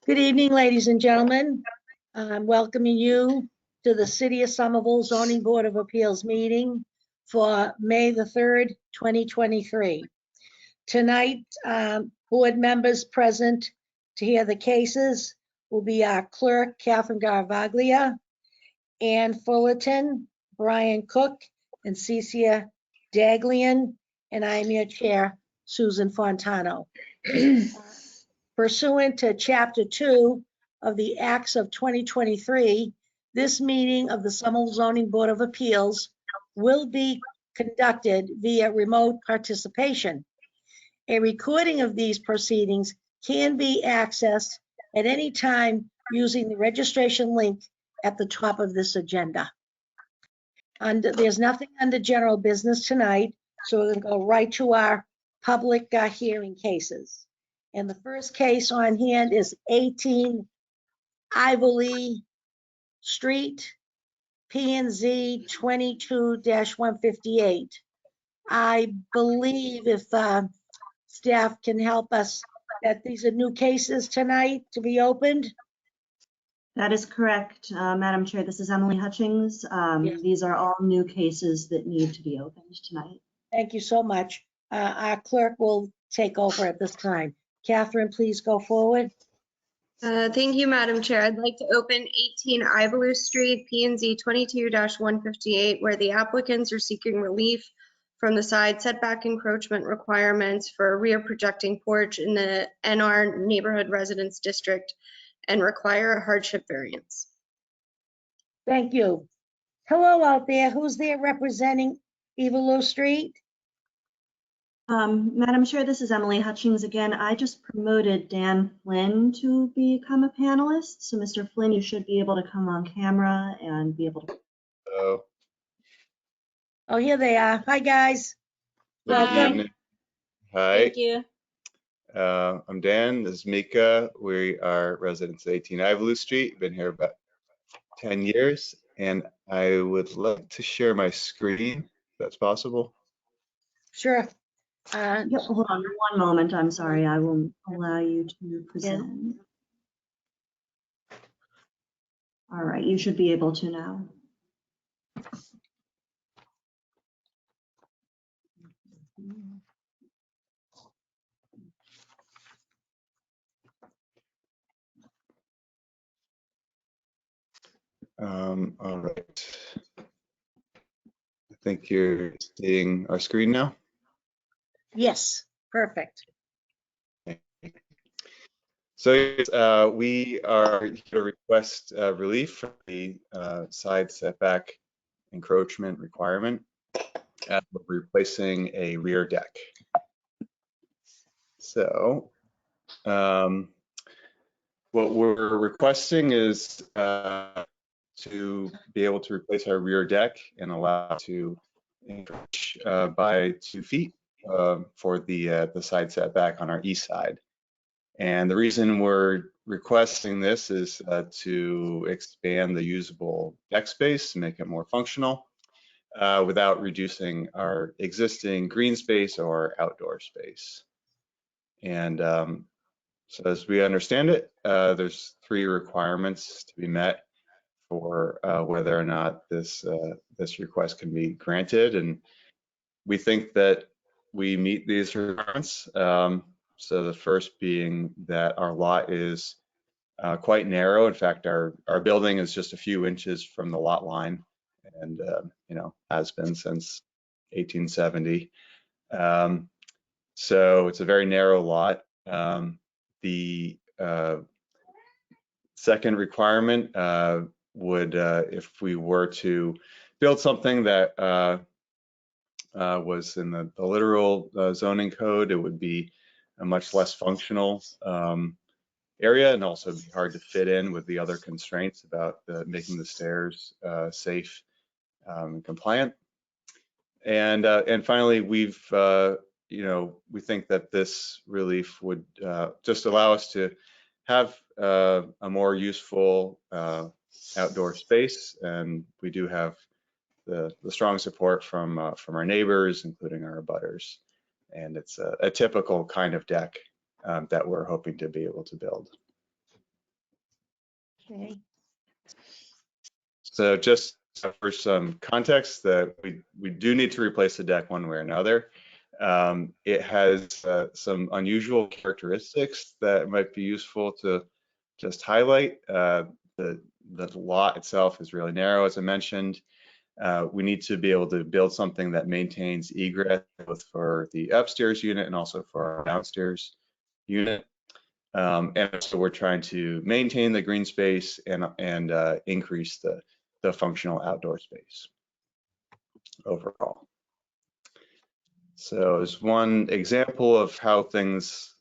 Good evening, ladies and gentlemen. I'm welcoming you to the City of Somerville Zoning Board of Appeals meeting for May the 3rd, 2023. Tonight, board members present to hear the cases will be our clerk, Catherine Garavaglia, Ann Fullerton, Brian Cook, and Cecia Daglian, and I am your chair, Susan Fontano. Pursuant to Chapter 2 of the Acts of 2023, this meeting of the Somerville Zoning Board of Appeals will be conducted via remote participation. A recording of these proceedings can be accessed at any time using the registration link at the top of this agenda. There's nothing under general business tonight, so we're going to go right to our public hearing cases. And the first case on hand is 18 Ivory Street, P&Z 22-158. I believe if staff can help us that these are new cases tonight to be opened. That is correct, Madam Chair. This is Emily Hutchings. Yes. These are all new cases that need to be opened tonight. Thank you so much. Our clerk will take over at this time. Catherine, please go forward. Thank you, Madam Chair. I'd like to open 18 Ivory Street, P&Z 22-158, where the applicants are seeking relief from the side setback encroachment requirements for a rear projecting porch in the NR Neighborhood Residence District and require a hardship variance. Thank you. Hello out there. Who's there representing Ivory Street? Madam Chair, this is Emily Hutchings again. I just promoted Dan Flynn to become a panelist. So Mr. Flynn, you should be able to come on camera and be able to. Oh, here they are. Hi, guys. Good Welcome. evening. Hi. Thank you. I'm Dan. This is Mika. We are residents of 18 Ivory Street. Been here about 10 years, and I would like to share my screen, if that's possible. Sure. Yep, hold on one moment. I'm sorry. I will allow you to present. All right, you should be able to now. All right. I think you're seeing our screen now. Yes, perfect. So we are here to request relief from the side setback encroachment requirement. We're replacing a rear deck. So what we're requesting is to be able to replace our rear deck and allow to encroach by 2 feet for the side setback on our east side. And the reason we're requesting this is to expand the usable deck space to make it more functional without reducing our existing green space or outdoor space. And so as we understand it, there's 3 requirements to be met for whether or not this request can be granted. And we think that we meet these requirements. So the first being that our lot is quite narrow. In fact, our building is just a few inches from the lot line, and has been since 1870. So it's a very narrow lot. The second requirement would, if we were to build something that was in the literal zoning code, it would be a much less functional area, and also be hard to fit in with the other constraints about making the stairs safe and compliant. And finally, we think that this relief would just allow us to have a more useful outdoor space, and we do have the strong support from our neighbors, including our abutters. And it's a typical kind of deck that we're hoping to be able to build. Okay. So just for some context, that we do need to replace the deck one way or another. It has some unusual characteristics that might be useful to just highlight. The lot itself is really narrow, as I mentioned. We need to be able to build something that maintains egress both for the upstairs unit and also for our downstairs unit. And so we're trying to maintain the green space and increase the functional outdoor space overall. So as one example of how things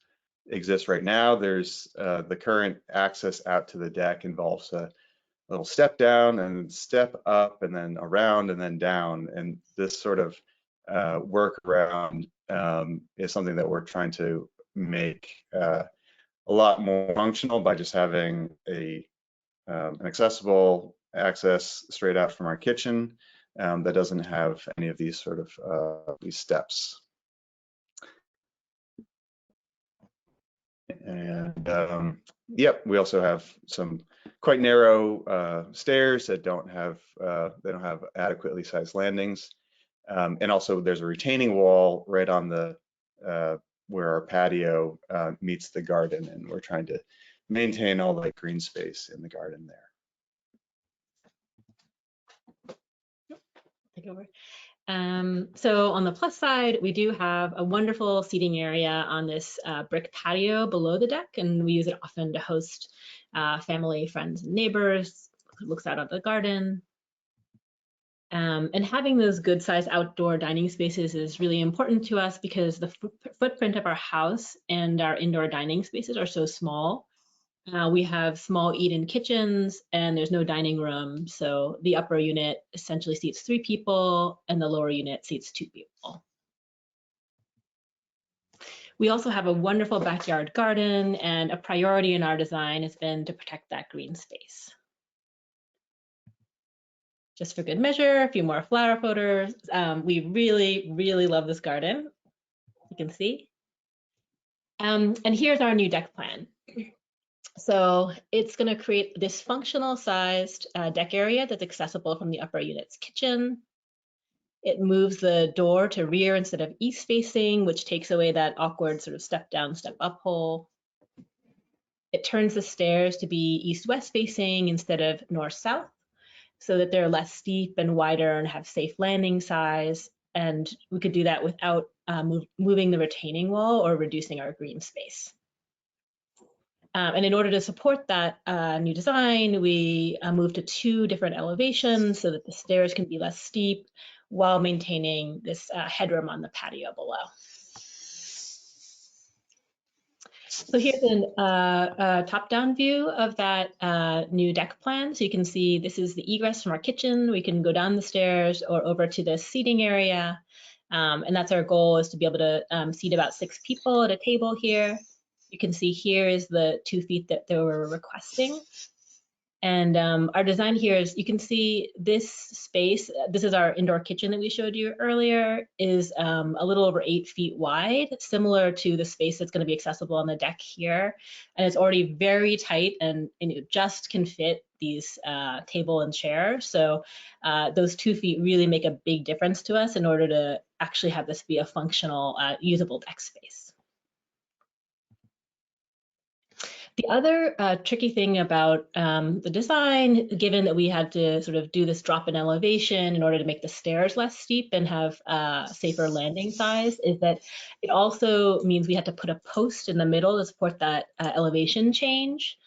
exist right now, there's the current access out to the deck involves a little step down and step up and then around and then down. And this sort of workaround is something that we're trying to make a lot more functional by just having an accessible access straight out from our kitchen that doesn't have any of these sort of these steps. And yep, we also have some quite narrow stairs that don't have adequately sized landings, and also there's a retaining wall right on the where our patio meets the garden, and we're trying to maintain all that green space in the garden there. Take over. So on the plus side, we do have a wonderful seating area on this brick patio below the deck, and we use it often to host family, friends, and neighbors. It looks out on the garden. And having those good sized outdoor dining spaces is really important to us because the footprint of our house and our indoor dining spaces are so small. We have small eat-in kitchens and there's no dining room. So the upper unit essentially seats 3 people and the lower unit seats 2 people. We also have a wonderful backyard garden, and a priority in our design has been to protect that green space. Just for good measure, a few more flower photos. We really, really love this garden, you can see. And here's our new deck plan. So it's going to create this functional sized deck area that's accessible from the upper unit's kitchen. It moves the door to rear instead of east facing, which takes away that awkward sort of step down, step up hole. It turns the stairs to be east-west facing instead of north-south, so that they're less steep and wider and have safe landing size. And we could do that without moving the retaining wall or reducing our green space. And in order to support that new design, we moved to 2 different elevations so that the stairs can be less steep while maintaining this headroom on the patio below. So here's a top-down view of that new deck plan. So you can see this is the egress from our kitchen. We can go down the stairs or over to the seating area. And that's our goal, is to be able to seat about 6 people at a table here. You can see here is the 2 feet that they were requesting. And our design here is, you can see this space, this is our indoor kitchen that we showed you earlier, is a little over 8 feet wide, similar to the space that's going to be accessible on the deck here. And it's already very tight, and it just can fit these table and chair. So those 2 feet really make a big difference to us in order to actually have this be a functional, usable deck space. The other tricky thing about the design, given that we had to sort of do this drop in elevation in order to make the stairs less steep and have safer landing size, is that it also means we had to put a post in the middle to support that elevation change.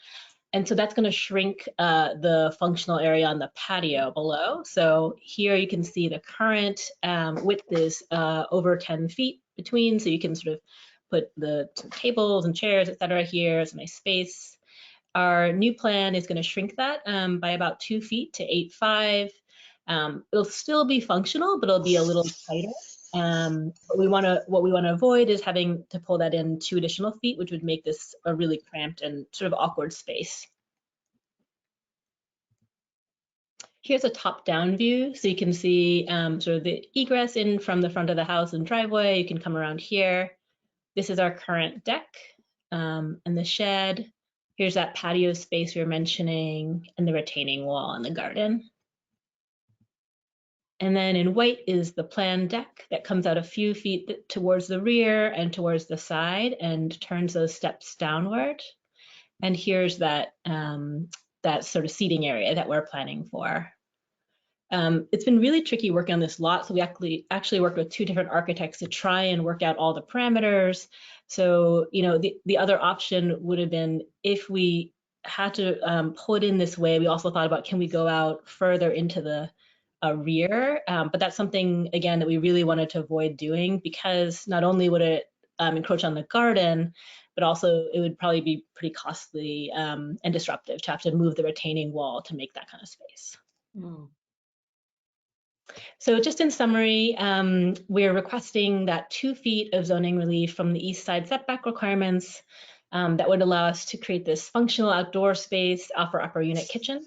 And so that's going to shrink the functional area on the patio below. So here you can see the current width is over 10 feet between, so you can sort of put the tables and chairs, etc. here as my space. Our new plan is going to shrink that by about 2 feet to 8.5. It'll still be functional, but it'll be a little tighter. But what we want to avoid is having to pull that in 2 additional feet, which would make this a really cramped and sort of awkward space. Here's a top-down view, so you can see sort of the egress in from the front of the house and driveway. You can come around here. This is our current deck and the shed. Here's that patio space we were mentioning and the retaining wall in the garden. And then in white is the planned deck that comes out a few feet towards the rear and towards the side and turns those steps downward. And here's that, that sort of seating area that we're planning for. It's been really tricky working on this lot. So we actually worked with 2 different architects to try and work out all the parameters. So, you know, the other option would have been if we had to pull it in this way, we also thought about, can we go out further into the rear? But that's something, again, that we really wanted to avoid doing, because not only would it encroach on the garden, but also it would probably be pretty costly and disruptive to have to move the retaining wall to make that kind of space. So just in summary, we're requesting that 2 feet of zoning relief from the east side setback requirements that would allow us to create this functional outdoor space, offer upper unit kitchen.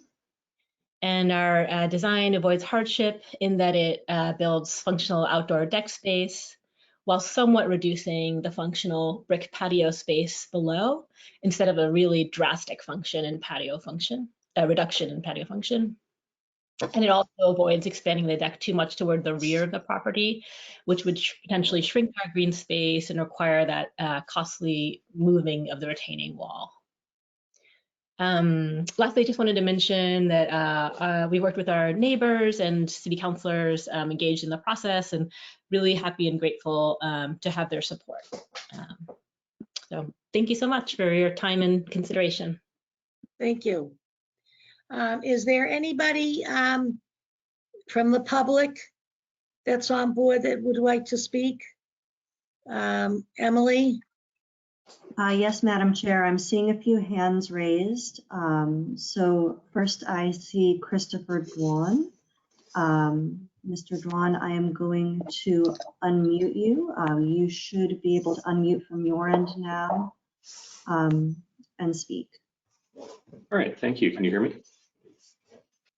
And our design avoids hardship in that it builds functional outdoor deck space while somewhat reducing the functional brick patio space below, instead of a really drastic reduction in patio function. And it also avoids expanding the deck too much toward the rear of the property, which would potentially shrink our green space and require that costly moving of the retaining wall. Lastly, I just wanted to mention that we worked with our neighbors and city councilors engaged in the process, and really happy and grateful to have their support. So thank you so much for your time and consideration. Thank you. Is there anybody from the public that's on board that would like to speak? Emily? Yes, Madam Chair, I'm seeing a few hands raised. So first I see Christopher Dwan. Mr. Dwan, I am going to unmute you. You should be able to unmute from your end now and speak. All right, thank you. Can you hear me?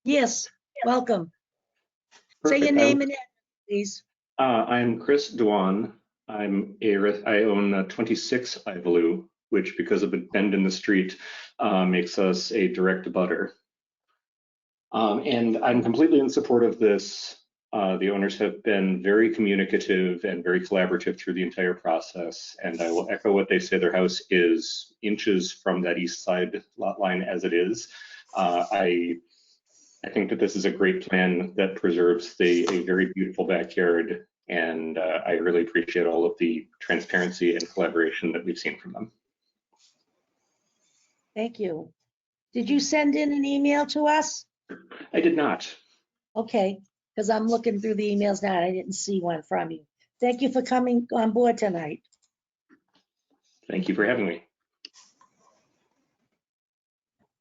Yes, welcome. Perfect. Say your name and address, please. I'm Chris Dwan. I own 26 Ivaloo, which, because of a bend in the street, makes us a direct abutter. And I'm completely in support of this. The owners have been very communicative and very collaborative through the entire process. And I will echo what they say, their house is inches from that east side lot line as it is. I think that this is a great plan that preserves a very beautiful backyard. And I really appreciate all of the transparency and collaboration that we've seen from them. Thank you. Did you send in an email to us? I did not. Okay, because I'm looking through the emails now. I didn't see one from you. Thank you for coming on board tonight. Thank you for having me.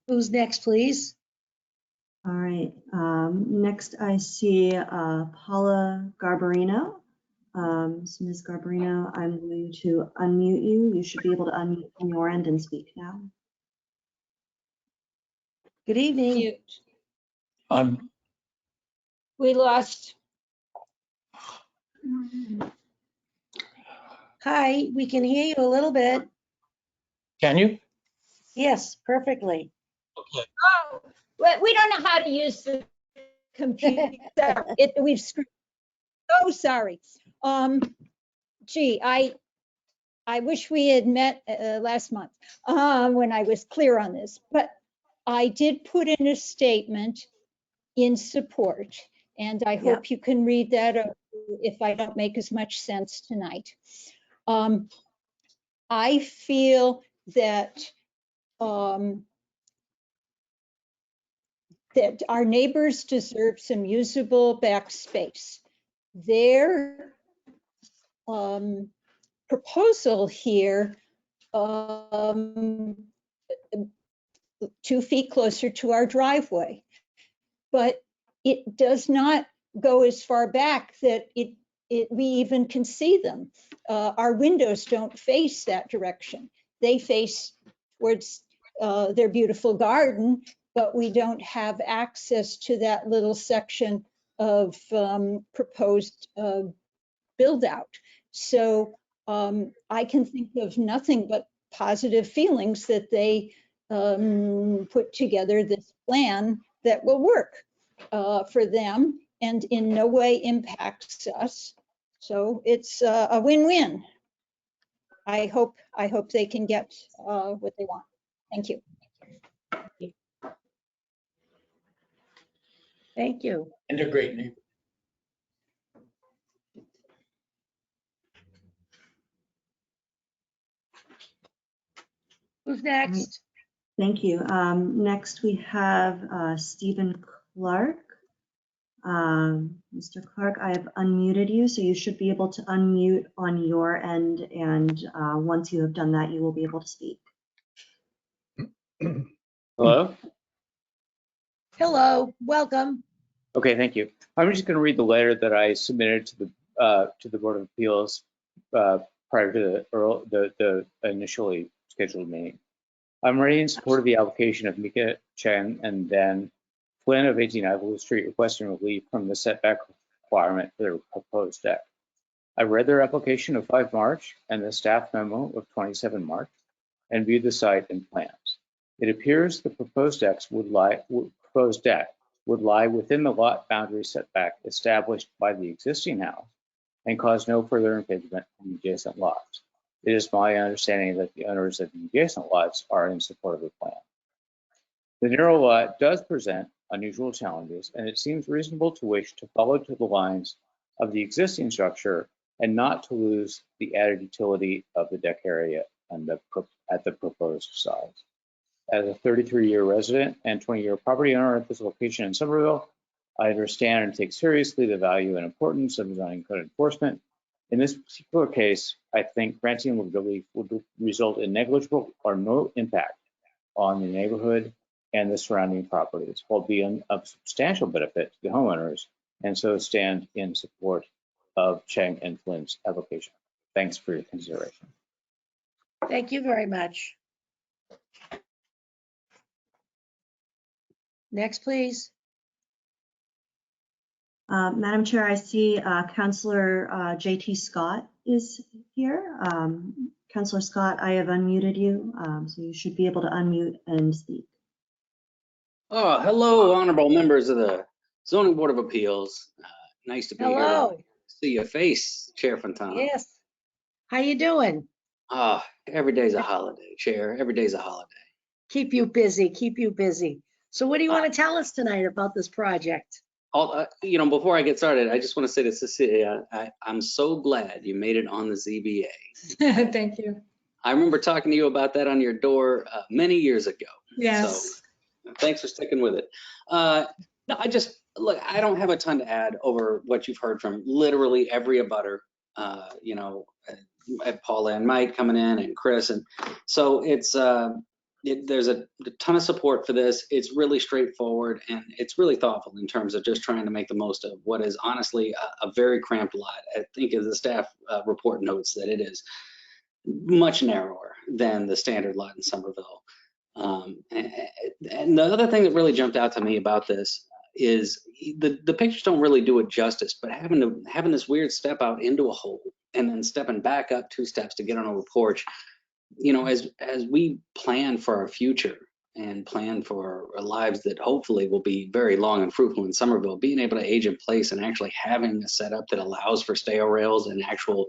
Who's next, please? All right, next I see Paula Garbarino. So Ms. Garbarino, I'm going to unmute you. You should be able to unmute from your end and speak now. Good evening. We lost. Hi, we can hear you a little bit. Can you? Yes, perfectly. Okay. Oh, well, we don't know how to use the computer. We've screwed. So sorry. Gee, I wish we had met last month when I was clear on this, but I did put in a statement in support, and I hope you can read that if I don't make as much sense tonight. I feel that that our neighbors deserve some usable back space. Their proposal here, 2 feet closer to our driveway, but it does not go as far back that we even can see them. Our windows don't face that direction. They face towards their beautiful garden, but we don't have access to that little section of proposed build out. So I can think of nothing but positive feelings that they put together this plan that will work for them and in no way impacts us. So it's a win-win. I hope they can get what they want. Thank you. Thank you. And they're great neighbors. Who's next? Thank you. Next, we have Stephen Clark. Mr. Clark, I have unmuted you, so you should be able to unmute on your end. And once you have done that, you will be able to speak. Hello? Hello, welcome. Okay, thank you. I'm just going to read the letter that I submitted to the Board of Appeals prior to the initially scheduled meeting. I'm writing in support of the application of Mika Chen and then Flynn of 18 Ivory Street requesting relief from the setback requirement for their proposed deck. I read their application of 5 March and the staff memo of 27 March and viewed the site and plans. It appears the proposed deck would lie within the lot boundary setback established by the existing house and cause no further impingement on adjacent lots. It is my understanding that the owners of the adjacent lots are in support of the plan. The narrow lot does present unusual challenges, and it seems reasonable to wish to follow to the lines of the existing structure and not to lose the added utility of the deck area and at the proposed size. As a 33-year resident and 20-year property owner at this location in Somerville, I understand and take seriously the value and importance of zoning code enforcement. In this particular case, I think granting relief would result in negligible or no impact on the neighborhood and the surrounding properties, while being of substantial benefit to the homeowners, and so stand in support of Cheng and Flynn's application. Thanks for your consideration. Thank you very much. Next, please. Madam Chair, I see Councillor JT Scott is here. Councillor Scott, I have unmuted you, so you should be able to unmute and speak. Oh, hello, honorable members of the Zoning Board of Appeals. Nice to be here. Hello. To see your face, Chair Fontana. Yes. How you doing? Every day's a holiday, Chair. Every day's a holiday. Keep you busy, keep you busy. So what do you want to tell us tonight about this project? Before I get started, I just want to say to Cecilia, I'm so glad you made it on the ZBA. Thank you. I remember talking to you about that on your door many years ago. Yes. So thanks for sticking with it. No, I don't have a ton to add over what you've heard from literally every abutter, Paula and Mike coming in and Chris. And so there's a ton of support for this. It's really straightforward and it's really thoughtful in terms of just trying to make the most of what is honestly a very cramped lot. I think as the staff report notes that it is much narrower than the standard lot in Somerville. And the other thing that really jumped out to me about this is the pictures don't really do it justice, but having this weird step out into a hole and then stepping back up 2 steps to get on a porch, as we plan for our future and plan for our lives that hopefully will be very long and fruitful in Somerville, being able to age in place and actually having a setup that allows for stale rails and actual,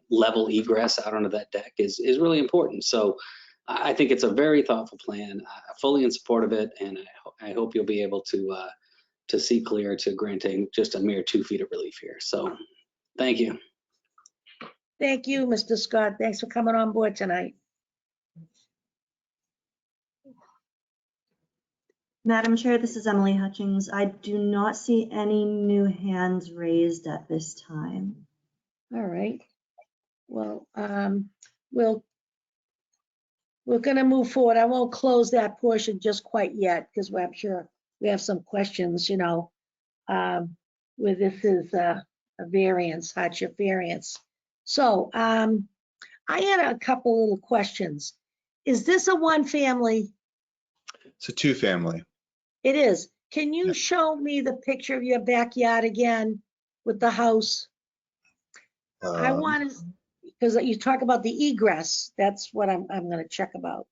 level egress out onto that deck is really important. So I think it's a very thoughtful plan, fully in support of it, and I hope you'll be able to see clear to granting just a mere 2 feet of relief here. So thank you. Thank you, Mr. Scott. Thanks for coming on board tonight. Madam Chair, this is Emily Hutchings. I do not see any new hands raised at this time. All right. Well, we're going to move forward. I won't close that portion just quite yet because I'm sure we have some questions, where this is a variance, hardship variance. So I had a couple little questions. Is this a 1-family? It's a 2-family. It is. Can you show me the picture of your backyard again with the house? I want to, because you talk about the egress. That's what I'm going to check about.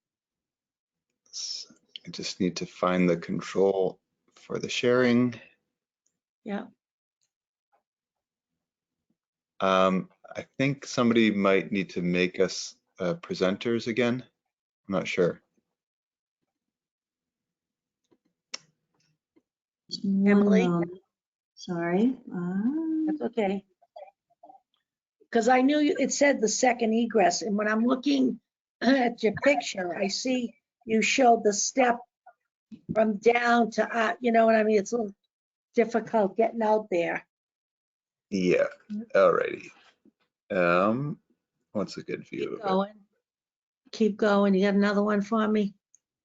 I just need to find the control for the sharing. Yeah. I think somebody might need to make us presenters again. I'm not sure. Just one Emily? moment. Sorry. That's okay. Because I knew it said the second egress, and when I'm looking at your picture, I see you showed the step from down to, you know what I mean? It's a little difficult getting out there. Yeah, alrighty. What's a good view Keep of going. Keep going. You got another one for me?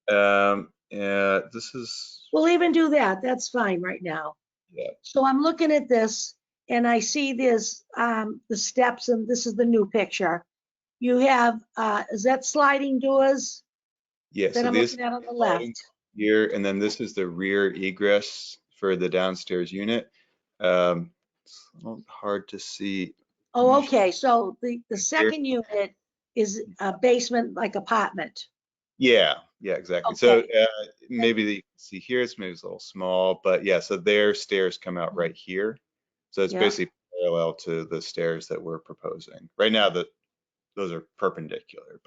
it? Yeah, this is, We'll even do that. That's fine right now. yeah, So I'm looking at this and I see there's the steps, and this is the new picture. You have, is that sliding doors yeah. that So I'm this looking at on the left? here, and then this is the rear egress for the downstairs unit. It's a little hard to see. Oh, usually okay. So the here. second unit is a basement like apartment. Yeah, yeah, exactly. So Okay. maybe that you can see here, it's maybe it's a little small, but yeah, so their stairs come out right here. So it's Yeah. basically parallel to the stairs that we're proposing. Right now, those are perpendicular,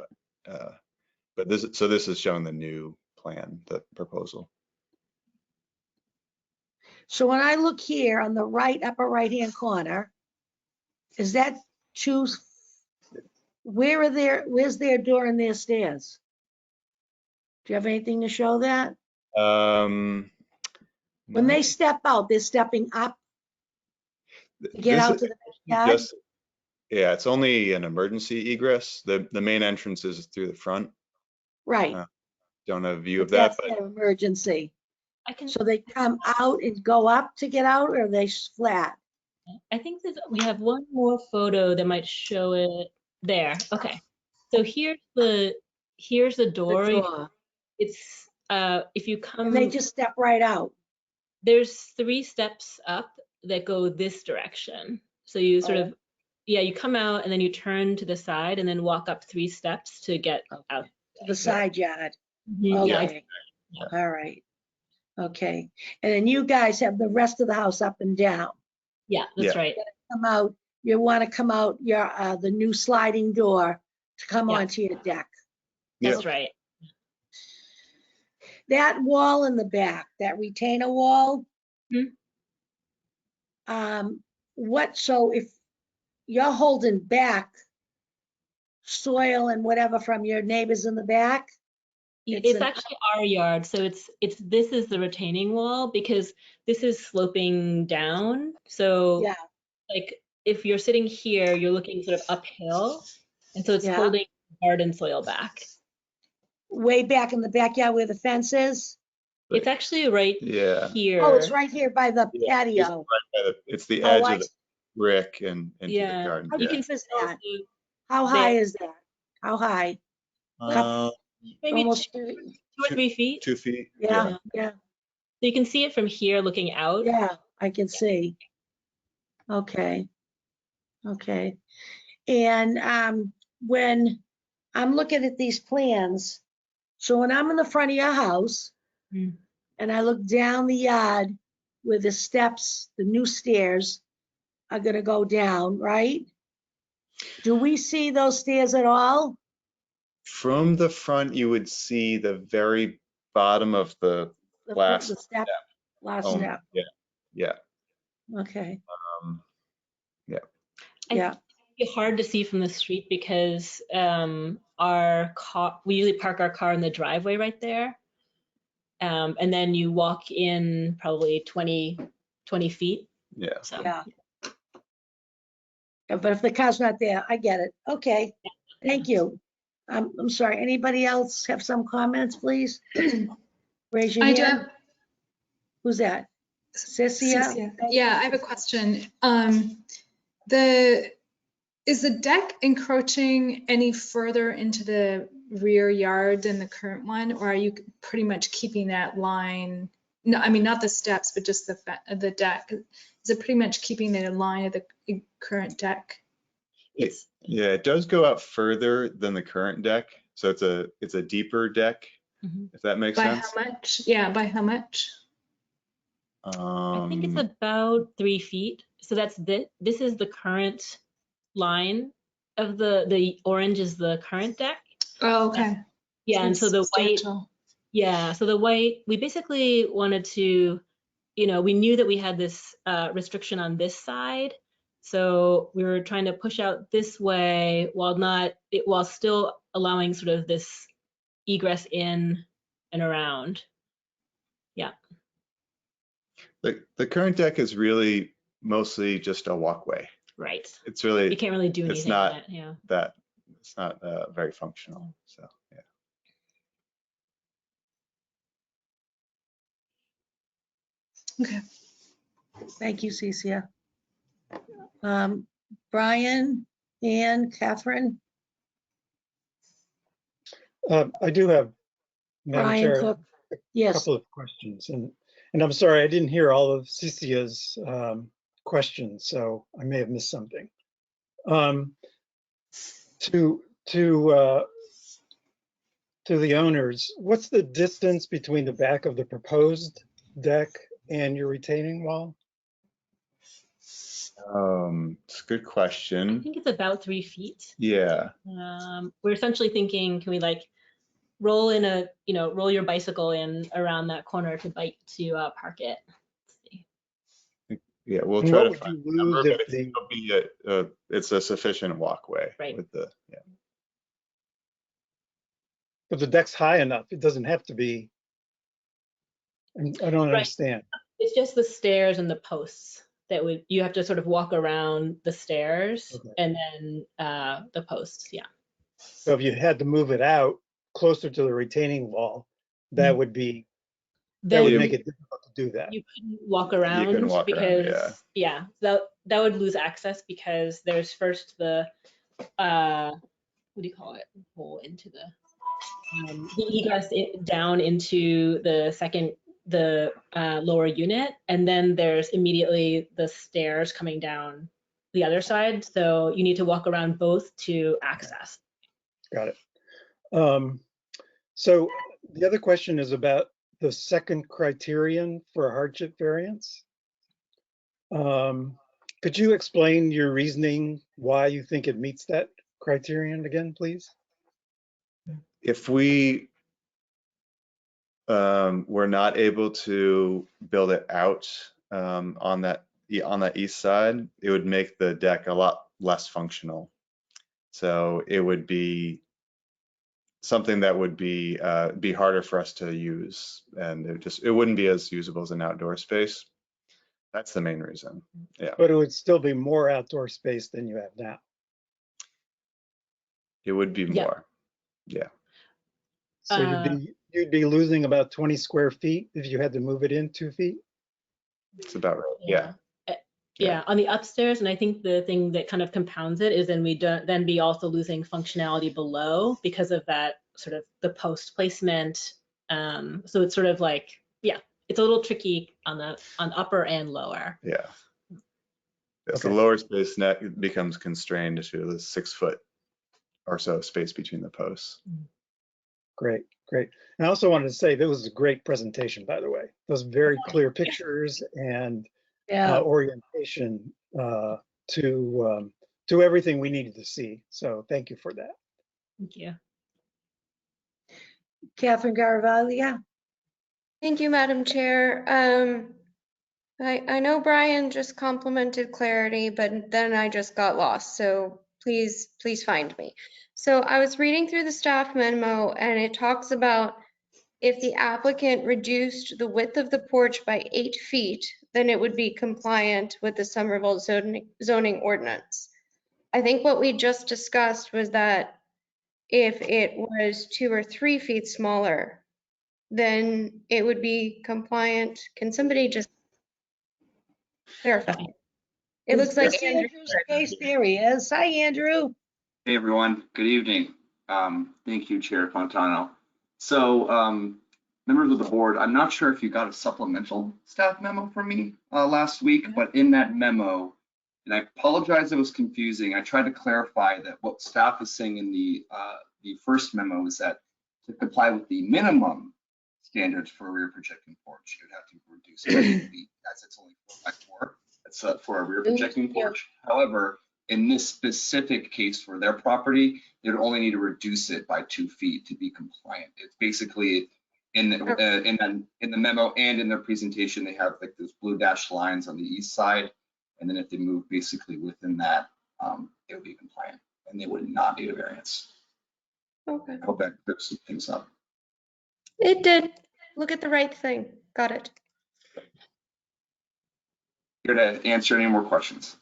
but this is showing the new plan, the proposal. So when I look here on the right, upper right-hand corner, is that where's their door and their stairs? Do you have anything to show that? Um, When no, they step out, they're stepping up to get this out is to the backyard? just, yeah, it's only an emergency egress. The main entrance is through the front. Right, Don't have a view but of that, that's but their emergency. I can, So they come out and go up to get out, or are they flat? I think we have one more photo that might show it there. Okay. So here's the The door. door. It's if you And they come, just step right out. there's 3 steps up that go this direction. So you sort of, yeah, you come out and then you turn to the side and then walk up 3 steps to get out. To the side yard. Mhm, yeah, Okay, all right. Okay, and then you guys have the rest of the house up and down. yeah, that's Yeah. right. Come out, you want to come out your, the new sliding door to come Yeah. onto your deck. That's Okay. right. That wall in the back, that retainer wall. Mhm. So if you're holding back soil and whatever from your neighbors in the back, It's actually our yard, so this is the retaining wall because this is sloping down. So yeah, like if you're sitting here, you're looking sort of uphill, and so it's Yeah. holding garden soil back. way back in the backyard where the fence is. It's actually right Yeah. here. Oh, it's right here by the Yeah, patio. it's the Oh, edge I of the see. brick and into the Yeah, garden. How you Yeah. can deep is also that? How high there, is that? How high? maybe Almost, 2 or 3 feet. 2 feet. yeah, yeah, So you can see it from here looking out. yeah, I can see. Okay, okay. And when I'm looking at these plans, so when I'm in the front of your house Mm. and I look down the yard where the steps, the new stairs are gonna go down, right? Do we see those stairs at all? From the front, you would see the very bottom of the last The step, last home. step, Yeah, yeah. okay, Yeah. yeah. It's hard to see from the street because we usually park our car in the driveway right there. And then you walk in probably 20 feet. Yeah. So Yeah. But if the car's not there, I get it. Okay, thank you. I'm sorry, anybody else have some comments, please? Raise your I do hand. have, Who's that? Cynthia? yeah, I have a question. Is the deck encroaching any further into the rear yard than the current one, or are you pretty much keeping that line? No, I mean, not the steps, but just the deck. Is it pretty much keeping the line of the current deck? Yeah, it does go out further than the current deck. So it's a deeper deck. Mhm. if that makes By sense. how much? Yeah, by how much? I think it's about 3 feet. So that's this is the current line of the orange is the current deck. Oh, okay. Yeah, and so the white, Substantial. yeah, so the white, we basically wanted to, we knew that we had this restriction on this side. So we were trying to push out this way while still allowing sort of this egress in and around. Yeah. The current deck is really mostly just a walkway. Right. It's really, You can't really do it's anything not on it. Yeah. that, it's not very functional. So, yeah. Okay. Thank you, Cecia. Brian, Ann, Catherine, I do have, Madam Brian Chair, Cook. a Yes, couple of questions, and I'm sorry, I didn't hear all of Cecia's questions, so I may have missed something. To the owners, what's the distance between the back of the proposed deck and your retaining wall? It's a good I question. think it's about 3 feet. Yeah. We're essentially thinking, can we like roll your bicycle in around that corner to park it? Let's see. Yeah, we'll And try what to would find you a number, lose if but the- it'll be it's a sufficient walkway. Right. With the, yeah. But the deck's high enough, it doesn't have to be. I don't Right. understand. It's just the stairs and the posts that you have to sort of walk around the stairs Okay. and then the posts. Yeah. So if you had to move it out closer to the retaining wall, that would be, that would Then make it difficult to do that. you couldn't walk around couldn't walk around, because that would lose access because there's first the what do you call it, hole into the egress down into the lower unit, and then there's immediately the stairs coming down the other side, so you need to walk around both to access. Got it. So the other question is about the second criterion for a hardship variance. Could you explain your reasoning why you think it meets that criterion again, please? If we were not able to build it out on that east side, it would make the deck a lot less functional. So it would be something that would be harder for us to use, and it wouldn't be as usable as an outdoor space. That's the main reason. Yeah. But it would still be more outdoor space than you have now. It would be Yeah. more. Yeah. So you'd be losing about 20 square feet if you had to move it in 2 feet. It's about right. Yeah. Yeah, on the upstairs, and I think the thing that kind of compounds it is then we then be also losing functionality below because of that sort of the post placement. So it's sort of like, yeah, it's a little tricky on upper and lower. Yeah. Yes, Okay. the lower space net becomes constrained to the 6 foot or so space between the posts. Great, great. And I also wanted to say that was a great presentation, by the way. Those very clear pictures and yeah. orientation to everything we needed to see. So thank you for that. Thank you. Catherine Garavaglia. Thank you, Madam Chair. I know Brian just complimented clarity, but then I just got lost. So please find me. So I was reading through the staff memo and it talks about if the applicant reduced the width of the porch by 8 feet, then it would be compliant with the Somerville zoning ordinance. I think what we just discussed was that if it was 2 or 3 feet smaller, then it would be compliant. Can somebody just clarify? It looks like Andrew. Andrew's case. There he is. Hi, Andrew. Hey, everyone. Good evening. Thank you, Chair Fontano. So, members of the board, I'm not sure if you got a supplemental staff memo from me last week, but in that memo, and I apologize it was confusing, I tried to clarify that what staff is saying in the first memo is that to comply with the minimum standards for a rear projecting porch, you'd have to reduce it to 2 feet, as it's only 4x4. That's for a rear projecting porch. However, in this specific case for their property, they'd only need to reduce it by 2 feet to be compliant. It's basically in the memo and in their presentation, they have like those blue dashed lines on the east side. And then if they move basically within that, it would be compliant and they would not need a variance. Okay. I hope that clears some things up. It did. Look at the right thing. Got it. Here to answer any more questions.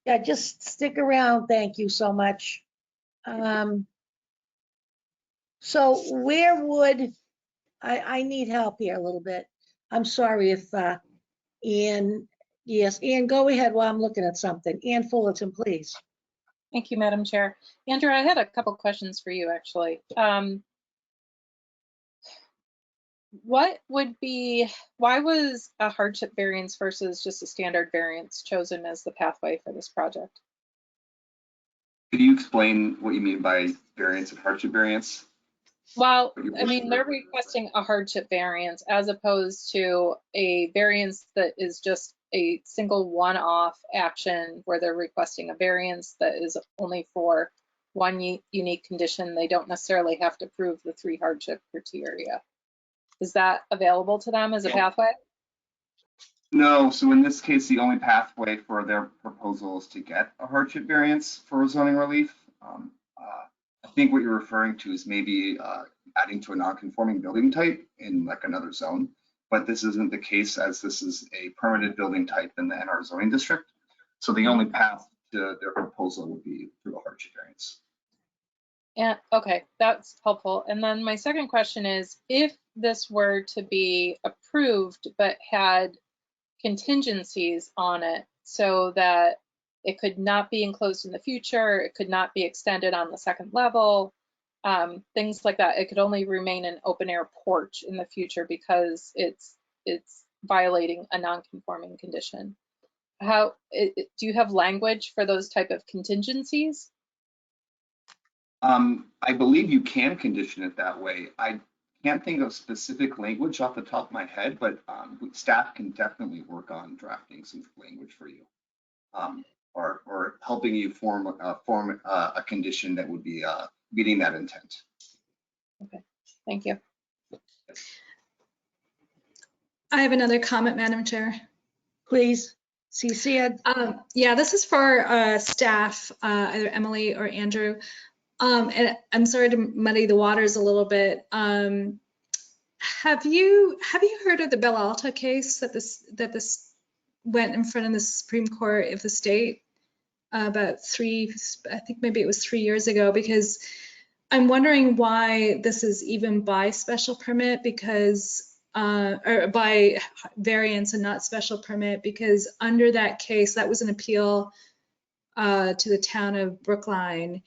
Yeah, just stick around. Thank you so much. So where would, I need help here a little bit. I'm sorry if Ann, yes, Ann, go ahead while I'm looking at something. Ann Fullerton, please. Thank you, Madam Chair. Andrew, I had a couple questions for you, actually. Why was a hardship variance versus just a standard variance chosen as the pathway for this project? Could you explain what you mean by variance and hardship variance? Well, I mean, they're requesting a hardship variance as opposed to a variance that is just a single one-off action where they're requesting a variance that is only for one unique condition. They don't necessarily have to prove the 3 hardship criteria. Is that available to them as a pathway? No, so in this case, the only pathway for their proposal is to get a hardship variance for zoning relief. I think what you're referring to is maybe adding to a non-conforming building type in like another zone, but this isn't the case as this is a permitted building type in the NR zoning district. So the only path to their proposal would be through a hardship variance. Yeah, okay, that's helpful. And then my second question is, if this were to be approved but had contingencies on it so that it could not be enclosed in the future, it could not be extended on the second level, things like that, it could only remain an open air porch in the future because it's violating a non-conforming condition. Do you have language for those type of contingencies? I believe you can condition it that way. I can't think of specific language off the top of my head, but staff can definitely work on drafting some language for you, or helping you form a condition that would be meeting that intent. Okay, thank you. I have another comment, Madam Chair. Please, CC. Yeah, this is for staff, either Emily or Andrew. And I'm sorry to muddy the waters a little bit. Have you heard of the Bella Alta case that this went in front of the Supreme Court of the state about I think maybe it was 3 years ago? Because I'm wondering why this is even by special permit, because or by variance and not special permit, because under that case, that was an appeal to the town of Brookline.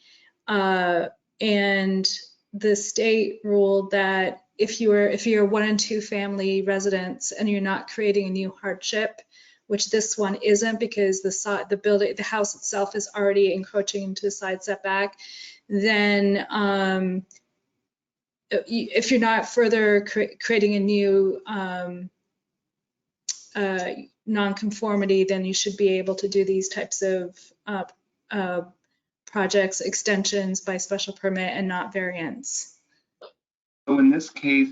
And the state ruled that if you're 1 and 2 family residents and you're not creating a new hardship, which this one isn't because the house itself is already encroaching into the side setback, then if you're not further creating a new non-conformity, then you should be able to do these types of projects, extensions by special permit and not variance. So in this case,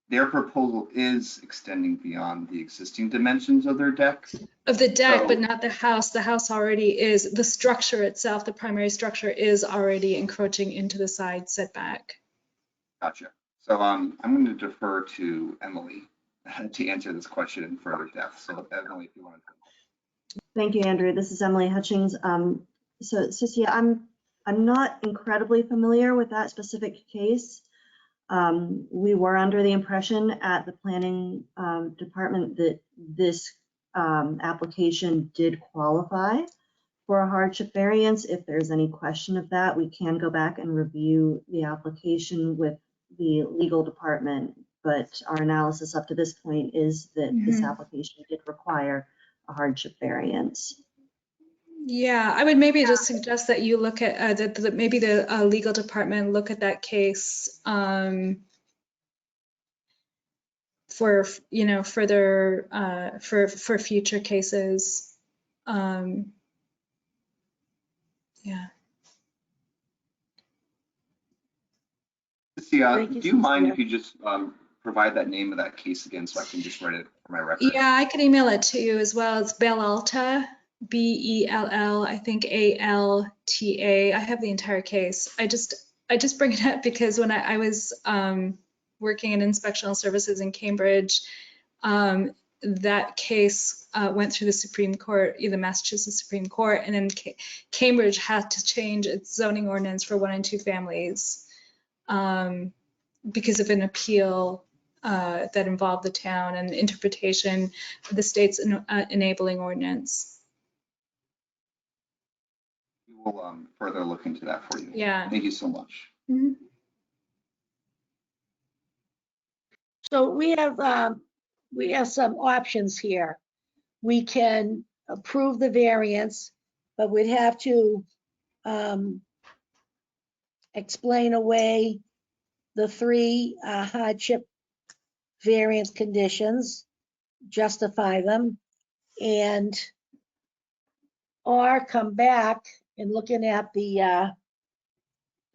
their proposal is extending beyond the existing dimensions of their deck. Of the deck, but not the house. The house already is, the structure itself, the primary structure is already encroaching into the side setback. Gotcha. So I'm going to defer to Emily to answer this question in further depth. So Emily, if you want to. Thank you, Andrew. This is Emily Hutchings. So Cecilia, I'm not incredibly familiar with that specific case. We were under the impression at the planning department that this application did qualify for a hardship variance. If there's any question of that, we can go back and review the application with the legal department. But our analysis up to this point is that this application did require a hardship variance. Yeah, I would maybe just suggest that you look at that maybe the legal department look at that case for further for future cases. Yeah. Thank Do you, you mind Cynthia. if you just provide that name of that case again so I can just write it for my record? Yeah, I could email it to you as well. It's Bellalta, Bell, I think Alta. I have the entire case. I just bring it up because when I was working in inspectional services in Cambridge, that case went through the Supreme Court, the Massachusetts Supreme Court, and then Cambridge had to change its zoning ordinance for 1 and 2 families because of an appeal that involved the town and interpretation of the state's enabling ordinance. We will further look into that for you. Yeah. Thank you so much. Mhm. So we have some options here. We can approve the variance, but we'd have to explain away the 3 hardship variance conditions, justify them, and or come back and looking at the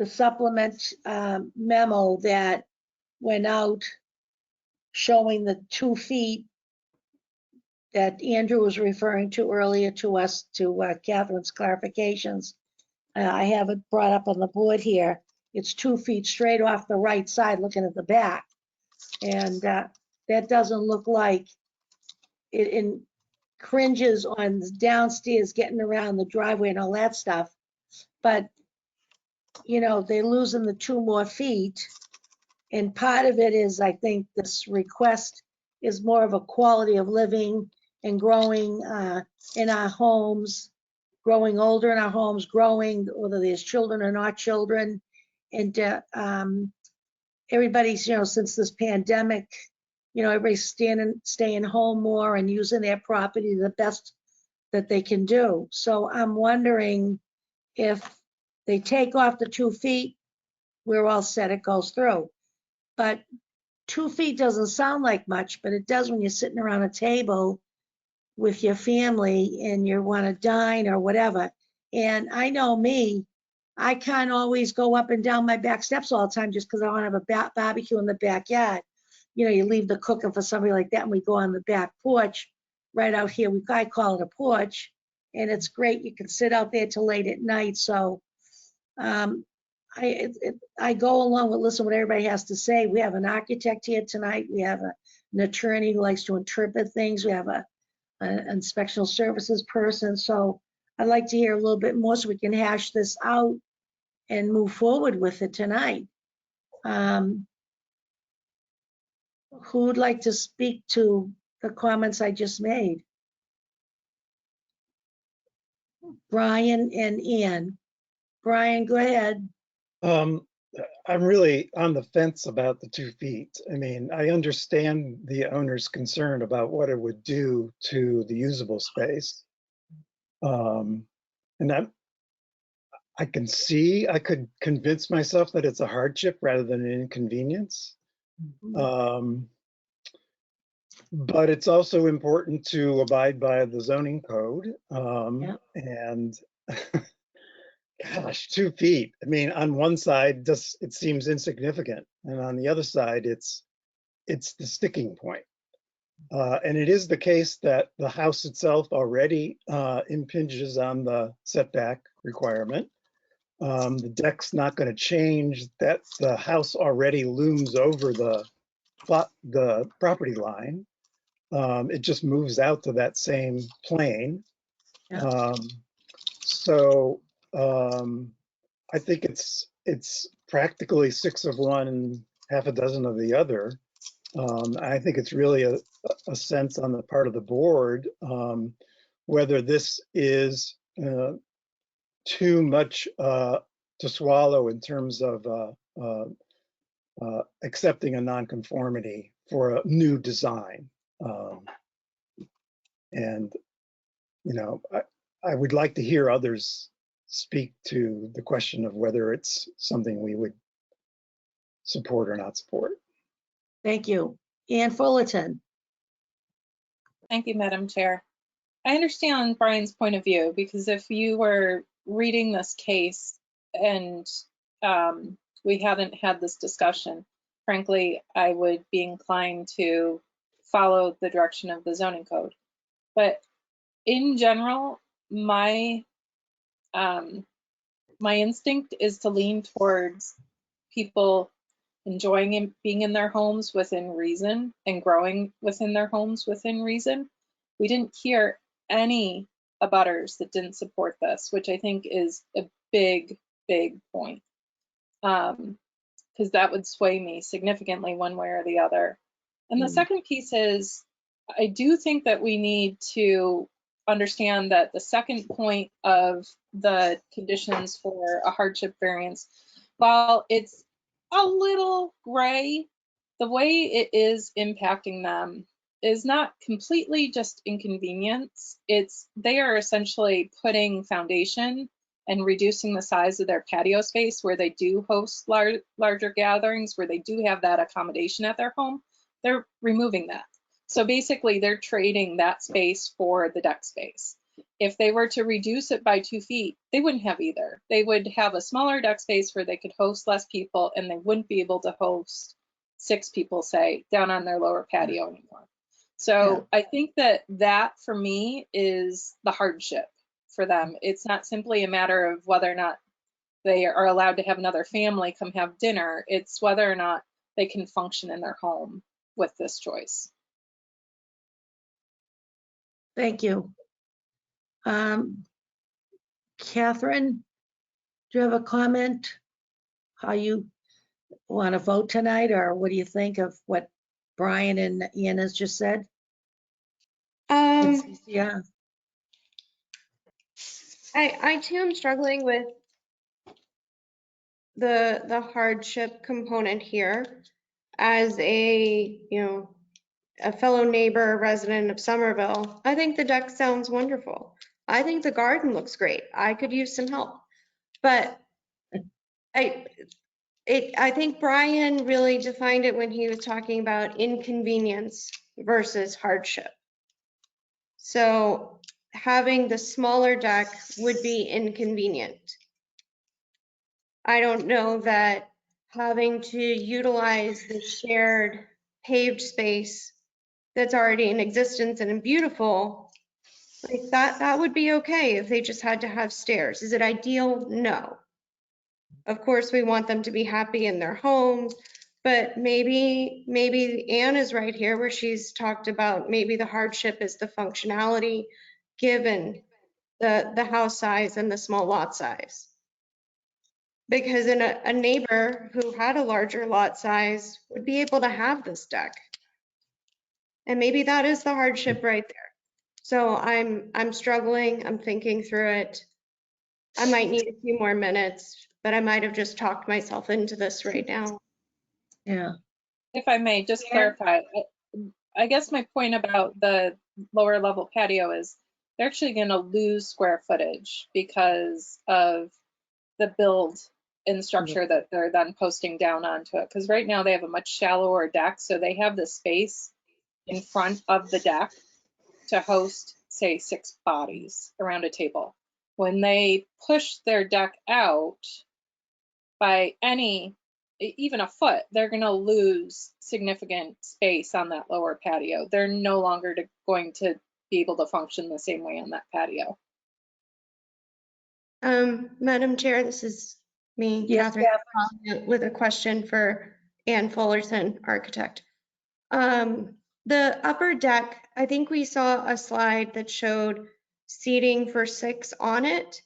supplement memo that went out showing the 2 feet that Andrew was referring to earlier to us, to Catherine's clarifications. I have it brought up on the board here. It's 2 feet straight off the right side looking at the back. And that doesn't look like it cringes on the downstairs getting around the driveway and all that stuff. But, you know, they're losing the 2 more feet. And part of it is, I think this request is more of a quality of living and growing in our homes, growing older in our homes, growing, whether there's children or not children. And everybody's, you know, since this pandemic, you know, everybody's staying home more and using their property the best that they can do. So I'm wondering if they take off the 2 feet, we're all set, it goes through. But 2 feet doesn't sound like much, but it does when you're sitting around a table with your family and you want to dine or whatever. And I know me, I can't always go up and down my back steps all the time just because I want to have a barbecue in the backyard. You know, you leave the cooking for somebody like that and we go on the back porch right out here. I call it a porch, and it's great. You can sit out there till late at night. So I go along with listen what everybody has to say. We have an architect here tonight. We have an attorney who likes to interpret things. We have an inspectional services person. So I'd like to hear a little bit more so we can hash this out and move forward with it tonight. Who would like to speak to the comments I just made? Brian and Ian. Brian, go ahead. I'm really on the fence about the 2 feet. I mean, I understand the owner's concern about what it would do to the usable space. And I could convince myself that it's a hardship rather than an inconvenience. But it's also important to abide by the zoning code. And gosh, 2 feet. I mean, on one side, it seems insignificant, and on the other side, it's the sticking point. And it is the case that the house itself already impinges on the setback requirement. The deck's not going to change that. The house already looms over the property line. It just moves out to that same plane. So I think it's practically 6 of one and half a dozen of the other. I think it's really a sense on the part of the board whether this is too much to swallow in terms of accepting a nonconformity for a new design. And you know, I would like to hear others speak to the question of whether it's something we would support or not support. Thank you. Ann Fullerton. Thank you, Madam Chair. I understand Brian's point of view, because if you were reading this case and we hadn't had this discussion, frankly, I would be inclined to follow the direction of the zoning code. But in general, my instinct is to lean towards people enjoying being in their homes within reason and growing within their homes within reason. We didn't hear any abutters that didn't support this, which I think is a big, big point. Because that would sway me significantly one way or the other. And the second piece is, I do think that we need to understand that the second point of the conditions for a hardship variance, while it's a little gray, the way it is impacting them is not completely just inconvenience. They are essentially putting foundation and reducing the size of their patio space where they do host larger gatherings, where they do have that accommodation at their home. They're removing that. So basically they're trading that space for the deck space. If they were to reduce it by 2 feet, they wouldn't have either. They would have a smaller deck space where they could host less people, and they wouldn't be able to host 6 people, say, down on their lower patio anymore. So I think that for me is the hardship for them. It's not simply a matter of whether or not they are allowed to have another family come have dinner. It's whether or not they can function in their home with this choice. Thank you. Catherine, do you have a comment? How you want to vote tonight, or what do you think of what Brian and Ian has just said? Yeah. I too am struggling with the hardship component here as a fellow neighbor, resident of Somerville. I think the deck sounds wonderful. I think the garden looks great. I could use some help. But I think Brian really defined it when he was talking about inconvenience versus hardship. So having the smaller deck would be inconvenient. I don't know that having to utilize the shared paved space that's already in existence and beautiful, like that would be okay if they just had to have stairs. Is it ideal? No. Of course, we want them to be happy in their homes, but maybe Anne is right here where she's talked about maybe the hardship is the functionality given the house size and the small lot size. Because a neighbor who had a larger lot size would be able to have this deck. And maybe that is the hardship right there. So I'm struggling, I'm thinking through it. I might need a few more minutes, but I might have just talked myself into this right now. Yeah. If I may just clarify, I guess my point about the lower level patio is they're actually going to lose square footage because of the build and structure that they're then posting down onto it. Because right now they have a much shallower deck, so they have the space in front of the deck to host, say, 6 bodies around a table. When they push their deck out by even a foot, they're going to lose significant space on that lower patio. They're no longer going to be able to function the same way on that patio. Madam Chair, this is me, Yes, Catherine, with a question for Ann Fullerton, architect. The upper deck, I think we saw a slide that showed seating for 6 on it.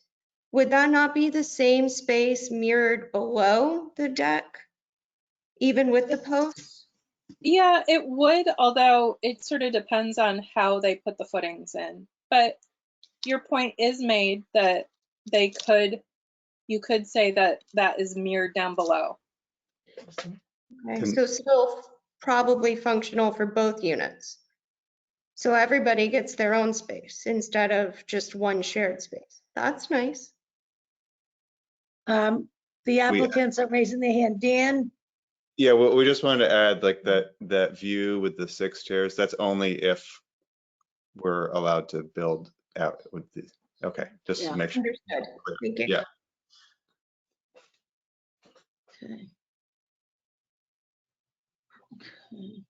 Would that not be the same space mirrored below the deck, even with the posts? Yeah, it would, although it sort of depends on how they put the footings in. But your point is made that you could say that that is mirrored down below. Okay, so still probably functional for both units. So everybody gets their own space instead of just one shared space. That's nice. The applicants are raising their hand. Dan? Yeah, well, we just wanted to add like that view with the 6 chairs. That's only if we're allowed to build out with the. Okay, just Yeah. to make sure. Understood. Thank you. Yeah. Okay. Okay.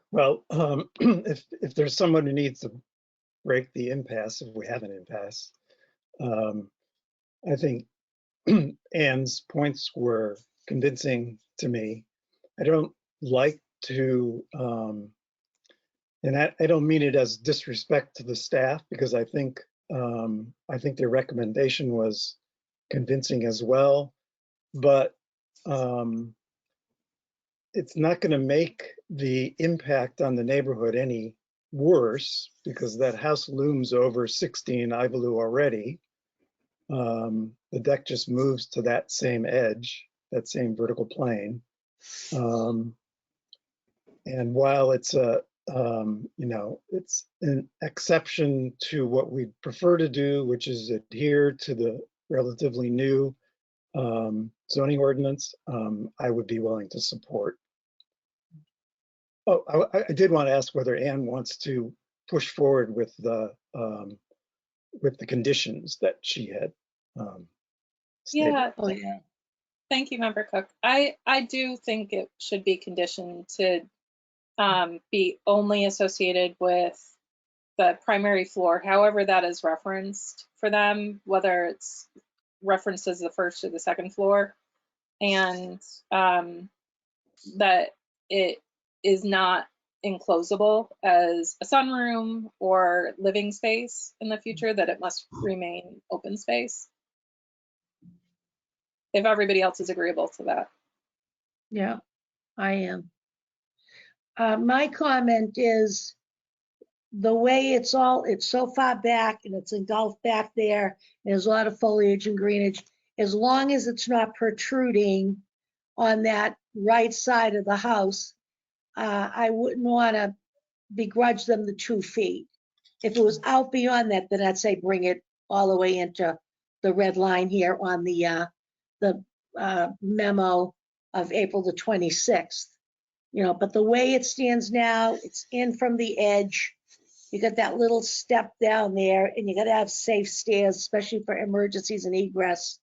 Well, if there's someone who needs to break the impasse, if we have an impasse, I think Anne's points were convincing to me. I don't like to, and I don't mean it as disrespect to the staff, because I think their recommendation was convincing as well, but it's not going to make the impact on the neighborhood any worse, because that house looms over 16 Ivalou already. The deck just moves to that same edge, that same vertical plane. And while it's it's an exception to what we prefer to do, which is adhere to the relatively new zoning ordinance, I would be willing to support. Oh, I did want to ask whether Anne wants to push forward with the conditions that she had stated. Yeah, Oh, yeah. thank you, Member Cook. I do think it should be conditioned to be only associated with the primary floor, however that is referenced for them, whether it's referenced as the first or the second floor, and that it is not enclosable as a sunroom or living space in the future, that it must remain open space. If everybody else is agreeable to that. Yeah, I am. My comment is the way it's so far back and it's engulfed back there, and there's a lot of foliage and greenage, as long as it's not protruding on that right side of the house, I wouldn't want to begrudge them the 2 feet. If it was out beyond that, then I'd say bring it all the way into the red line here on the memo of April the 26th. But the way it stands now, it's in from the edge. You got that little step down there, and you got to have safe stairs, especially for emergencies and egress.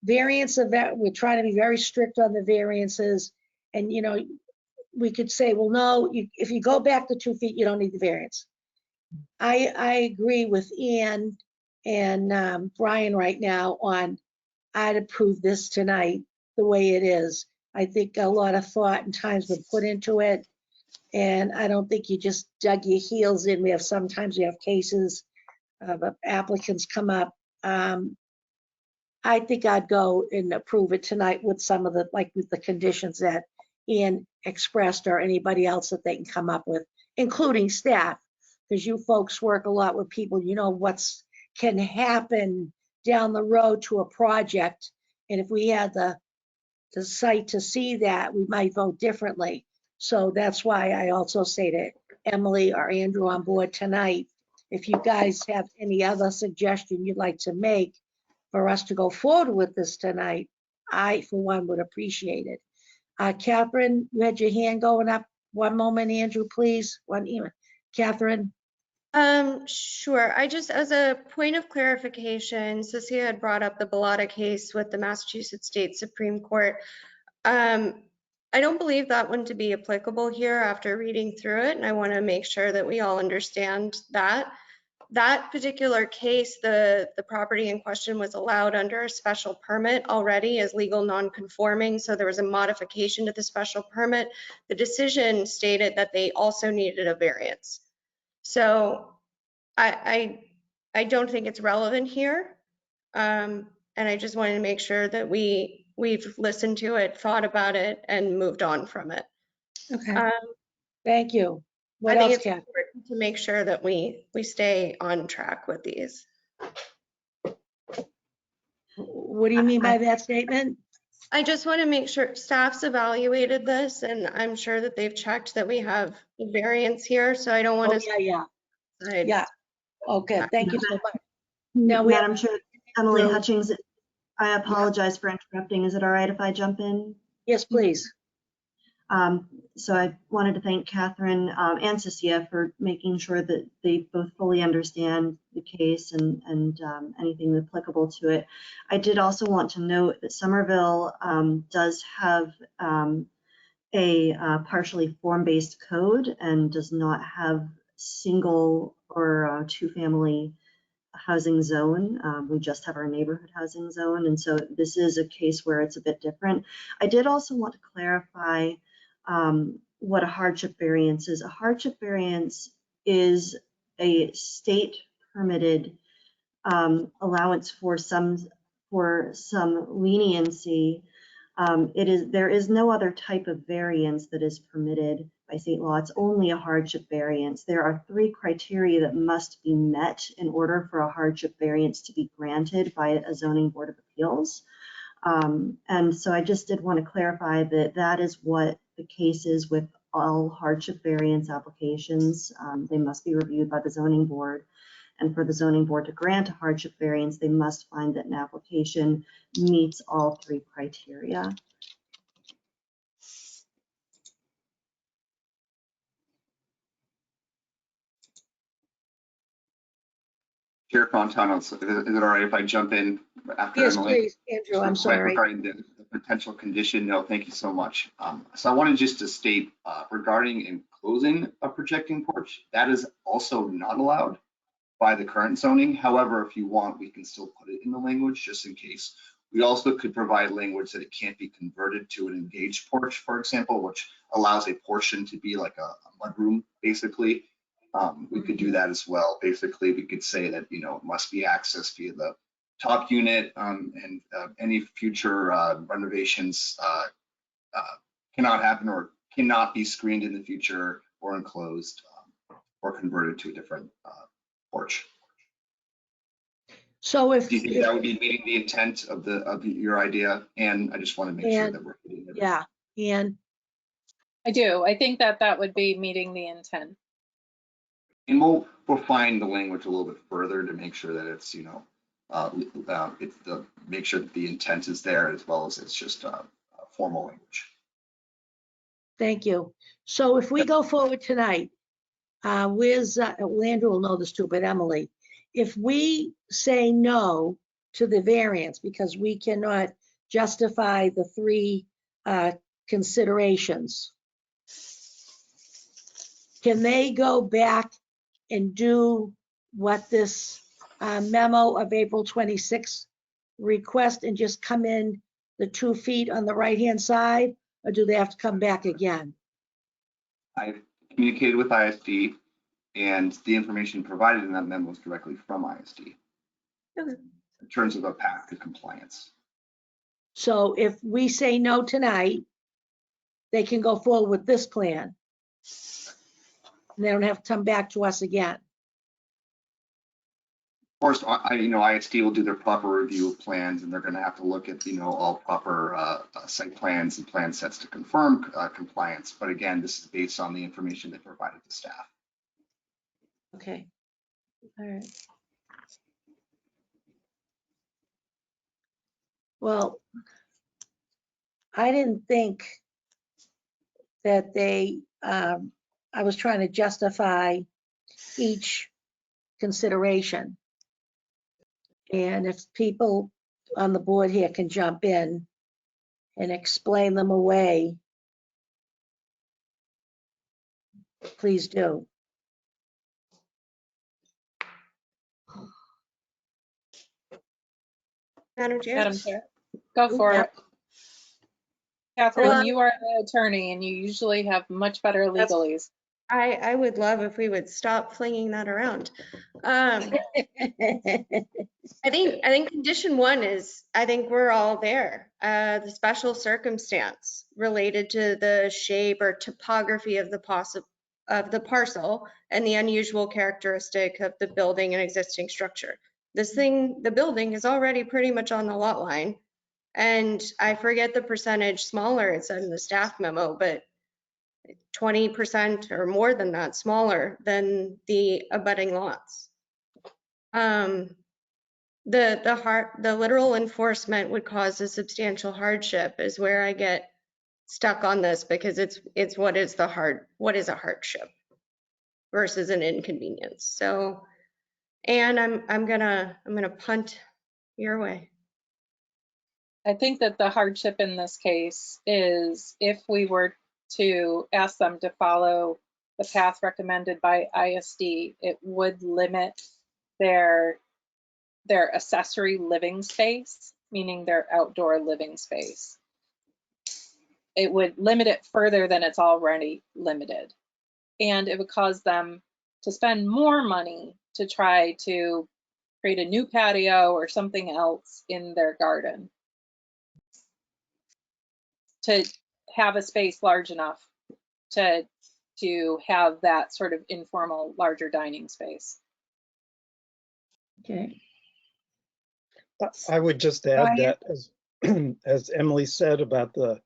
Variance of that, we're trying to be very strict on the variances, and we could say, well, no, if you go back to 2 feet, you don't need the variance. I agree with Ann and Brian right now on, I'd approve this tonight the way it is. I think a lot of thought and time's been put into it, and I don't think you just dug your heels in. Sometimes we have cases of applicants come up. I think I'd go and approve it tonight with some of with the conditions that Ian expressed, or anybody else that they can come up with, including staff, because you folks work a lot with people, what's can happen down the road to a project. And if we had the site to see that, we might vote differently. So that's why I also say to Emily or Andrew on board tonight, if you guys have any other suggestion you'd like to make for us to go forward with this tonight, I, for one, would appreciate it. Catherine, you had your hand going up. One moment, Andrew, please. Catherine. Sure. I just, as a point of clarification, Cecilia had brought up the Bellotta case with the Massachusetts State Supreme Court. I don't believe that one to be applicable here after reading through it, and I want to make sure that we all understand that. That particular case, the property in question was allowed under a special permit already as legal non-conforming, so there was a modification to the special permit. The decision stated that they also needed a variance. So I don't think it's relevant here. And I just wanted to make sure that we've listened to it, thought about it, and moved on from it. Okay, thank you. What I think else, it's Kathy? important to make sure that we stay on track with these. What do you mean by that statement? I just want to make sure staff's evaluated this, and I'm sure that they've checked that we have a variance here, so I don't want Oh, to. yeah. Yeah, okay, Yeah. thank you so much. Now we have- Madam Chair, Emily Rose. Hutchings, I apologize for interrupting. Is it all right if I jump in? Yes, please. So I wanted to thank Catherine and Cecilia for making sure that they both fully understand the case and anything applicable to it. I did also want to note that Somerville does have a partially form-based code and does not have single or two-family housing zone. We just have our neighborhood housing zone. And so this is a case where it's a bit different. I did also want to clarify what a hardship variance is. A hardship variance is a state permitted allowance for some leniency. There is no other type of variance that is permitted by state law. It's only a hardship variance. There are 3 criteria that must be met in order for a hardship variance to be granted by a zoning board of appeals. And so I just did want to clarify that that is what the case is with all hardship variance applications. They must be reviewed by the zoning board. And for the zoning board to grant a hardship variance, they must find that an application meets all 3 criteria. Chair Fontano, is it all right if I jump in after Yes, Emily? please, Andrew, I'm sorry. Regarding the potential condition, no, thank you so much. So I wanted just to state regarding enclosing a projecting porch, that is also not allowed by the current zoning. However, if you want, we can still put it in the language just in case. We also could provide language that it can't be converted to an engaged porch, for example, which allows a portion to be like a mudroom, basically. We could do that as well. Basically, we could say that, you know, it must be accessed via the top unit, and any future renovations cannot happen or cannot be screened in the future or enclosed or converted to a different porch. So if, Do you think that would be meeting the intent of your idea? And I just want to make sure that we're hitting it. yeah, and I do. I think that that would be meeting the intent. And we'll refine the language a little bit further to make sure that it's, you know, make sure that the intent is there as well as it's just a formal language. thank you. So if we go forward tonight, Andrew will know this too, but Emily, if we say no to the variance because we cannot justify the 3 considerations, can they go back and do what this memo of April 26th request and just come in the 2 feet on the right-hand side, or do they have to come back again? I've communicated with ISD, and the information provided in that memo is directly from ISD Okay. in terms of a path to compliance. So if we say no tonight, they can go forward with this plan. And they don't have to come back to us again. Of course, you know, ISD will do their proper review of plans, and they're going to have to look at, you know, all proper site plans and plan sets to confirm compliance. But again, this is based on the information they provided to staff. Okay. All right. Well, I didn't think that I was trying to justify each consideration. And if people on the board here can jump in and explain them away, please do. Madam Chair? Madam Chair, go for Yep. it. Catherine, Well, you are the attorney and you usually have much better legalese. I would love if we would stop flinging that around. I think condition one is, I think we're all there. The special circumstance related to the shape or topography of the parcel and the unusual characteristic of the building and existing structure. The building is already pretty much on the lot line. And I forget the percentage smaller, it said in the staff memo, but 20% or more than that smaller than the abutting lots. The literal enforcement would cause a substantial hardship is where I get stuck on this, because it's what is a hardship versus an inconvenience. So, and I'm gonna punt your way. I think that the hardship in this case is if we were to ask them to follow the path recommended by ISD, it would limit their accessory living space, meaning their outdoor living space. It would limit it further than it's already limited. And it would cause them to spend more money to try to create a new patio or something else in their garden to have a space large enough to have that sort of informal, larger dining space. Okay. I would just add Brian? that as Emily said about the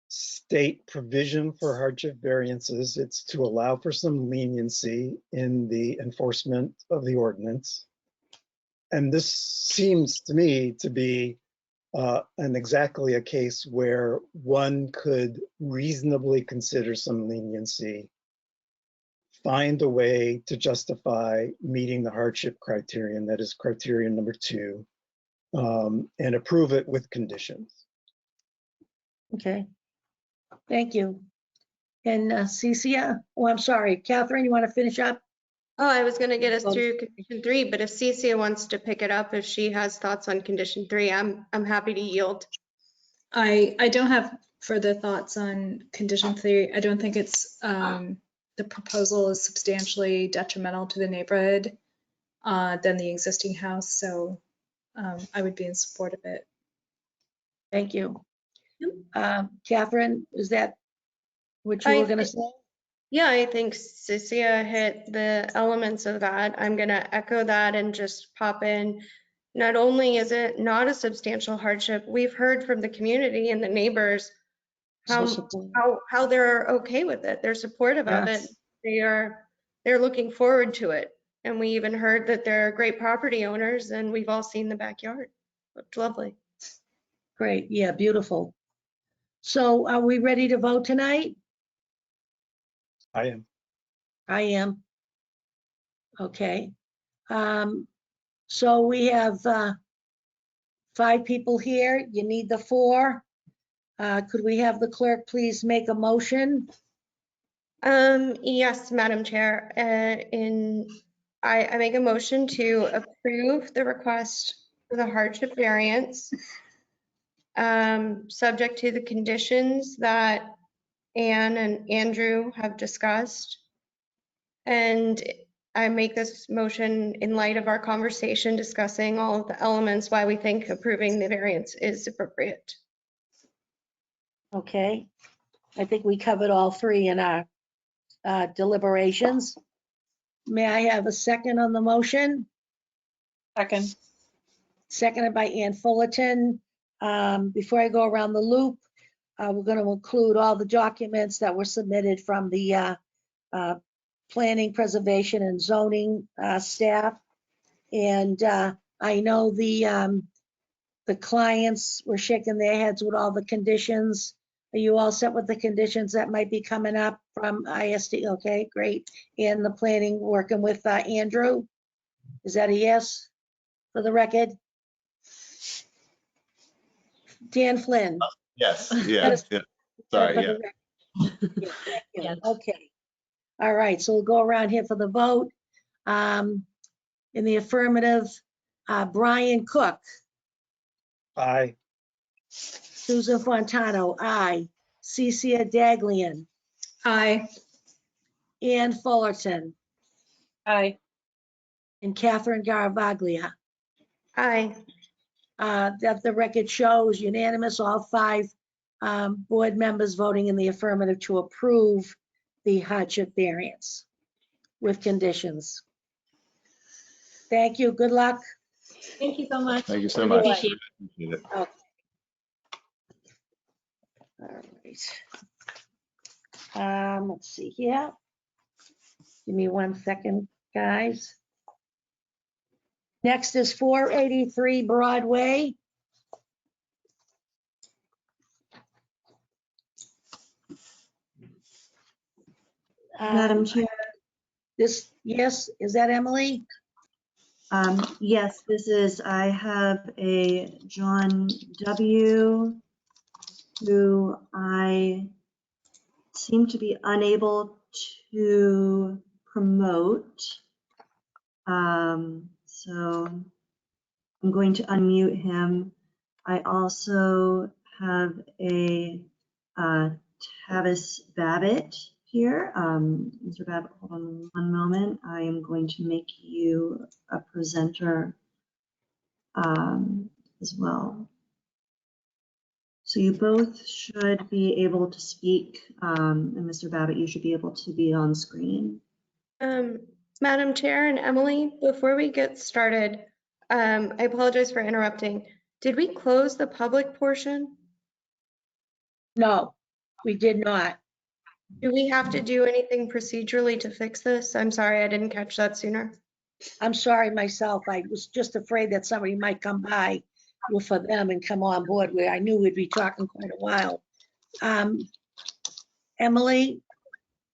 state provision for hardship variances, it's to allow for some leniency in the enforcement of the ordinance. And this seems to me to be exactly a case where one could reasonably consider some leniency, find a way to justify meeting the hardship criterion, that is criterion number 2, and approve it with conditions. Okay. Thank you. And Cecia, oh, I'm sorry, Catherine, you want to finish up? Oh, I was gonna get us through condition 3, but if Cecia wants to pick it up, if she has thoughts on condition 3, I'm happy to yield. I don't have further thoughts on condition 3. I don't think it's, the proposal is substantially detrimental to the neighborhood than the existing house, so I would be in support of it. Thank you. Catherine, is that what you were going to say? Yeah, I think Cecia hit the elements of that. I'm gonna echo that and just pop in. Not only is it not a substantial hardship, we've heard from the community and the neighbors how they're okay with it. They're supportive of it. They're looking forward to it. And we even heard that they're great property owners, and we've all seen the backyard. Looked lovely. Great. Yeah, beautiful. So are we ready to vote tonight? I am. I am. Okay. So we have 5 people here. You need the 4. Could we have the clerk please make a motion? Yes, Madam Chair. I make a motion to approve the request for the hardship variance, subject to the conditions that Anne and Andrew have discussed. And I make this motion in light of our conversation discussing all of the elements why we think approving the variance is appropriate. Okay. I think we covered all 3 in our deliberations. May I have a second on the motion? Second. Seconded by Ann Fullerton. Before I go around the loop, we're going to include all the documents that were submitted from the planning, preservation, and zoning staff. And I know the clients were shaking their heads with all the conditions. Are you all set with the conditions that might be coming up from ISD? Okay, great. And the planning working with Andrew? Is that a yes for the record? Dan Flynn? Yes, yeah. Sorry, yeah. Yeah, thank you. Okay. All right, so we'll go around here for the vote. In the affirmative, Brian Cook. Aye. Susan Fontano, aye. Cecia Daglian, Aye. Ann Fullerton, Aye. and Catherine Garavaglia. Aye. That the record shows unanimous, all 5 board members voting in the affirmative to approve the hardship variance with conditions. Thank you. Good luck. Thank you so much. Thank you so You're much. welcome. Appreciate it. Okay. All right. Let's see here. Give me 1 second, guys. Next is 483 Broadway. Madam Chair, Yes, is that Emily? yes, I have a John W. who I seem to be unable to promote. So I'm going to unmute him. I also have a Tavis Babbitt here. Mr. Babbitt, hold on 1 moment. I am going to make you a presenter as well. So you both should be able to speak, and Mr. Babbitt, you should be able to be on screen. Madam Chair and Emily, before we get started, I apologize for interrupting. Did we close the public portion? No, we did not. Do we have to do anything procedurally to fix this? I'm sorry, I didn't catch that sooner. I'm sorry myself. I was just afraid that somebody might come by for them and come on board where I knew we'd be talking quite a while. Emily,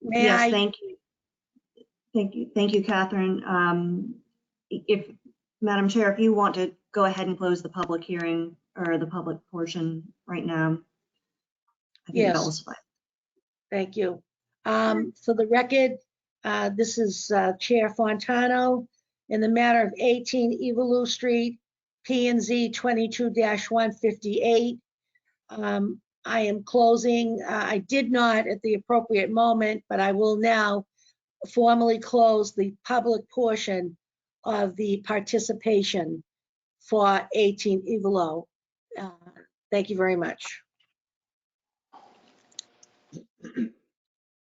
may Yes, I? thank you. Thank you, Catherine. If, Madam Chair, if you want to go ahead and close the public hearing or the public portion right now, I think Yes. that was fine. Thank you. For the record, this is Chair Fontano in the matter of 18 Evalu Street, P&Z 22-158. I am closing. I did not at the appropriate moment, but I will now formally close the public portion of the participation for 18 Evalu. Thank you very much.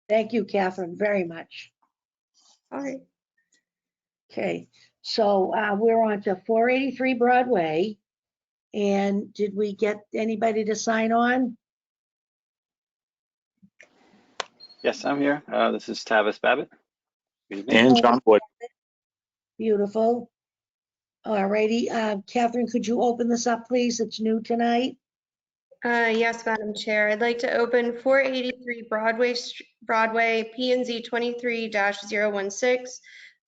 Thank you, Catherine, very much. All right. Okay, so we're on to 483 Broadway. And did we get anybody to sign on? Yes, I'm here. This is Tavis Babbitt. Good evening. And John Wood. Beautiful. All righty. Catherine, could you open this up, please? It's new tonight. Yes, Madam Chair. I'd like to open 483 Broadway, P&Z 23-016.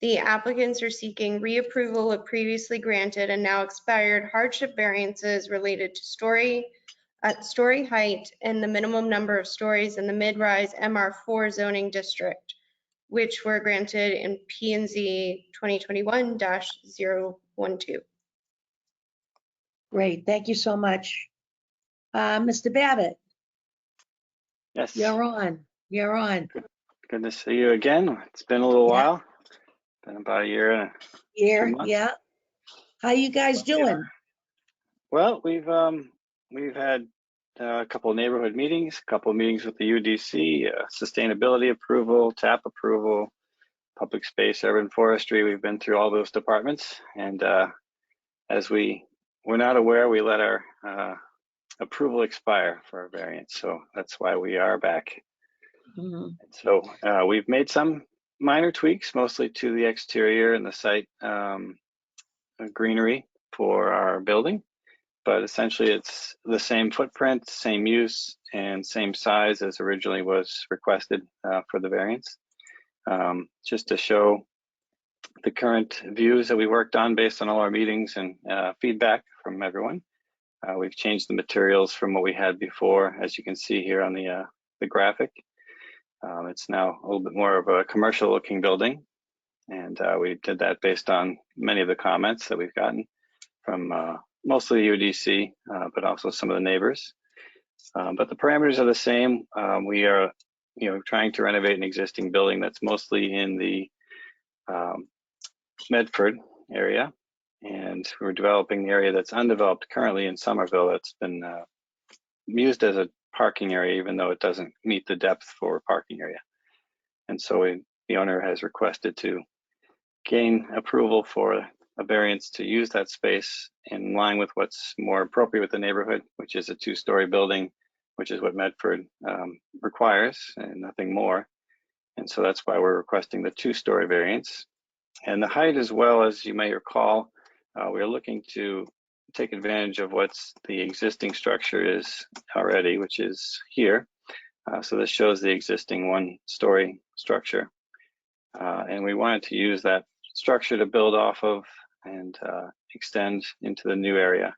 The applicants are seeking reapproval of previously granted and now expired hardship variances related to story height and the minimum number of stories in the mid-rise MR4 zoning district, which were granted in P&Z 2021-012. Great, thank you so much. Mr. Babbitt, Yes. you're on. You're on. Good to see you again. It's been a little while. Been about a year and Here, 2 months. yeah. How you guys doing? Well, we've had a couple of neighborhood meetings, a couple of meetings with the UDC, sustainability approval, TAP approval, public space, urban forestry. We've been through all those departments, and as we're not aware, we let our approval expire for a variance, so that's why we are back. Mhm. So we've made some minor tweaks, mostly to the exterior and the site greenery for our building, but essentially it's the same footprint, same use, and same size as originally was requested for the variance. Just to show the current views that we worked on based on all our meetings and feedback from everyone. We've changed the materials from what we had before, as you can see here on the graphic. It's now a little bit more of a commercial looking building. And we did that based on many of the comments that we've gotten from mostly UDC, but also some of the neighbors. But the parameters are the same. We are trying to renovate an existing building that's mostly in the Medford area. And we're developing the area that's undeveloped currently in Somerville that's been used as a parking area, even though it doesn't meet the depth for a parking area. And so the owner has requested to gain approval for a variance to use that space in line with what's more appropriate with the neighborhood, which is a 2-story building, which is what Medford requires and nothing more. And so that's why we're requesting the 2-story variance. And the height, as well, as you may recall, we're looking to take advantage of what's the existing structure is already, which is here. So this shows the existing 1-story structure. And we wanted to use that structure to build off of and extend into the new area.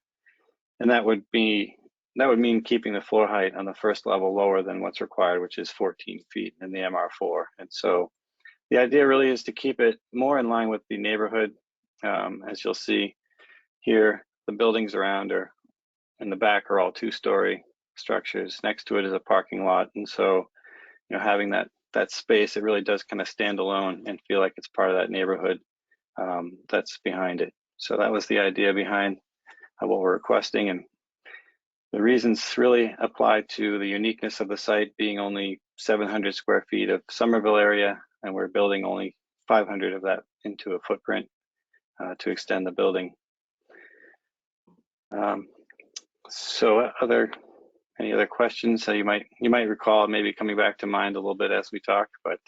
And that would mean keeping the floor height on the first level lower than what's required, which is 14 feet in the MR4. And so the idea really is to keep it more in line with the neighborhood. As you'll see here, the buildings around are in the back are all 2-story structures. Next to it is a parking lot. And so, having that space, it really does kind of stand alone and feel like it's part of that neighborhood that's behind it. So that was the idea behind what we're requesting. And the reasons really apply to the uniqueness of the site being only 700 square feet of Somerville area, and we're building only 500 of that into a footprint to extend the building. So any other questions that you might recall maybe coming back to mind a little bit as we talk, but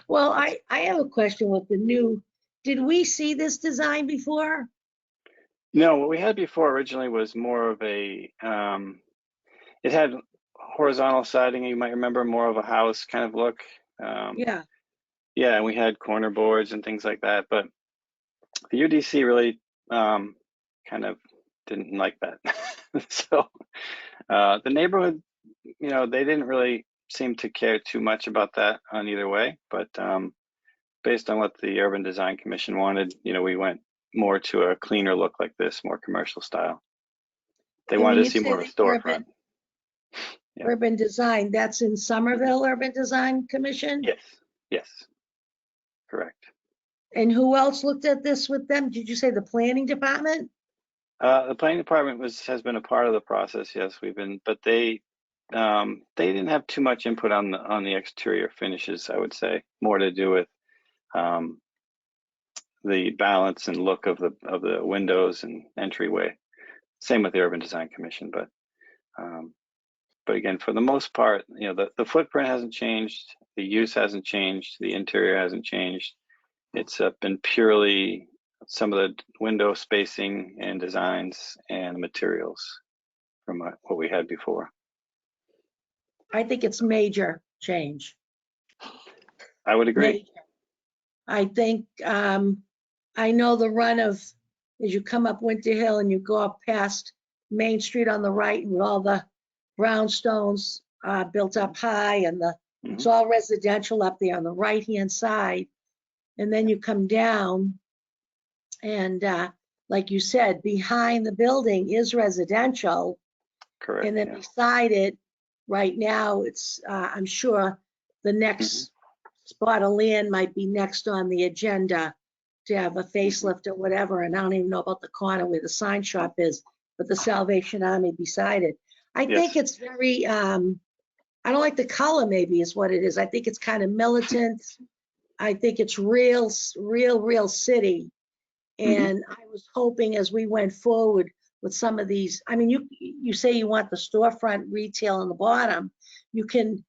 Well, I have a question with the new, did we see this design before? no, what we had before originally was more of a it had horizontal siding, you might remember, more of a house kind of look. Yeah. Yeah, and we had corner boards and things like that, but the UDC really kind of didn't like that. So the neighborhood, they didn't really seem to care too much about that on either way, but based on what the Urban Design Commission wanted, we went more to a cleaner look like this, more commercial style. They And wanted when to you see say more of a the storefront. Yeah. Urban Design, that's in Somerville Urban Design Commission? Yes, correct. And who else looked at this with them? Did you say the planning department? The planning department has been a part of the process. Yes, but they didn't have too much input on the exterior finishes. I would say more to do with the balance and look of the windows and entryway. Same with the Urban Design Commission, but again, for the most part, the footprint hasn't changed, the use hasn't changed, the interior hasn't changed. It's been purely some of the window spacing and designs and materials from what we had before. I think it's major change. I would agree. Major. I think, I know the run of, as you come up Winter Hill and you go up past Main Street on the right with all the brownstones built up high and it's all residential up there on the right-hand side. And then you come down and like you said, behind the building is residential. Correct. And then beside it, right now, it's, I'm sure the next spot of land might be next on the agenda to have a facelift or whatever. And I don't even know about the corner where the sign shop is, but the Salvation Army beside it. I think it's very, I don't like the color maybe is what it is. I think it's kind of militant. I think it's real city. And I was hoping as we went forward with some of these, I mean, you say you want the storefront retail on the bottom, you can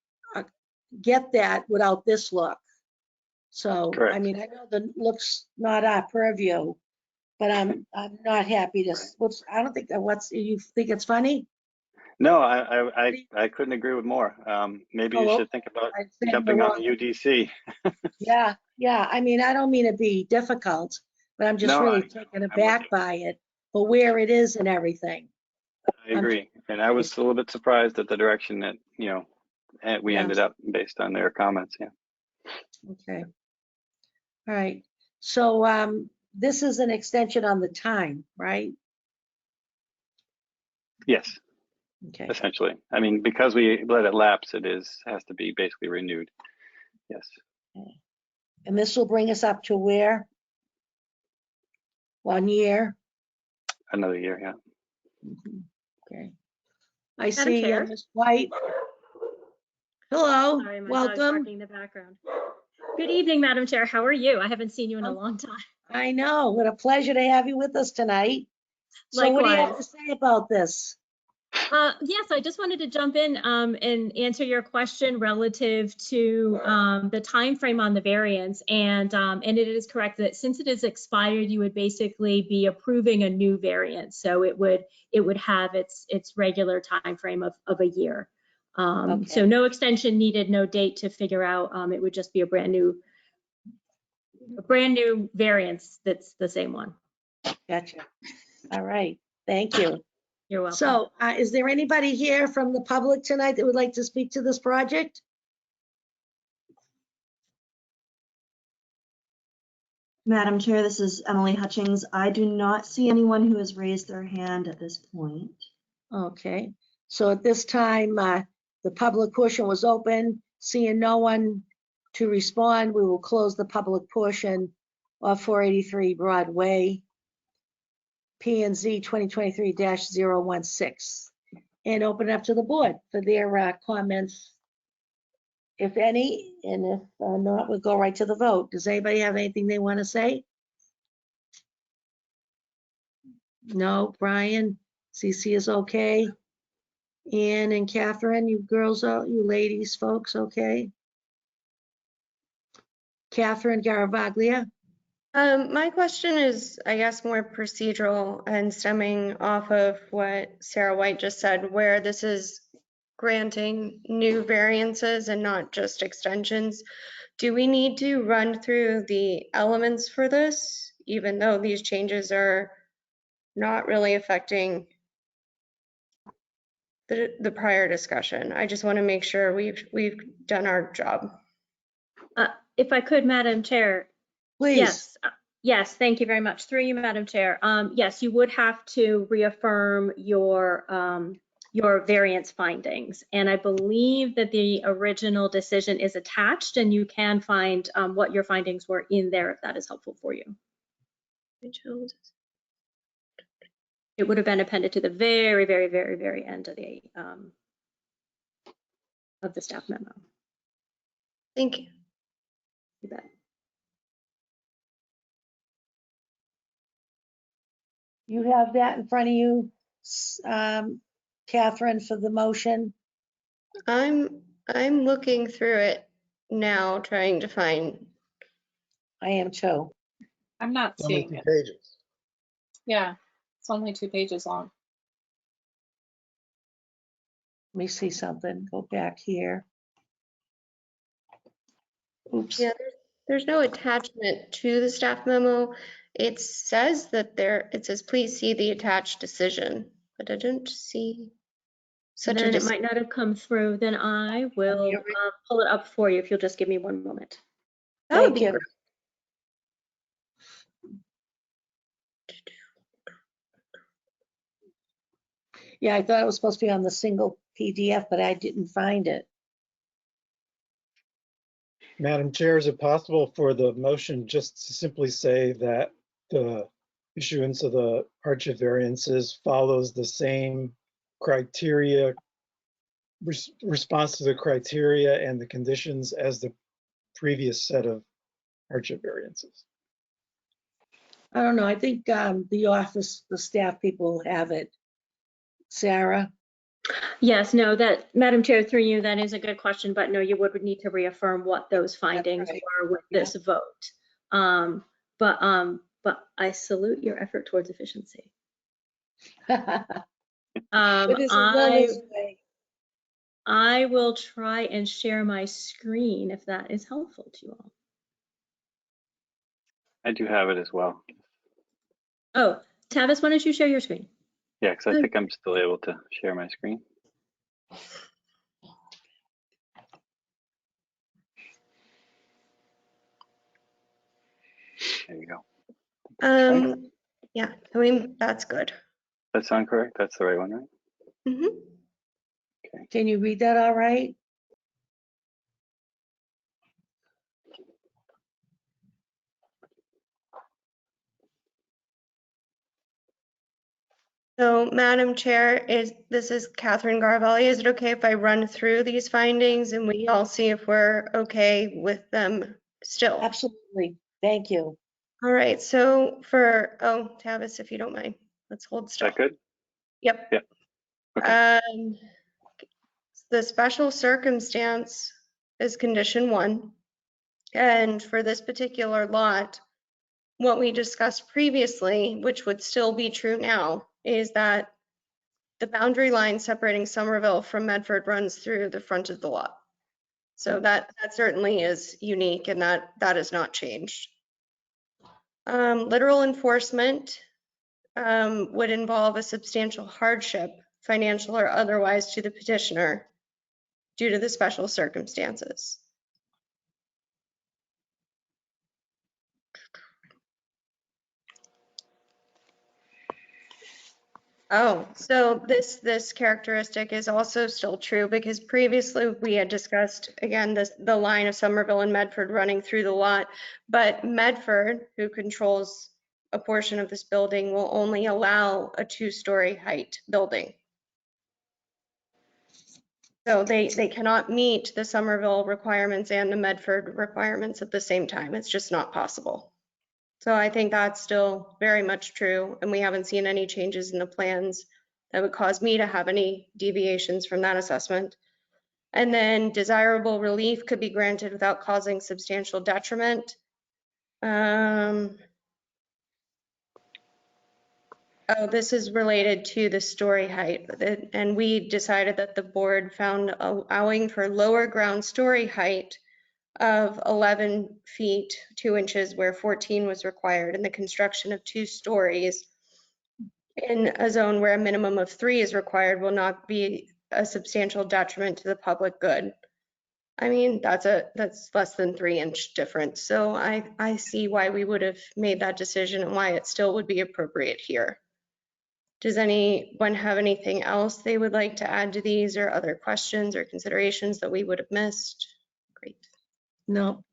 get that without this look. So, correct. I mean, I know the look's not our purview, but I'm not happy to, I don't think you think it's funny? No, I couldn't agree with more. Maybe you should think about jumping on the UDC. Yeah. I mean, I don't mean to be difficult, but I'm just really taken aback by it, but where it is and everything. I agree. And I was a little bit surprised at the direction that, we ended up based on their comments. Yeah. Okay. All right. So this is an extension on the time, right? Yes. Okay, essentially. I mean, because we let it lapse, has to be basically renewed. Yes. and this will bring us up to where? 1 year? Another year, yeah. Okay. I see Chair? Ms. White. Hello, Sorry, my dog's welcome. barking in the background. Good evening, Madam Chair. How are you? I haven't seen you in a long time. I know, what a pleasure to have you with us tonight. So what do you have to Likewise. say about this? Yes, I just wanted to jump in and answer your question relative to the time frame on the variance, and it is correct that since it is expired, you would basically be approving a new variance. So it would have its regular time frame of a year. Okay. So no extension needed, no date to figure out. It would just be a brand new variance that's the same one. Gotcha. All right, thank you. You're welcome. So is there anybody here from the public tonight that would like to speak to this project? Madam Chair, this is Emily Hutchings. I do not see anyone who has raised their hand at this point. Okay, so at this time, the public portion was open. Seeing no one to respond, we will close the public portion of 483 Broadway, P&Z 2023-016, and open it up to the board for their comments, if any, and if not, we'll go right to the vote. Does anybody have anything they want to say? No, Brian, CC is okay. Ann and Catherine, you girls, you ladies, folks, okay? Catherine Garavaglia? My question is, I guess, more procedural and stemming off of what Sarah White just said, where this is granting new variances and not just extensions. Do we need to run through the elements for this, even though these changes are not really affecting the prior discussion? I just want to make sure we've done our job. If I could, Madam Chair. Please. Yes. Yes, thank you very much. Through you, Madam Chair. Yes, you would have to reaffirm your variance findings. And I believe that the original decision is attached, and you can find what your findings were in there if that is helpful for you. It would have been appended to the very, very, very, very end of the staff memo. Thank you. You bet. You have that in front of you, Catherine, for the motion? I'm looking through it now, trying to find. I am too. I'm not Only seeing 2 it. pages. Yeah, it's only 2 pages long. Let me see something. Go back here. Oops. Yeah, there's no attachment to the staff memo. It says that it says, please see the attached decision, but I don't see such a Then it decision. might not have come through. Then I will pull it up for you if you'll just give me one moment. That would Thank be you. great. Yeah, I thought it was supposed to be on the single PDF, but I didn't find it. Madam Chair, is it possible for the motion just to simply say that the issuance of the hardship variances follows the same criteria, response to the criteria and the conditions as the previous set of hardship variances? I don't know. I think the office, the staff people have it. Sarah? Yes, no, that, Madam Chair, through you, that is a good question, but no, you would need to reaffirm what those findings right. were with this vote. But I salute your effort towards efficiency. It is a woman's way. I will try and share my screen if that is helpful to you all. I do have it as well. Oh, Tavis, why don't you share your screen? Yeah, because I think I'm still able to share my screen. There you go. Yeah, I mean, that's good. That sound correct? That's the right one, right? Mm-hmm. Can you read that all right? So, Madam Chair, this is Catherine Garvelli. Is it okay if I run through these findings and we all see if we're okay with them still? Absolutely. Thank you. All right, so Tavis, if you don't mind, let's hold Is still. that good? Yep. Yep. Okay. The special circumstance is condition 1. And for this particular lot, what we discussed previously, which would still be true now, is that the boundary line separating Somerville from Medford runs through the front of the lot. So that certainly is unique, and that has not changed. Literal enforcement would involve a substantial hardship, financial or otherwise, to the petitioner due to the special circumstances. Oh, so this characteristic is also still true because previously we had discussed, again, the line of Somerville and Medford running through the lot, but Medford, who controls a portion of this building, will only allow a 2-story height building. So they cannot meet the Somerville requirements and the Medford requirements at the same time. It's just not possible. So I think that's still very much true, and we haven't seen any changes in the plans that would cause me to have any deviations from that assessment. And then desirable relief could be granted without causing substantial detriment. Oh, this is related to the story height, and we decided that the board found allowing for lower ground story height of 11 feet 2 inches where 14 was required, and the construction of 2 stories in a zone where a minimum of 3 is required will not be a substantial detriment to the public good. I mean, that's less than 3-inch difference. So I see why we would have made that decision and why it still would be appropriate here. Does anyone have anything else they would like to add to these, or other questions or considerations that we would have missed? Great. No.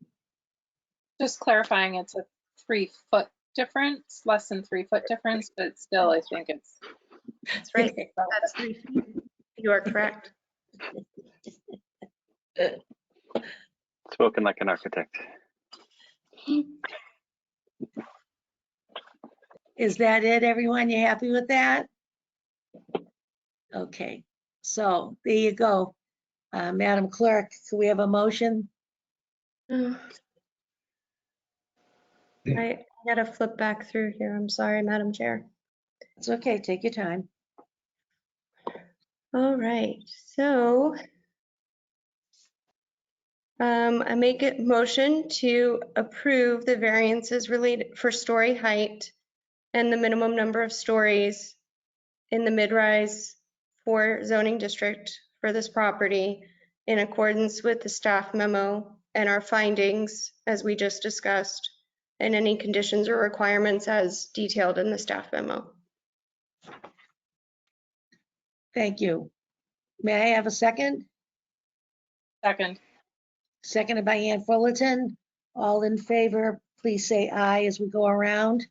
Just clarifying, it's a 3-foot difference, less than 3-foot difference, but still, I think it's That's right. That's 3 feet. You are correct. Spoken like an architect. Is that it, everyone? You happy with that? Okay, so there you go. Madam Clerk, so we have a motion? I gotta flip back through here. I'm sorry, Madam Chair. It's okay, take your time. All right, so I make a motion to approve the variances related for story height and the minimum number of stories in the mid-rise 4 zoning district for this property in accordance with the staff memo and our findings as we just discussed, and any conditions or requirements as detailed in the staff memo. Thank you. May I have a second? second. Seconded by Ann Fullerton. All in favor, please say aye as we go around.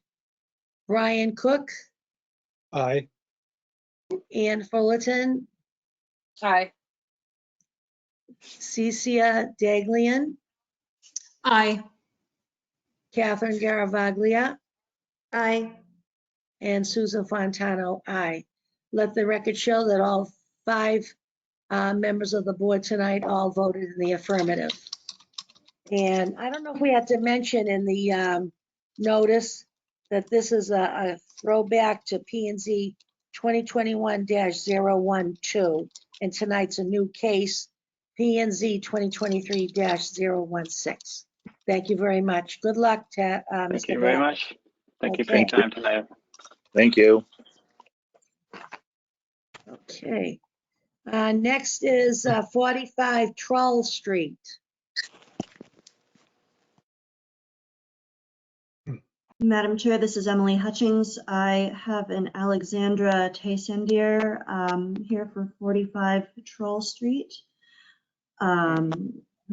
Brian Cook, Aye. Ann Fullerton, Aye. Cecia Daglian, Aye. Catherine Garavaglia, Aye. and Susan Fontano, aye. Let the record show that all 5 members of the board tonight all voted in the affirmative. And I don't know if we had to mention in the notice that this is a throwback to P&Z 2021-012, and tonight's a new case, P&Z 2023-016. Thank you very much. Good luck, Mr. Thank you very Beck. much. Thank you for Okay. your time tonight. Thank you. Okay. Next is 45 Trull Street. Madam Chair, this is Emily Hutchings. I have an Alexandra Taysendier here for 45 Troll Street, who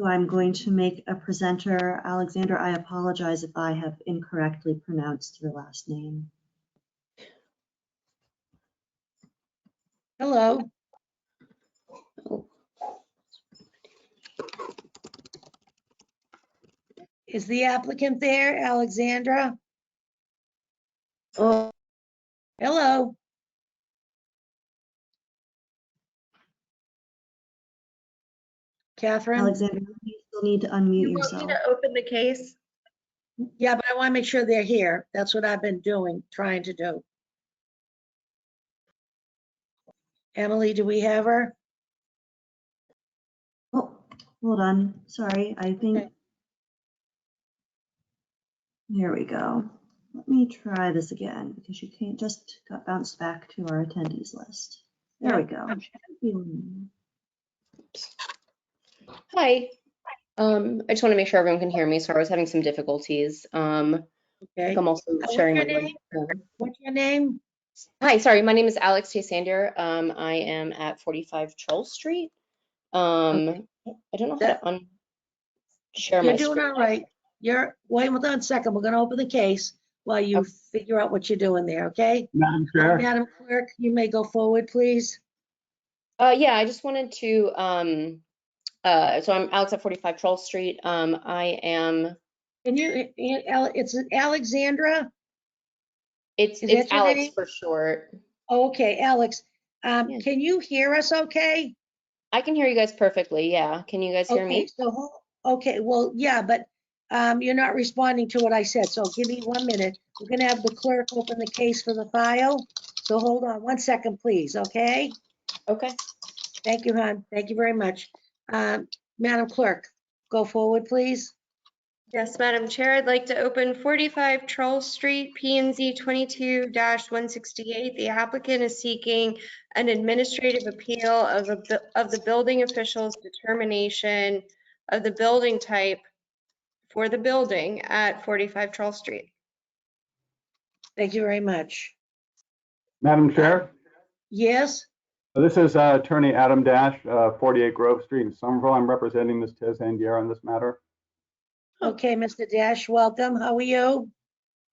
I'm going to make a presenter. Alexandra, I apologize if I have incorrectly pronounced your last name. Hello. Is the applicant there, Alexandra? Oh, Hello. Catherine? Alexandra, you still need to unmute you want me yourself. to open the case? Yeah, but I want to make sure they're here. That's what I've been doing, trying to do. Emily, do we have her? Oh, hold on. Sorry, I think. Okay. Here we go. Let me try this again because you can't just got bounced back to our attendees list. There we go. Hi. I just want to make sure everyone can hear me. Sorry, I was having some difficulties. I Okay. think I'm also What's sharing your my name? webcam. What's your name? Hi, sorry, my name is Alex Taysendier. I am at 45 Troll Street. I don't know how to share my You're doing screen. all right. Wait one second. We're gonna open the case while you figure out what you're doing there, okay? Madam Chair. Madam Clerk, you may go forward, please. Yeah, I just wanted to, so I'm Alex at 45 Troll Street. I am. It's Alexandra? It's Is that your Alex name? for short. Okay, Alex, can you hear us okay? I can hear you guys perfectly, yeah. Can you guys hear Okay, me? so, okay, well, yeah, but you're not responding to what I said, so give me 1 minute. We're gonna have the clerk open the case for the file. So hold on 1 second, please, okay? Okay. Thank you, hon. Thank you very much. Madam Clerk, go forward, please. Yes, Madam Chair, I'd like to open 45 Troll Street, P&Z 22-168. The applicant is seeking an administrative appeal of the building official's determination of the building type for the building at 45 Troll Street. Thank you very much. Madam Chair, Yes, this is Attorney Adam Dash, 48 Grove Street in Somerville. I'm representing Ms. Taysendier on this matter. okay, Mr. Dash, welcome. How are you?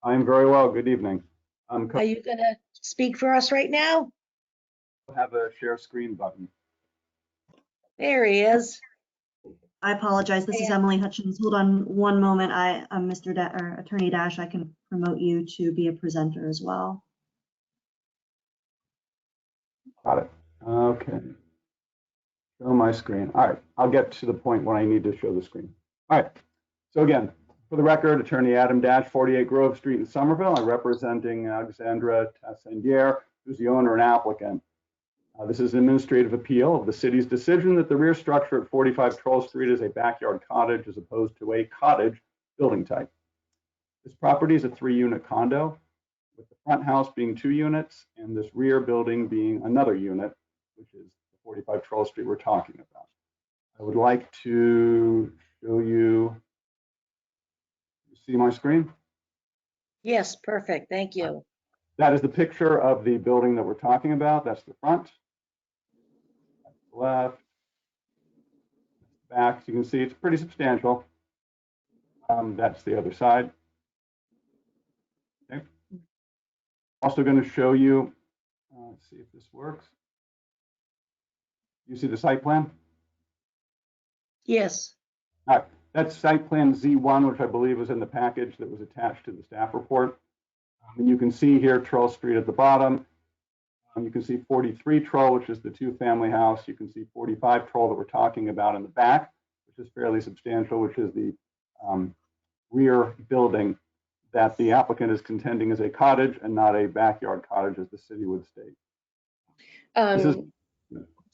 I'm very well. Good evening. Are you gonna speak for us right now? Have a share screen button. There he is. I apologize. This is Emily Hutchins. Hold on 1 moment. Attorney Dash, I can promote you to be a presenter as well. Got it. Okay. Show my screen. All right. I'll get to the point when I need to show the screen. All right. So again, for the record, Attorney Adam Dash, 48 Grove Street in Somerville. I'm representing Alexandra Taysendier, who's the owner and applicant. This is an administrative appeal of the city's decision that the rear structure at 45 Troll Street is a backyard cottage as opposed to a cottage building type. This property is a 3-unit condo, with the front house being 2 units and this rear building being another unit, which is the 45 Troll Street we're talking about. I would like to show you see my screen? Yes, perfect. Thank you. That is the picture of the building that we're talking about. That's the front. That's the left. Back. So you can see it's pretty substantial. That's the other side. Okay. Also going to show you, let's see if this works. You see the site plan? Yes. All right. That's site plan Z1, which I believe was in the package that was attached to the staff report. And you can see here Troll Street at the bottom. You can see 43 Troll, which is the 2-family house. You can see 45 Troll that we're talking about in the back, which is fairly substantial, which is the rear building that the applicant is contending is a cottage and not a backyard cottage, as the city would state.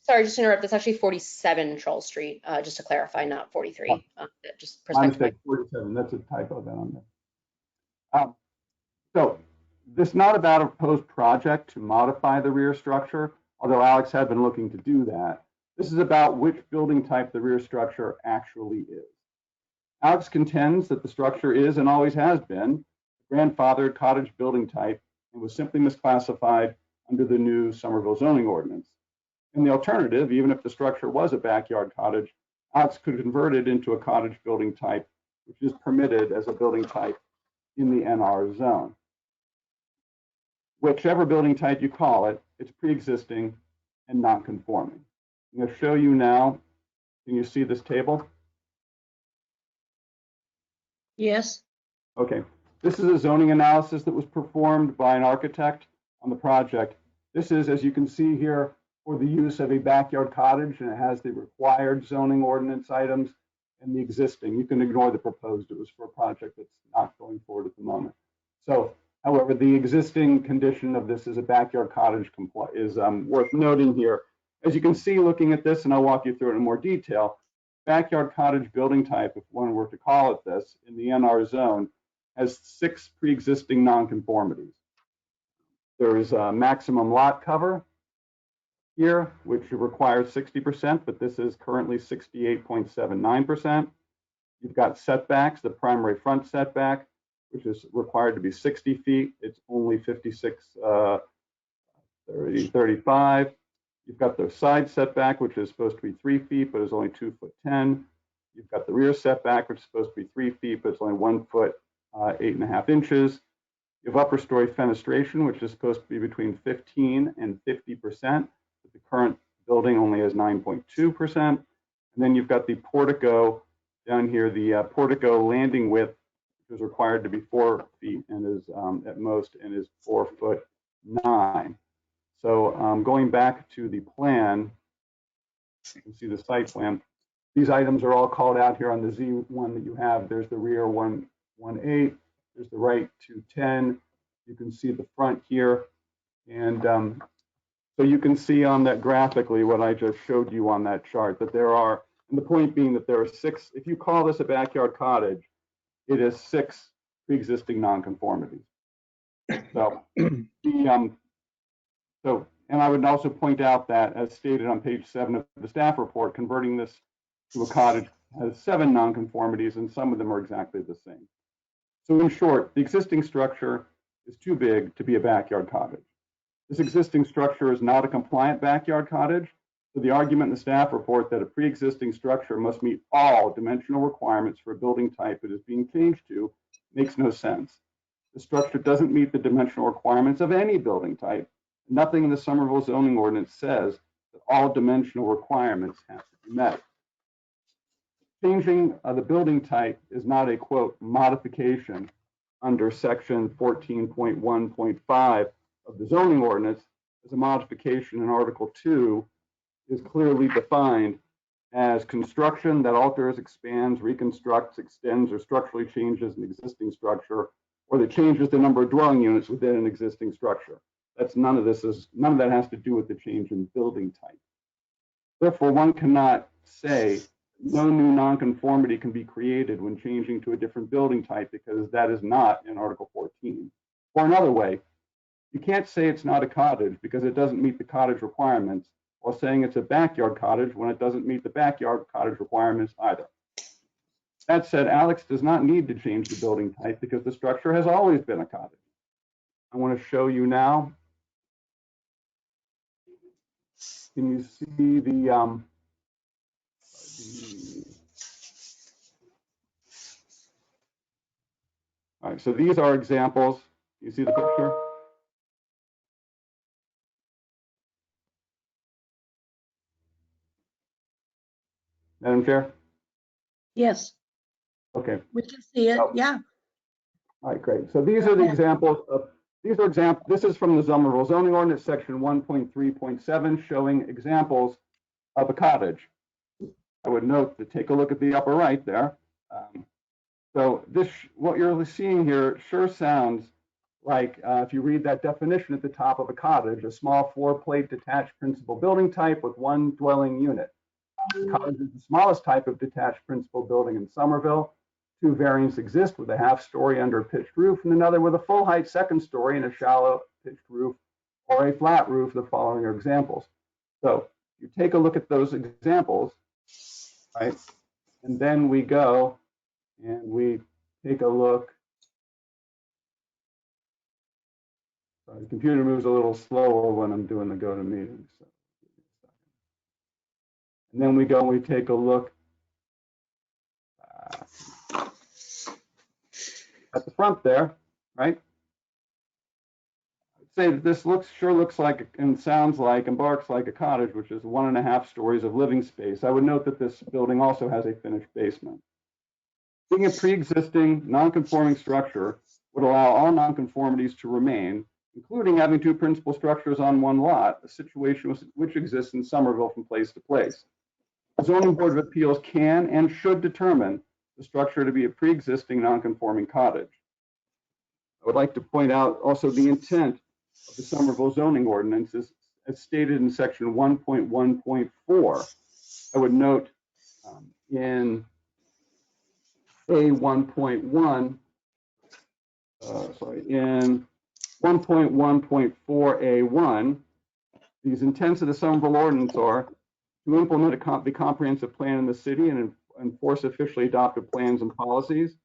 Sorry, just to interrupt. It's actually 47 Troll Street, just to clarify, not 43. Just My perspective. mistake, 47. That's a typo then on there. So this is not about a proposed project to modify the rear structure, although Alex had been looking to do that. This is about which building type the rear structure actually is. Alex contends that the structure is and always has been a grandfathered cottage building type and was simply misclassified under the new Somerville zoning ordinance. In the alternative, even if the structure was a backyard cottage, Alex could convert it into a cottage building type, which is permitted as a building type in the NR zone. Whichever building type you call it, it's pre-existing and non-conforming. I'm going to show you now. Can you see this table? Yes. Okay. This is a zoning analysis that was performed by an architect on the project. This is, as you can see here, for the use of a backyard cottage, and it has the required zoning ordinance items and the existing. You can ignore the proposed. It was for a project that's not going forward at the moment. So, however, the existing condition of this is a backyard cottage is worth noting here. As you can see, looking at this, and I'll walk you through it in more detail, backyard cottage building type, if one were to call it this, in the NR zone, has 6 pre-existing nonconformities. There is a maximum lot cover here, which requires 60%, but this is currently 68.79%. You've got setbacks, the primary front setback, which is required to be 60 feet. It's only 35. You've got the side setback, which is supposed to be 3 feet, but is only 2'10". You've got the rear setback, which is supposed to be 3 feet, but it's only 1 foot, 8.5 inches. You have upper story fenestration, which is supposed to be between 15 and 50%. But the current building only has 9.2%. And then you've got the portico down here, the portico landing width, which is required to be 4 feet and is at most and is 4'9". So going back to the plan, you can see the site plan. These items are all called out here on the Z1 that you have. There's the rear 118, there's the right 210. You can see the front here. And so you can see on that graphically what I just showed you on that chart, that there are, and the point being that there are 6, if you call this a backyard cottage, it is 6 pre-existing nonconformities. So and I would also point out that, as stated on page 7 of the staff report, converting this to a cottage has 7 nonconformities, and some of them are exactly the same. So in short, the existing structure is too big to be a backyard cottage. This existing structure is not a compliant backyard cottage, so the argument in the staff report that a pre-existing structure must meet all dimensional requirements for a building type it is being changed to makes no sense. The structure doesn't meet the dimensional requirements of any building type. Nothing in the Somerville zoning ordinance says that all dimensional requirements have to be met. Changing the building type is not a, quote, modification under section 14.1.5 of the zoning ordinance. As a modification in Article 2 is clearly defined as construction that alters, expands, reconstructs, extends, or structurally changes an existing structure, or that changes the number of dwelling units within an existing structure. None of that has to do with the change in building type. Therefore, one cannot say no new nonconformity can be created when changing to a different building type, because that is not in Article 14. Or another way, you can't say it's not a cottage because it doesn't meet the cottage requirements, while saying it's a backyard cottage when it doesn't meet the backyard cottage requirements either. That said, Alex does not need to change the building type because the structure has always been a cottage. I want to show you now. Can you see the all right, so these are examples. You see the picture? Madam Chair? Yes, Okay. we can see it. Yeah. All right, great. So these are the examples of, this is from the Somerville zoning ordinance, section 1.3.7, showing examples of a cottage. I would note to take a look at the upper right there. So what you're seeing here sure sounds like, if you read that definition at the top of a cottage, a small floor-plate detached principal building type with 1 dwelling unit. The cottage is the smallest type of detached principal building in Somerville. 2 variants exist with a half-story under a pitched roof and another with a full-height second story and a shallow pitched roof or a flat roof. The following are examples. So you take a look at those examples, right? And then we go and we take a look Sorry, the computer moves a little slower when I'm doing the go to meeting. So. And then we go and we take a look at the front there, right? I'd say that this sure looks like and sounds like and barks like a cottage, which is 1.5 stories of living space. I would note that this building also has a finished basement. Being a pre-existing non-conforming structure would allow all non-conformities to remain, including having 2 principal structures on 1 lot, a situation which exists in Somerville from place to place. The Zoning Board of Appeals can and should determine the structure to be a pre-existing non-conforming cottage. I would like to point out also the intent of the Somerville zoning ordinance is as stated in section 1.1.4. I would note in A1.1, in 1.1.4A1, these intents of the Somerville ordinance are to implement the comprehensive plan in the city and enforce officially adopted plans and policies.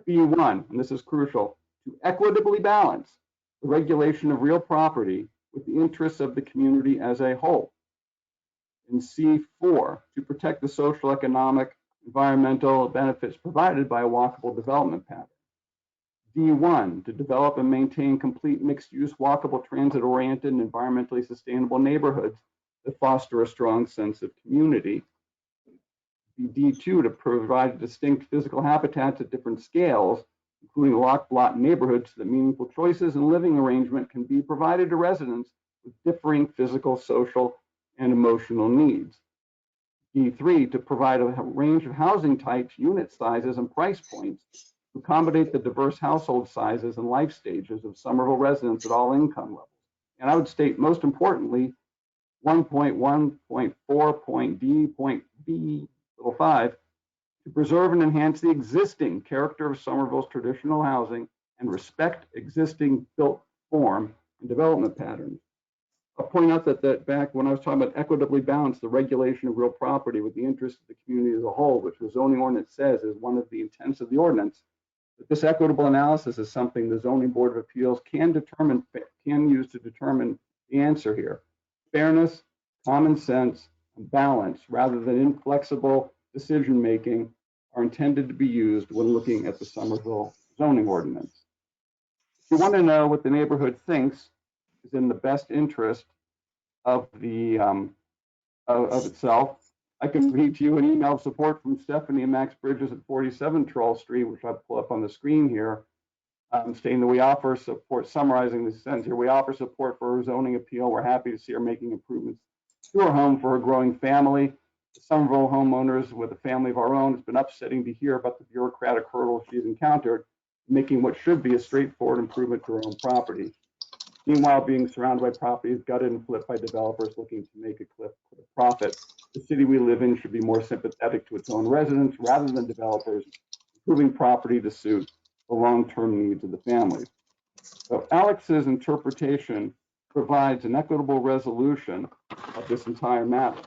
B1, and this is crucial, to equitably balance the regulation of real property with the interests of the community as a whole. And C4, to protect the social, economic, environmental benefits provided by a walkable development pattern. D1, to develop and maintain complete mixed-use, walkable, transit-oriented, and environmentally sustainable neighborhoods that foster a strong sense of community. D2, to provide distinct physical habitats at different scales, including locked lot neighborhoods, so that meaningful choices and living arrangement can be provided to residents with differing physical, social, and emotional needs. D3, to provide a range of housing types, unit sizes, and price points to accommodate the diverse household sizes and life stages of Somerville residents at all income levels. And I would state, most importantly, 1.1.4.D.5, to preserve and enhance the existing character of Somerville's traditional housing and respect existing built form and development patterns. I'll point out that back when I was talking about equitably balance the regulation of real property with the interest of the community as a whole, which the zoning ordinance says is one of the intents of the ordinance, that this equitable analysis is something the Zoning Board of Appeals can use to determine the answer here. Fairness, common sense, and balance, rather than inflexible decision-making, are intended to be used when looking at the Somerville zoning ordinance. If you want to know what the neighborhood thinks is in the best interest of the of itself, I can read to you an email of support from Stephanie and Max Bridges at 47 Troll Street, which I'll pull up on the screen here, stating that we offer support, summarizing the sentence here, we offer support for her zoning appeal. We're happy to see her making improvements to her home for her growing family. The Somerville homeowners with a family of our own, it's been upsetting to hear about the bureaucratic hurdles she's encountered, making what should be a straightforward improvement to her own property. Meanwhile, being surrounded by properties gutted and flipped by developers looking to make a profit, the city we live in should be more sympathetic to its own residents rather than developers, improving property to suit the long-term needs of the families. So Alex's interpretation provides an equitable resolution of this entire matter.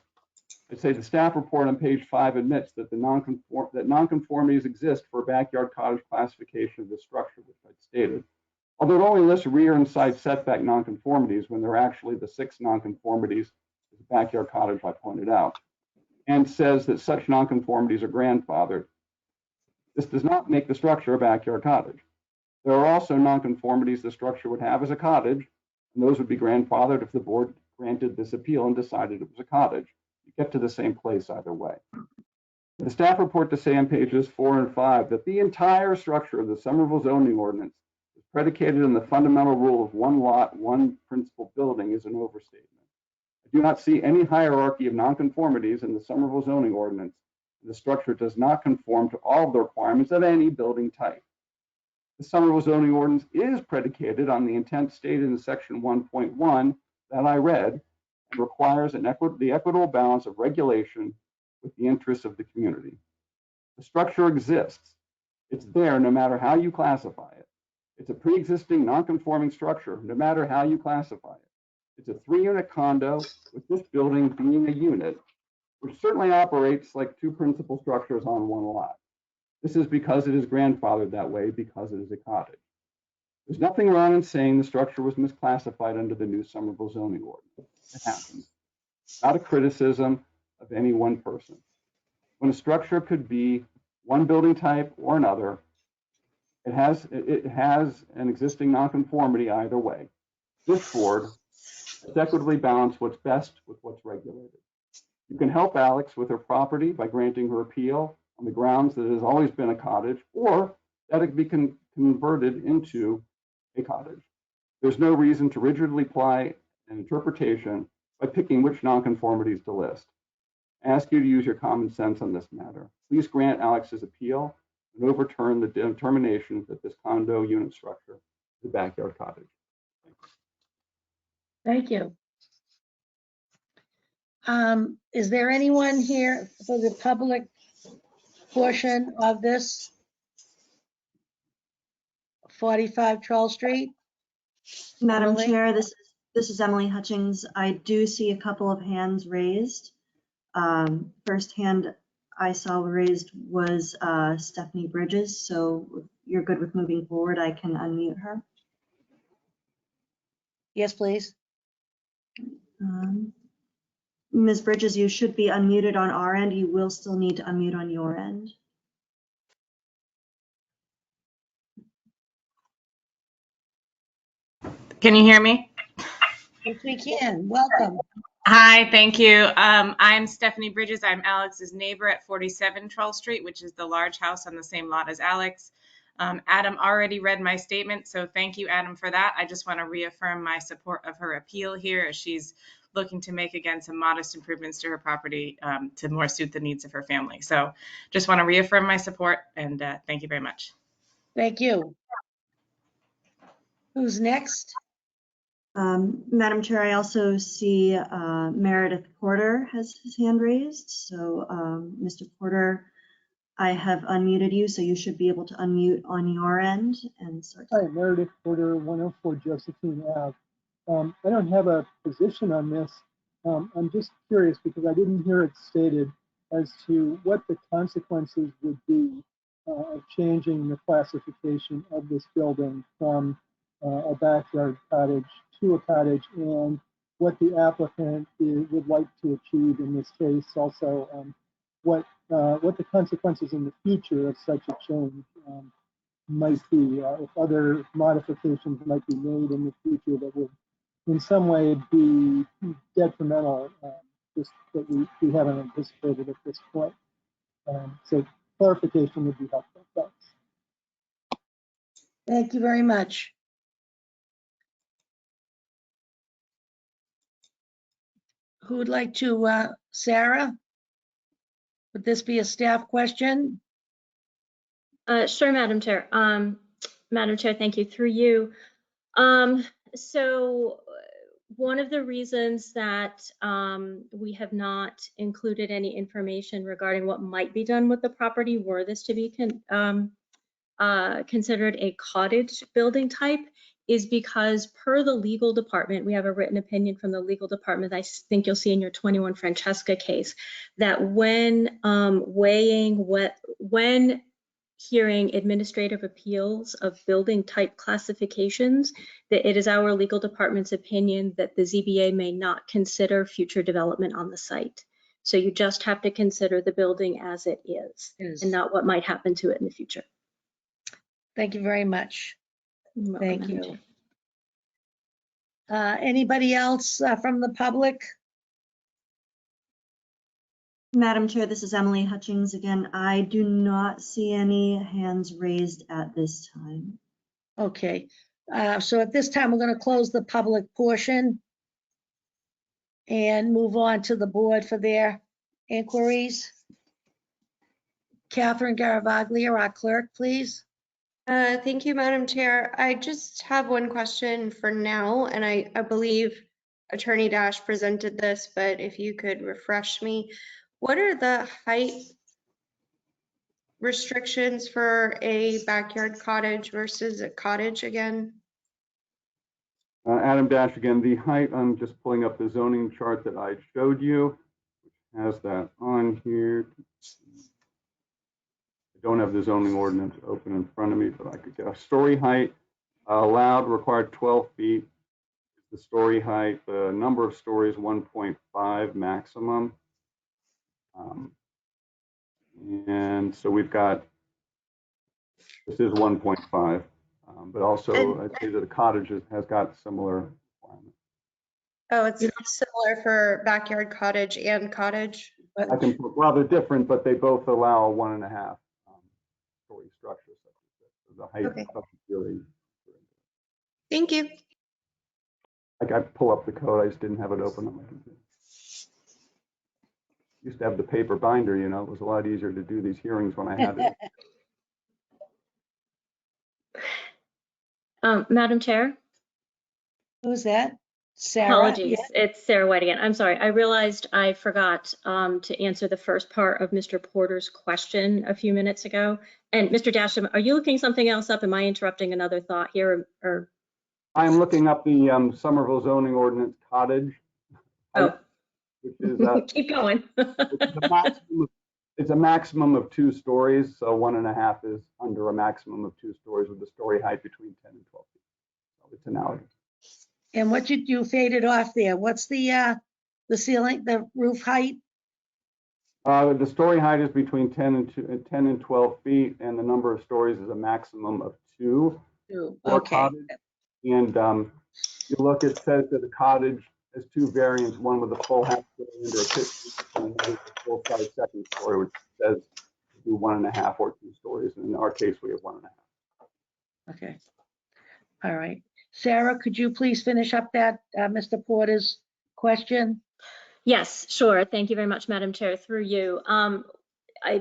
I'd say the staff report on page 5 admits that nonconformities exist for a backyard cottage classification of the structure, which I'd stated. Although it only lists rear and side setback nonconformities when they're actually the 6 nonconformities of the backyard cottage I pointed out, and says that such nonconformities are grandfathered. This does not make the structure a backyard cottage. There are also nonconformities the structure would have as a cottage, and those would be grandfathered if the board granted this appeal and decided it was a cottage. You get to the same place either way. The staff report to say on pages 4 and 5 that the entire structure of the Somerville zoning ordinance is predicated on the fundamental rule of 1 lot, 1 principal building is an overstatement. I do not see any hierarchy of nonconformities in the Somerville zoning ordinance. The structure does not conform to all of the requirements of any building type. The Somerville zoning ordinance is predicated on the intent stated in section 1.1 that I read, and requires the equitable balance of regulation with the interests of the community. The structure exists. It's there no matter how you classify it. It's a pre-existing non-conforming structure no matter how you classify it. It's a 3-unit condo with this building being a unit, which certainly operates like 2 principal structures on 1 lot. This is because it is grandfathered that way because it is a cottage. There's nothing wrong in saying the structure was misclassified under the new Somerville zoning ordinance. It happens. Not a criticism of any one person. When a structure could be one building type or another, it has an existing nonconformity either way. This board has equitably balanced what's best with what's regulated. You can help Alex with her property by granting her appeal on the grounds that it has always been a cottage, or that it be converted into a cottage. There's no reason to rigidly apply an interpretation by picking which nonconformities to list. I ask you to use your common sense on this matter. Please grant Alex's appeal and overturn the determination that this condo unit structure is a backyard cottage. Thank you. Is there anyone here for the public portion of this 45 Troll Street? Madam Emily? Chair, this is Emily Hutchings. I do see a couple of hands raised. First hand I saw raised was Stephanie Bridges, so if you're good with moving forward, I can unmute her. Yes, please. Ms. Bridges, you should be unmuted on our end. You will still need to unmute on your end. Can you hear me? Yes, we can. Welcome. Hi, thank you. I'm Stephanie Bridges. I'm Alex's neighbor at 47 Troll Street, which is the large house on the same lot as Alex. Adam already read my statement, so thank you, Adam, for that. I just want to reaffirm my support of her appeal here, as she's looking to make, again, some modest improvements to her property to more suit the needs of her family. So just want to reaffirm my support, and thank you very much. Thank you. Who's next? Madam Chair, I also see Meredith Porter has his hand raised. So Mr. Porter, I have unmuted you, so you should be able to unmute on your end and start. Hi, Meredith Porter, 104 Josephine Ave. I don't have a position on this. I'm just curious because I didn't hear it stated as to what the consequences would be of changing the classification of this building from a backyard cottage to a cottage, and what the applicant would like to achieve in this case. Also, what the consequences in the future of such a change might be, if other modifications might be made in the future that would in some way be detrimental, just that we haven't anticipated at this point. So clarification would be helpful. Thanks. Thank you very much. Who would like to, Sarah? Would this be a staff question? Sure, Madam Chair. Madam Chair, thank you. Through you. So one of the reasons that we have not included any information regarding what might be done with the property were this to be considered a cottage building type is because per the legal department, we have a written opinion from the legal department, I think you'll see in your 21 Francesca case, that when when hearing administrative appeals of building type classifications, that it is our legal department's opinion that the ZBA may not consider future development on the site. So you just have to consider the building as it is and not what might happen to it in the future. Thank you very much. Thank Madam you. Chair. Anybody else from the public? Madam Chair, this is Emily Hutchings again. I do not see any hands raised at this time. Okay, so at this time, we're going to close the public portion and move on to the board for their inquiries. Catherine Garavaglia, our clerk, please. Thank you, Madam Chair. I just have one question for now, and I believe Attorney Dash presented this, but if you could refresh me. What are the height restrictions for a backyard cottage versus a cottage again? Adam Dash again, the height, I'm just pulling up the zoning chart that I showed you, which has that on here. I don't have the zoning ordinance open in front of me, but I could get a story height Allowed required 12 feet. The story height, the number of stories 1.5 maximum. And so we've got, this is 1.5, but also I'd say that the cottage has got similar requirements. Oh, it's similar for backyard cottage and cottage. I can, well, they're different, but they both allow a 1.5 story structure. So the height Okay. doesn't really. Thank you. Like I pull up the code, I just didn't have it open on my computer. Used to have the paper binder, you know, it was a lot easier to do these hearings when I had it. Madam Chair? Who's that? Sarah? Apologies, it's Sarah White again. I'm sorry. I realized I forgot to answer the first part of Mr. Porter's question a few minutes ago. And Mr. Dasham, are you looking something else up? Am I interrupting another thought here? Or I'm looking up the Somerville zoning ordinance cottage. Oh. Which is, keep going. it's a maximum of 2 stories, so 1.5 is under a maximum of 2 stories with the story height between 10 and 12 feet. So it's analogous. And what you faded off there? What's the ceiling, the roof height? The story height is between 10 and 12 feet, and the number of stories is a maximum of 2. Okay. Cottage. And you look, it says that the cottage has 2 variants, one with a full half story under a kitchen, and another with a full size second story, which says do 1.5 or 2 stories. And in our case, we have 1.5. Okay. All right. Sarah, could you please finish up that Mr. Porter's question? Yes, sure. Thank you very much, Madam Chair, through you. I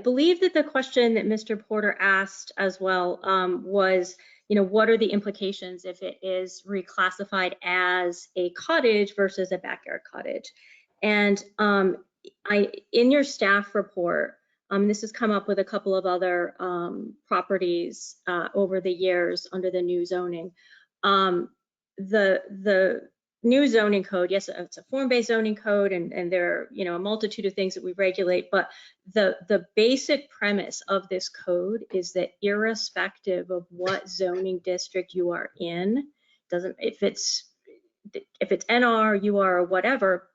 believe that the question that Mr. Porter asked as well was, you know, what are the implications if it is reclassified as a cottage versus a backyard cottage? And in your staff report, this has come up with a couple of other properties over the years under the new zoning. The new zoning code, yes, it's a form-based zoning code, and there are, you know, a multitude of things that we regulate, but the basic premise of this code is that irrespective of what zoning district you are in, if it's NR, UR, or whatever,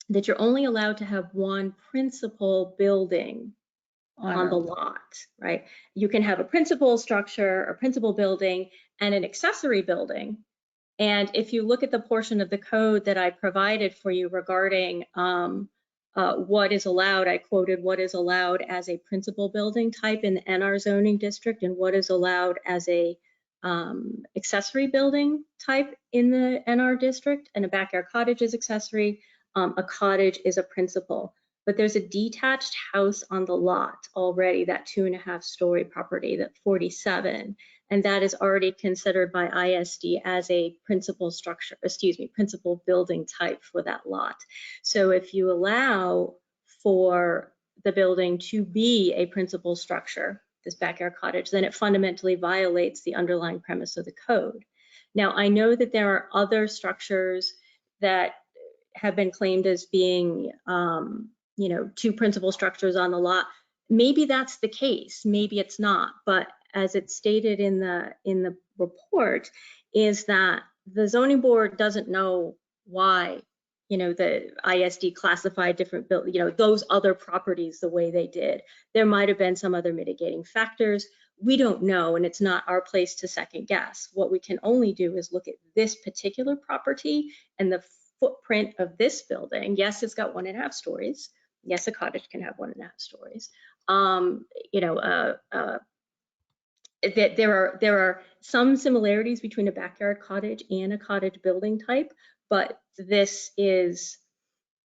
that you're only allowed to have one principal building on the lot, right? You can have a principal structure or principal building and an accessory building. And if you look at the portion of the code that I provided for you regarding what is allowed, I quoted what is allowed as a principal building type in the NR zoning district and what is allowed as a accessory building type in the NR district, and a backyard cottage is accessory, a cottage is a principal. But there's a detached house on the lot already, that 2.5 story property, that 47, and that is already considered by ISD as a principal structure, principal building type for that lot. So if you allow for the building to be a principal structure, this backyard cottage, then it fundamentally violates the underlying premise of the code. Now, I know that there are other structures that have been claimed as being, you know, 2 principal structures on the lot. Maybe that's the case, maybe it's not, but as it's stated in the report, is that the zoning board doesn't know why, you know, the ISD classified different, you know, those other properties the way they did. There might have been some other mitigating factors. We don't know, and it's not our place to second guess. What we can only do is look at this particular property and the footprint of this building. Yes, it's got 1.5 stories. Yes, a cottage can have 1.5 stories. You know, that there are some similarities between a backyard cottage and a cottage building type, but this is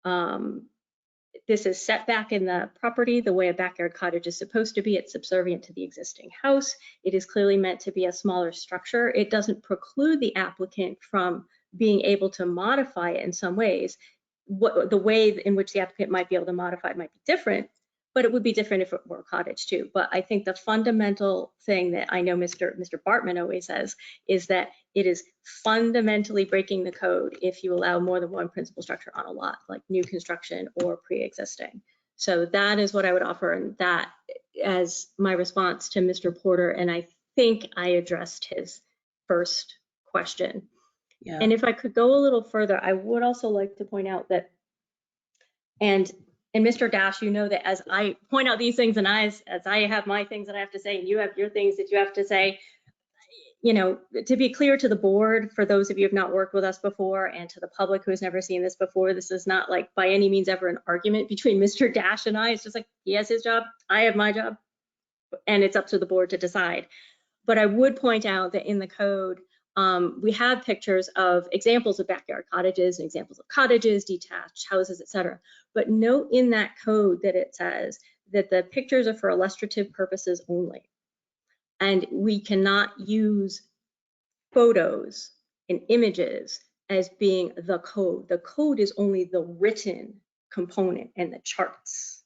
set back in the property the way a backyard cottage is supposed to be. It's subservient to the existing house. It is clearly meant to be a smaller structure. It doesn't preclude the applicant from being able to modify it in some ways. The way in which the applicant might be able to modify it might be different, but it would be different if it were a cottage too. But I think the fundamental thing that I know Mr. Bartman always says is that it is fundamentally breaking the code if you allow more than one principal structure on a lot, like new construction or pre-existing. So that is what I would offer, and that as my response to Mr. Porter, and I think I addressed his first question. Yeah. And if I could go a little further, I would also like to point out that, and Mr. Dash, you know that as I point out these things and as I have my things that I have to say and you have your things that you have to say, you know, to be clear to the board, for those of you who have not worked with us before and to the public who has never seen this before, this is not like by any means ever an argument between Mr. Dash and I. It's just like he has his job, I have my job, and it's up to the board to decide. But I would point out that in the code, we have pictures of examples of backyard cottages and examples of cottages, detached houses, etc. But note in that code that it says that the pictures are for illustrative purposes only. And we cannot use photos and images as being the code. The code is only the written component and the charts.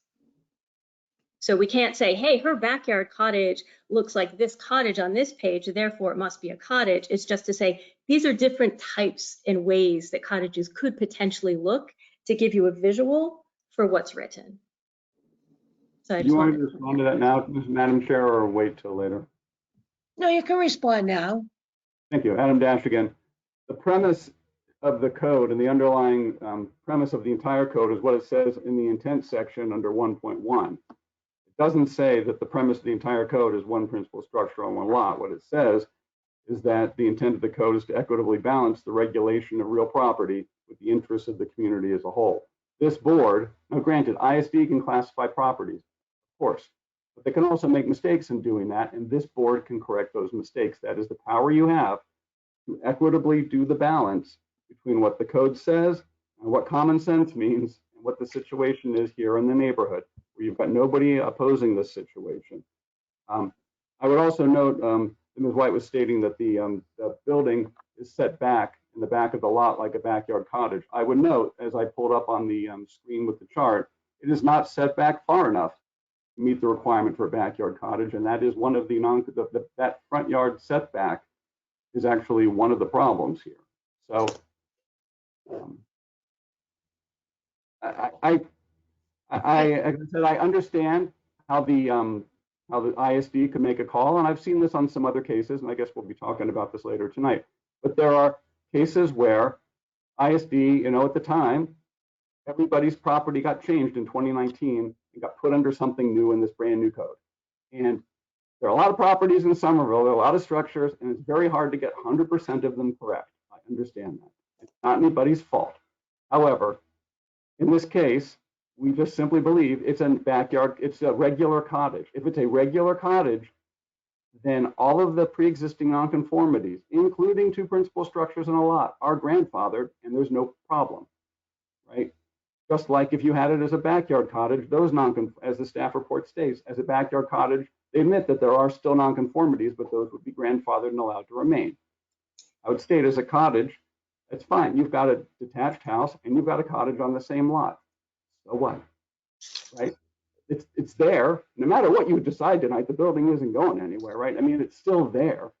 So we can't say, hey, her backyard cottage looks like this cottage on this page, therefore it must be a cottage. It's just to say, these are different types and ways that cottages could potentially look to give you a visual for what's written. So I Do you just want wanted to respond to that now, Madam Chair, or wait till later? No, you can respond now. Thank you. Adam Dash again. The premise of the code and the underlying premise of the entire code is what it says in the intent section under 1.1. It doesn't say that the premise of the entire code is one principal structure on one lot. What it says is that the intent of the code is to equitably balance the regulation of real property with the interests of the community as a whole. This board, now granted, ISD can classify properties, of course, but they can also make mistakes in doing that, and this board can correct those mistakes. That is the power you have to equitably do the balance between what the code says and what common sense means and what the situation is here in the neighborhood, where you've got nobody opposing this situation. I would also note, Ms. White was stating that the building is set back in the back of the lot like a backyard cottage. I would note, as I pulled up on the screen with the chart, it is not set back far enough to meet the requirement for a backyard cottage, and that is one of that front yard setback is actually one of the problems here. So as I said, I understand how the ISD could make a call, and I've seen this on some other cases, and I guess we'll be talking about this later tonight. But there are cases where ISD, at the time, everybody's property got changed in 2019 and got put under something new in this brand new code. And there are a lot of properties in Somerville, there are a lot of structures, and it's very hard to get 100% of them correct. I understand that. It's not anybody's fault. However, in this case, we just simply believe it's a backyard, it's a regular cottage. If it's a regular cottage, then all of the pre-existing nonconformities, including two principal structures and a lot, are grandfathered, and there's no problem, right? Just like if you had it as a backyard cottage, those as the staff report states, as a backyard cottage, they admit that there are still nonconformities, but those would be grandfathered and allowed to remain. I would state as a cottage, it's fine. You've got a detached house and you've got a cottage on the same lot. So what, right? It's there. No matter what you decide tonight, the building isn't going anywhere, right? I mean, it's still there.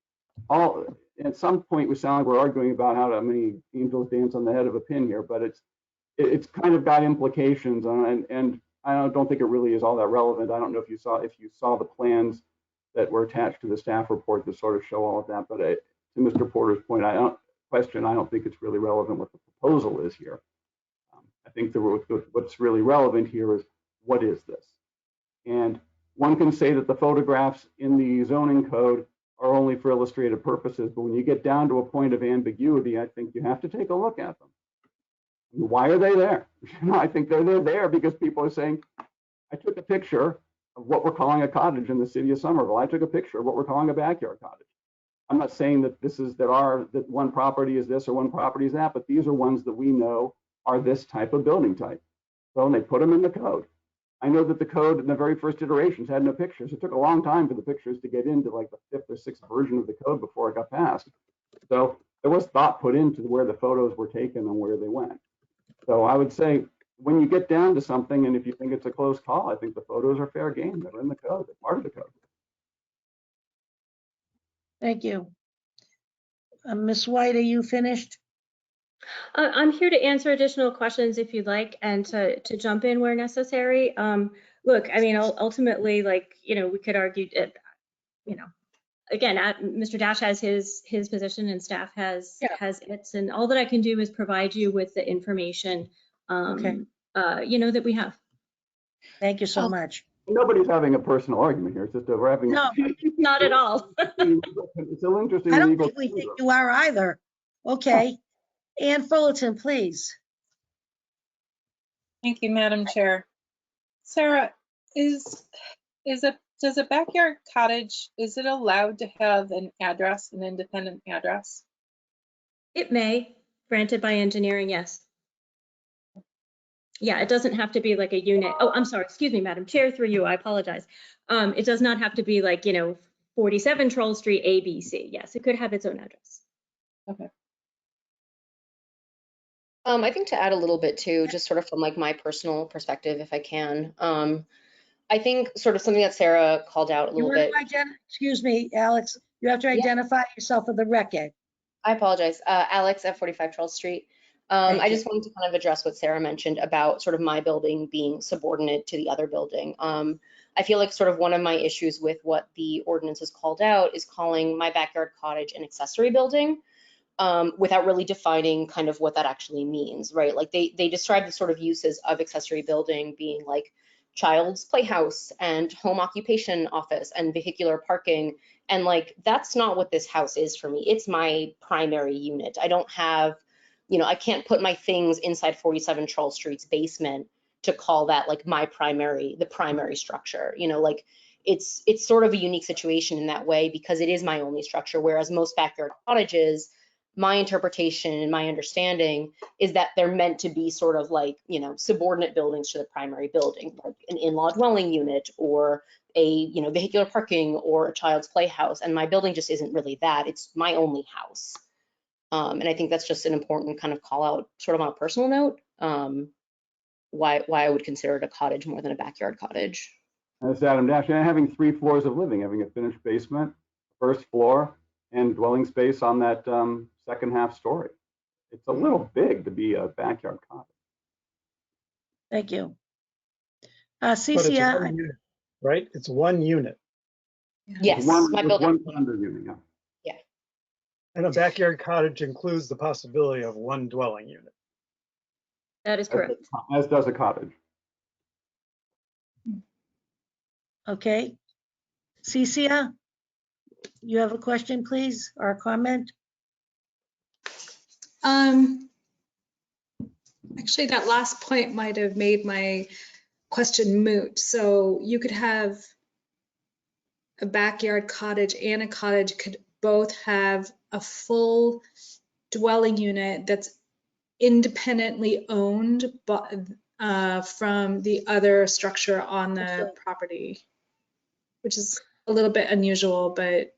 At some point, we sound like we're arguing about how many angels dance on the head of a pin here, but it's kind of got implications, and I don't think it really is all that relevant. I don't know if you saw the plans that were attached to the staff report that sort of show all of that, but to Mr. Porter's point, I don't think it's really relevant what the proposal is here. I think what's really relevant here is, what is this? And one can say that the photographs in the zoning code are only for illustrative purposes, but when you get down to a point of ambiguity, I think you have to take a look at them. Why are they there? I think they're there because people are saying, I took a picture of what we're calling a cottage in the city of Somerville. I took a picture of what we're calling a backyard cottage. I'm not saying that that one property is this or one property is that, but these are ones that we know are this type of building type. So they put them in the code. I know that the code in the very first iterations had no pictures. It took a long time for the pictures to get into like the 5th or 6th version of the code before it got passed. So there was thought put into where the photos were taken and where they went. So I would say when you get down to something, and if you think it's a close call, I think the photos are fair game. They're in the code. They're part of the code. Thank you. Ms. White, are you finished? I'm here to answer additional questions if you'd like, and to jump in where necessary. Look, I mean, ultimately, we could argue, again, Mr. Dash has his position and staff has its, and all that I can do is provide you with the information, that we have. Thank you so much. Nobody's having a personal argument here. It's just we're having. No, not at all. It's an interesting I don't legal. think we think you are either. Okay. Ann Fullerton, please. Thank you, Madam Chair. Sarah, does a backyard cottage, is it allowed to have an address, an independent address? It may, granted by engineering, yes. Yeah, it doesn't have to be like a unit. Oh, I'm sorry, excuse me, Madam Chair, through you, I apologize. It does not have to be like, 47 Troll Street, ABC. Yes, it could have its own address. Okay. I think to add a little bit too, just sort of from like my personal perspective, if I can. I think sort of something that Sarah called out a little bit. Excuse me, Alex, you have to identify yourself for the record. I apologize. Alex at 45 Charles Street. I just wanted to kind of address what Sarah mentioned about sort of my building being subordinate to the other building. I feel like sort of one of my issues with what the ordinance has called out is calling my backyard cottage an accessory building without really defining kind of what that actually means, right? Like they describe the sort of uses of accessory building being like child's playhouse and home occupation office and vehicular parking. And like, that's not what this house is for me. It's my primary unit. I don't have, I can't put my things inside 47 Charles Street's basement to call that like the primary structure. Like it's sort of a unique situation in that way because it is my only structure. Whereas most backyard cottages, my interpretation and my understanding is that they're meant to be sort of like, subordinate buildings to the primary building, like an in-law dwelling unit or a, vehicular parking or a child's playhouse. And my building just isn't really that. It's my only house. And I think that's just an important kind of call out sort of on a personal note, why I would consider it a cottage more than a backyard cottage. That's Adam Dash. And having 3 floors of living, having a finished basement, first floor, and dwelling space on that second half story. It's a little big to be a backyard cottage. Thank you. But it's Cecilia, one unit, right? It's one unit. Yes, my building. One under unit, yeah. Yeah. And a backyard cottage includes the possibility of one dwelling unit. That is correct. As does a cottage. okay. Cecilia, you have a question, please, or a comment? Actually, that last point might have made my question moot. So you could have a backyard cottage and a cottage could both have a full dwelling unit that's independently owned from the other structure on the property, which is a little bit unusual. But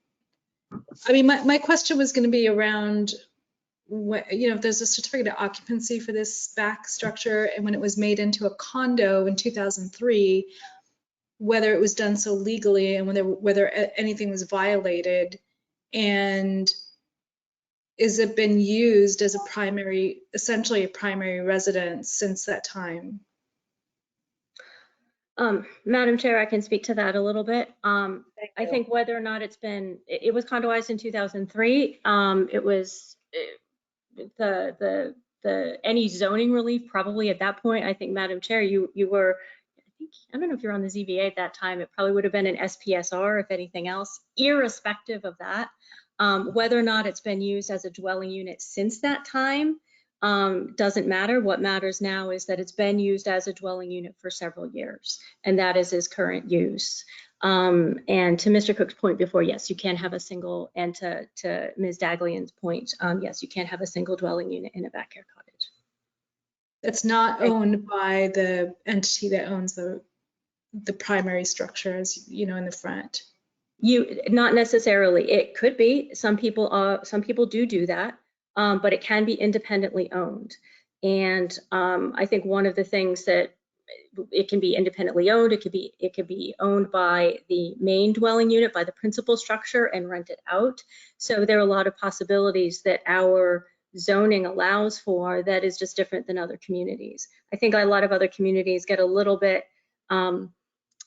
I mean, my question was going to be around if there's a certificate of occupancy for this back structure, and when it was made into a condo in 2003, whether it was done so legally and whether anything was violated, and is it been used as essentially a primary residence since that time? Madam Chair, I can speak to that a little bit. I think whether or not it was condoized in 2003. It was any zoning relief probably at that point. I think, Madam Chair, you were, I don't know if you're on the ZBA at that time. It probably would have been an SPSR, if anything else. Irrespective of that, whether or not it's been used as a dwelling unit since that time doesn't matter. What matters now is that it's been used as a dwelling unit for several years, and that is its current use. And to Mr. Cook's point before, yes, you can have a single, and to Ms. Daglian's point, yes, you can have a single dwelling unit in a backyard cottage. That's not owned by the entity that owns the primary structure, as in the front. Not necessarily. It could be. Some people do that, but it can be independently owned. And I think one of the things that it can be independently owned, it could be owned by the main dwelling unit, by the principal structure, and rented out. So there are a lot of possibilities that our zoning allows for that is just different than other communities. I think a lot of other communities get a little bit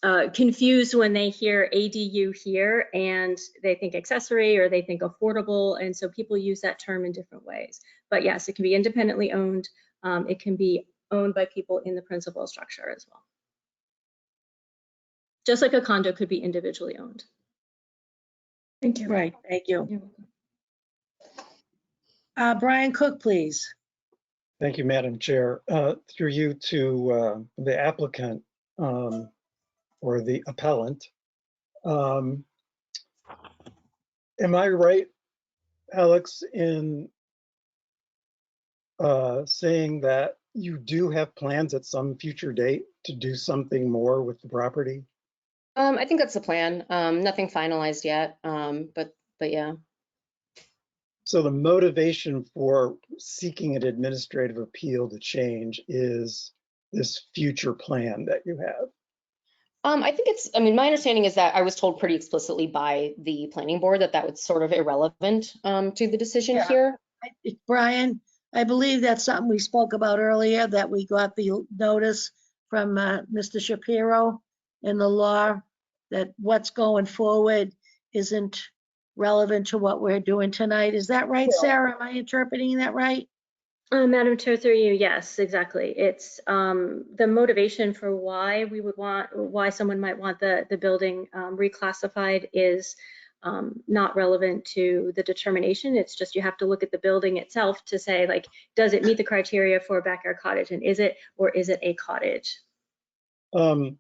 confused when they hear ADU here and they think accessory or they think affordable. And so people use that term in different ways. But yes, it can be independently owned. It can be owned by people in the principal structure as well. Just like a condo could be individually owned. Thank you. Right, thank you. You're welcome. Brian Cook, please. Thank you, Madam Chair. Through you to the applicant or the appellant. Am I right, Alex, in saying that you do have plans at some future date to do something more with the property? I think that's the plan. Nothing finalized yet, but yeah. So the motivation for seeking an administrative appeal to change is this future plan that you have? I think I mean, my understanding is that I was told pretty explicitly by the planning board that that was sort of irrelevant to the decision here. Brian, I believe that's something we spoke about earlier, that we got the notice from Mr. Shapiro in the law that what's going forward isn't relevant to what we're doing tonight. Is that right, Sarah? Am I interpreting that right? Madam Chair, through you, yes, exactly. It's the motivation for why we would want, why someone might want the building reclassified is not relevant to the determination. It's just you have to look at the building itself to say, like, does it meet the criteria for a backyard cottage, and is it, or is it a cottage? I'm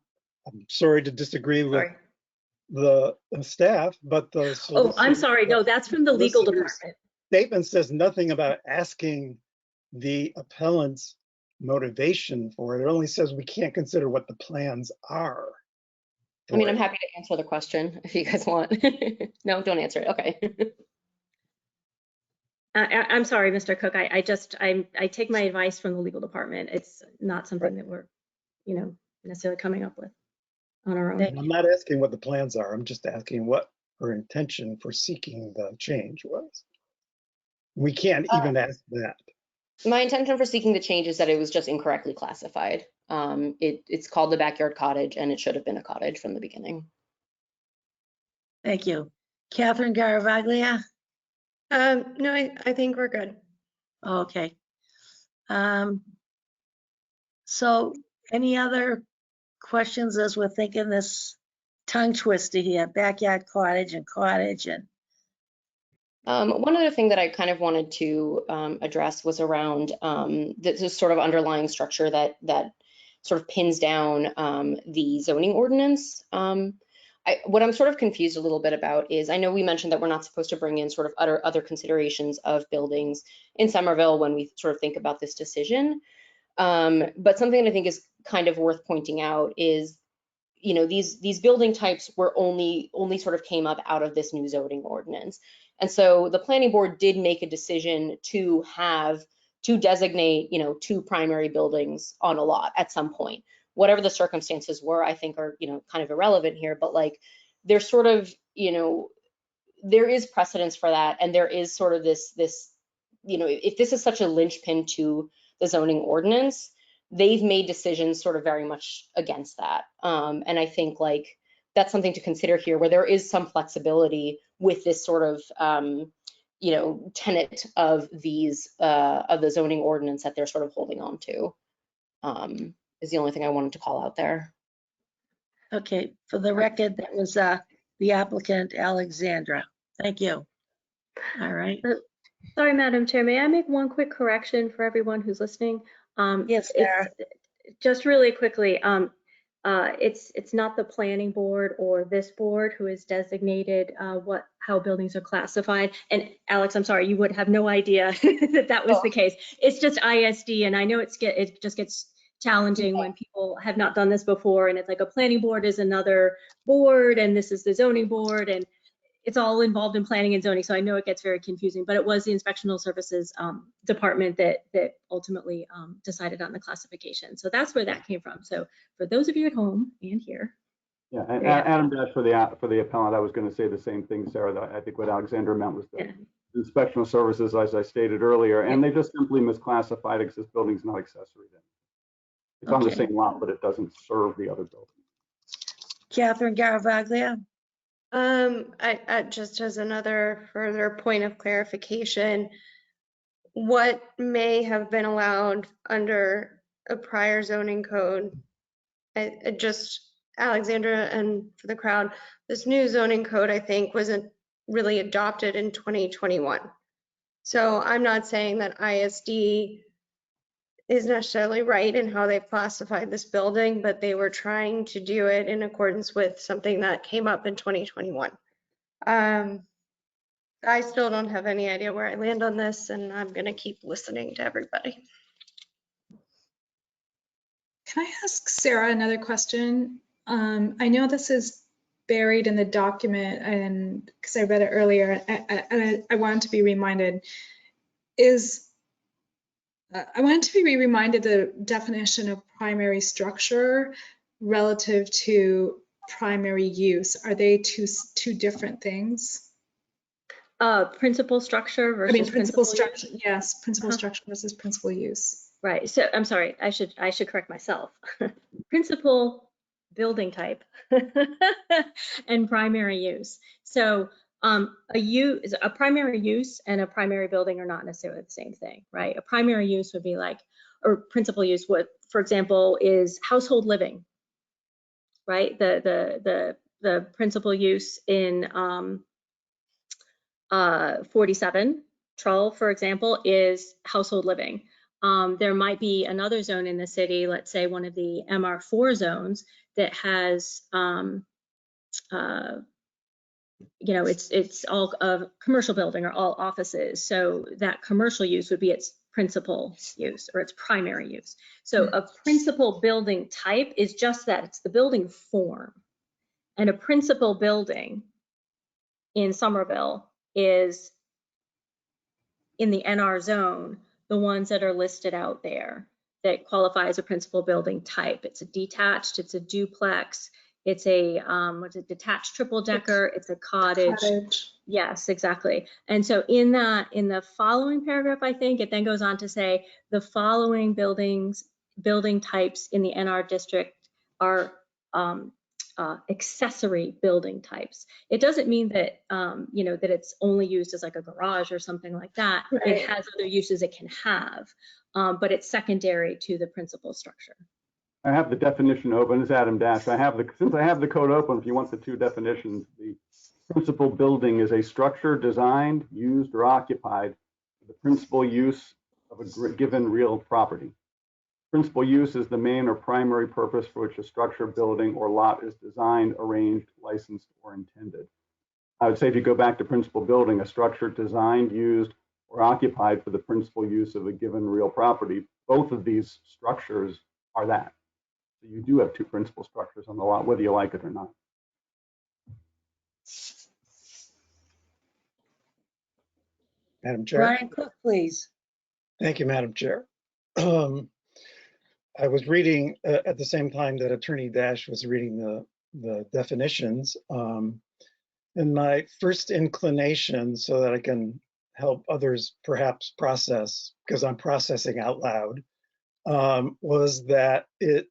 sorry to disagree with the staff, but the Oh, I'm sorry. No, that's from the legal department. Statement says nothing about asking the appellant's motivation for it. It only says we can't consider what the plans are. I mean, I'm happy to answer the question if you guys want. No, don't answer it. Okay. I'm sorry, Mr. Cook. I take my advice from the legal department. It's not something that we're, necessarily coming up with on our own. I'm not asking what the plans are. I'm just asking what her intention for seeking the change was. We can't even ask that. My intention for seeking the change is that it was just incorrectly classified. It's called the backyard cottage, and it should have been a cottage from the beginning. Thank you. Catherine Garavaglia? No, I think we're good. Okay. So any other questions as we're thinking this tongue twister here, backyard cottage and cottage and one other thing that I kind of wanted to address was around this sort of underlying structure that sort of pins down the zoning ordinance. What I'm sort of confused a little bit about is, I know we mentioned that we're not supposed to bring in sort of other considerations of buildings in Somerville when we sort of think about this decision. But something that I think is kind of worth pointing out is, these building types were only sort of came up out of this new zoning ordinance. And so the planning board did make a decision to designate, 2 primary buildings on a lot at some point. Whatever the circumstances were, I think are, kind of irrelevant here, but like, there's sort of, there is precedence for that. And there is sort of this, if this is such a linchpin to the zoning ordinance, they've made decisions sort of very much against that. And I think like, that's something to consider here, where there is some flexibility with this sort of, tenet of the zoning ordinance that they're sort of holding on to, is the only thing I wanted to call out there. okay, for the record, that was the applicant, Alexandra. Thank you. All right. Sorry, Madam Chair, may I make one quick correction for everyone who's listening? Yes, Sarah. Just really quickly, it's not the planning board or this board who has designated how buildings are classified. And Alex, I'm sorry, you would have no idea that was the case. It's just ISD, and I know it just gets challenging when people have not done this before, and it's like a planning board is another board, and this is the zoning board, and it's all involved in planning and zoning. So I know it gets very confusing, but it was the inspectional services department that ultimately decided on the classification. So that's where that came from. So for those of you at home and here. Yeah, and Adam Dash for the appellant, I was going to say the same thing, Sarah. That I think what Alexandra meant was the inspectional services, as I stated earlier, and they just simply misclassified it because this building's not accessory then. It's on the same lot, but it doesn't serve the other building. Catherine Garavaglia? Just as another further point of clarification, what may have been allowed under a prior zoning code, Alexandra, and for the crowd, this new zoning code, I think, wasn't really adopted in 2021. So I'm not saying that ISD is necessarily right in how they've classified this building, but they were trying to do it in accordance with something that came up in 2021. I still don't have any idea where I land on this, and I'm going to keep listening to everybody. Can I ask Sarah another question? I know this is buried in the document, and because I read it earlier, and I wanted to be reminded, the definition of primary structure relative to primary use. Are they two different things? Principal structure versus principal structure. structure. Yes, principal structure versus principal use. Right. So I'm sorry. I should correct myself. Principal building type and primary use. So a primary use and a primary building are not necessarily the same thing, right? A primary use would be like, or principal use would, for example, is household living, right? The principal use in 47 Trull, for example, is household living. There might be another zone in the city, let's say one of the MR4 zones that has, it's all a commercial building or all offices. So that commercial use would be its principal use or its primary use. So a principal building type is just that, it's the building form. And a principal building in Somerville is in the NR zone, the ones that are listed out there that qualify as a principal building type. It's a detached, it's a duplex, it's a detached triple decker, it's a cottage. Yes, exactly. And so in the following paragraph, I think it then goes on to say the following building types in the NR district are accessory building types. It doesn't mean that that it's only used as like a garage or something like that. Right. It has other uses it can have, but it's secondary to the principal structure. I have the definition open. It's Adam Dash. Since I have the code open, if you want the two definitions, the principal building is a structure designed, used, or occupied for the principal use of a given real property. Principal use is the main or primary purpose for which a structure, building, or lot is designed, arranged, licensed, or intended. I would say if you go back to principal building, a structure designed, used, or occupied for the principal use of a given real property, both of these structures are that. So you do have two principal structures on the lot, whether you like it or not. Madam Chair. Brian Cook, please. Thank you, Madam Chair. I was reading at the same time that Attorney Dash was reading the definitions. And my first inclination, so that I can help others perhaps process, because I'm processing out loud, was that it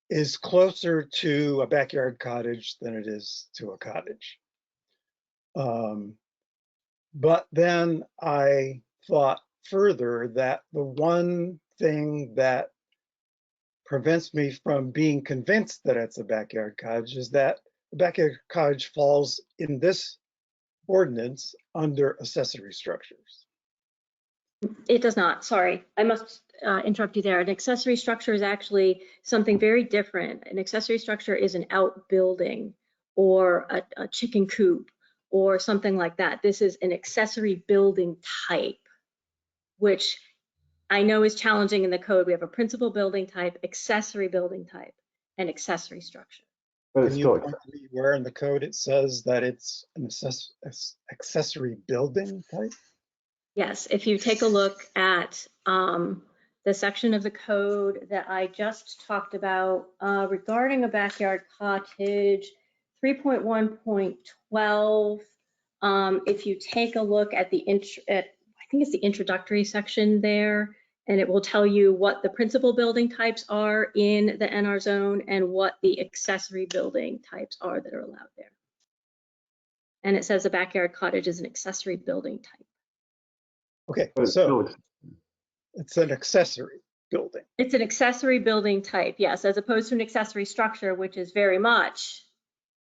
is closer to a backyard cottage than it is to a cottage. But then I thought further that the one thing that prevents me from being convinced that it's a backyard cottage is that the backyard cottage falls in this ordinance under accessory structures. It does not. Sorry, I must interrupt you there. An accessory structure is actually something very different. An accessory structure is an outbuilding or a chicken coop or something like that. This is an accessory building type, which I know is challenging in the code. We have a principal building type, accessory building type, and accessory structure. Can you point to me where in the code it says that it's an accessory building type? Yes, if you take a look at the section of the code that I just talked about regarding a backyard cottage, 3.1.12, if you take a look at I think it's the introductory section there, And it will tell you what the principal building types are in the NR zone and what the accessory building types are that are allowed there. And it says a backyard cottage is an accessory building type. Okay, But it's so still it's an accessory building. It's an accessory building type, yes, as opposed to an accessory structure, which is very much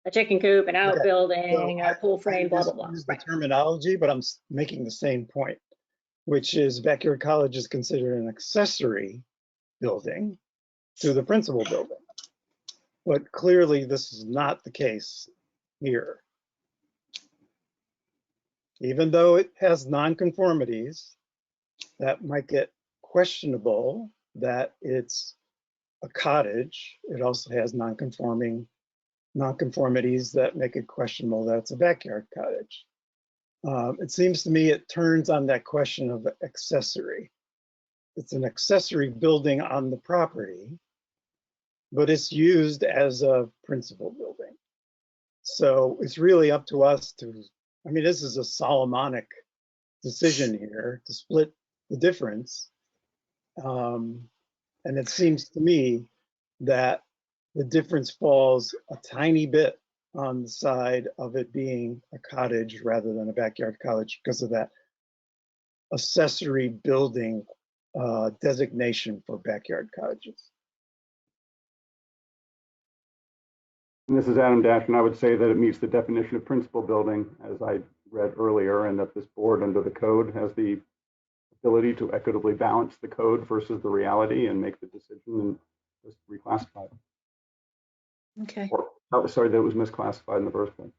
a chicken coop, an outbuilding, a pool frame, blah, blah, blah. Use the terminology, but I'm making the same point, which is backyard cottage is considered an accessory building to the principal building. But clearly this is not the case here. Even though it has nonconformities that might get questionable that it's a cottage, it also has nonconformities that make it questionable that it's a backyard cottage. It seems to me it turns on that question of accessory. It's an accessory building on the property, but it's used as a principal building. So it's really up to us to, I mean, this is a Solomonic decision here to split the difference. And it seems to me that the difference falls a tiny bit on the side of it being a cottage rather than a backyard cottage because of that accessory building designation for backyard cottages. And this is Adam Dash, and I would say that it meets the definition of principal building, as I read earlier, and that this board under the code has the ability to equitably balance the code versus the reality and make the decision and just reclassify it. Okay. Or, oh, sorry, that it was misclassified in the first place.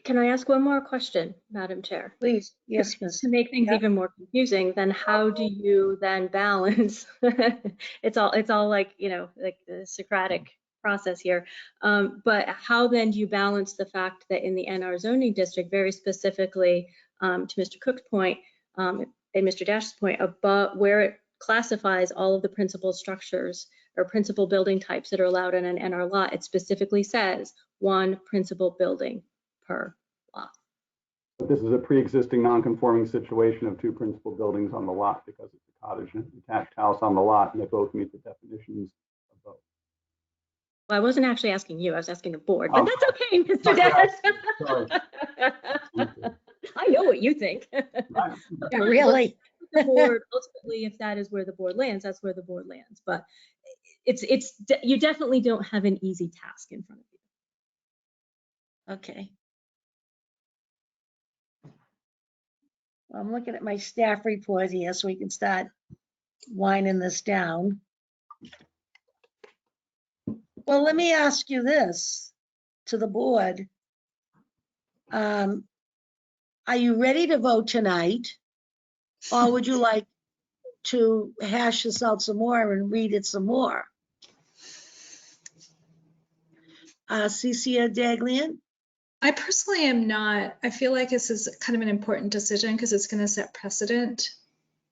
Can I ask one more question, Madam Chair? Please, yes, Ms. To make things Yeah. even more confusing, then how do you then balance? It's all like, you know, like the Socratic process here. But how then do you balance the fact that in the NR zoning district, very specifically to Mr. Cook's point and Mr. Dash's point about where it classifies all of the principal structures or principal building types that are allowed in an NR lot, it specifically says one principal building per lot. But this is a pre-existing non-conforming situation of two principal buildings on the lot because it's a cottage and a detached house on the lot, and they both meet the definitions of both. Well, I wasn't actually asking you, I was asking the board, Oh, but that's okay, Mr. Dash. Sorry. I know what you think. Yeah, really. The board, ultimately, if that is where the board lands, that's where the board lands. But you definitely don't have an easy task in front of you. Okay. I'm looking at my staff report here so we can start winding this down. Well, let me ask you this to the board. Are you ready to vote tonight? Or would you like to hash this out some more and read it some more? Cecilia Daglian? I personally am not. I feel like this is kind of an important decision because it's going to set precedent.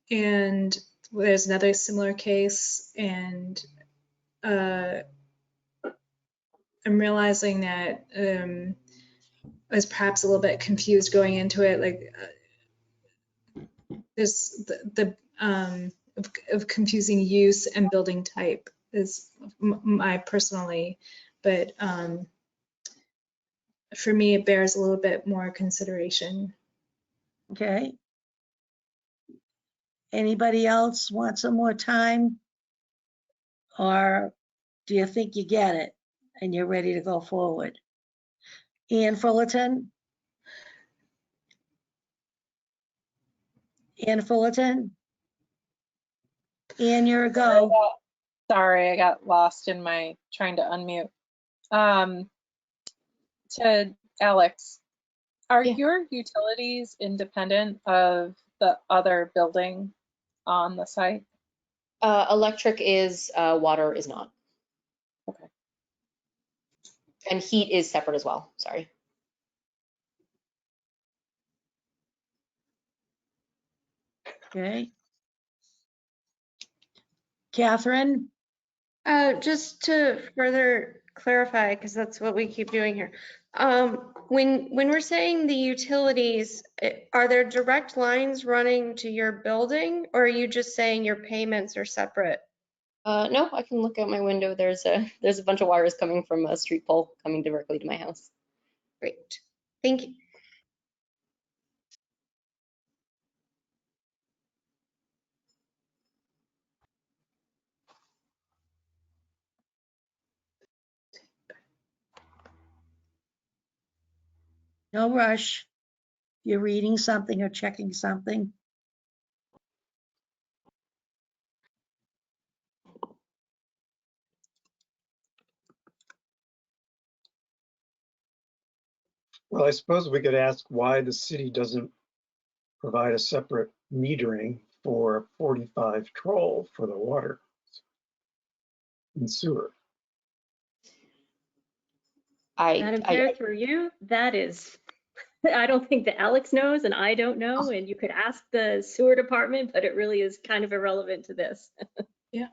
And there's another similar case, and I'm realizing that I was perhaps a little bit confused going into it. Like there's the of confusing use and building type is my personally, but for me, it bears a little bit more consideration. Okay. Anybody else want some more time? Or do you think you get it and you're ready to go forward? Ian Fullerton? Ian Fullerton? Ian, you're a go. Sorry, I got lost in my trying to unmute. To Alex, are your utilities independent of the other building on the site? Electric is, water is not. Okay. And heat is separate as well, sorry. Okay. Catherine? Just to further clarify, because that's what we keep doing here. When we're saying the utilities, are there direct lines running to your building, or are you just saying your payments are separate? No, I can look out my window. There's a bunch of wires coming from a street pole coming directly to my house. Great. Thank you. No rush. You're reading something or checking something. Well, I suppose we could ask why the city doesn't provide a separate metering for 45 Troll for the water and sewer. Madam Chair, through you, that is, I don't think that Alex knows and I don't know, and you could ask the sewer department, but it really is kind of irrelevant to this. Yeah.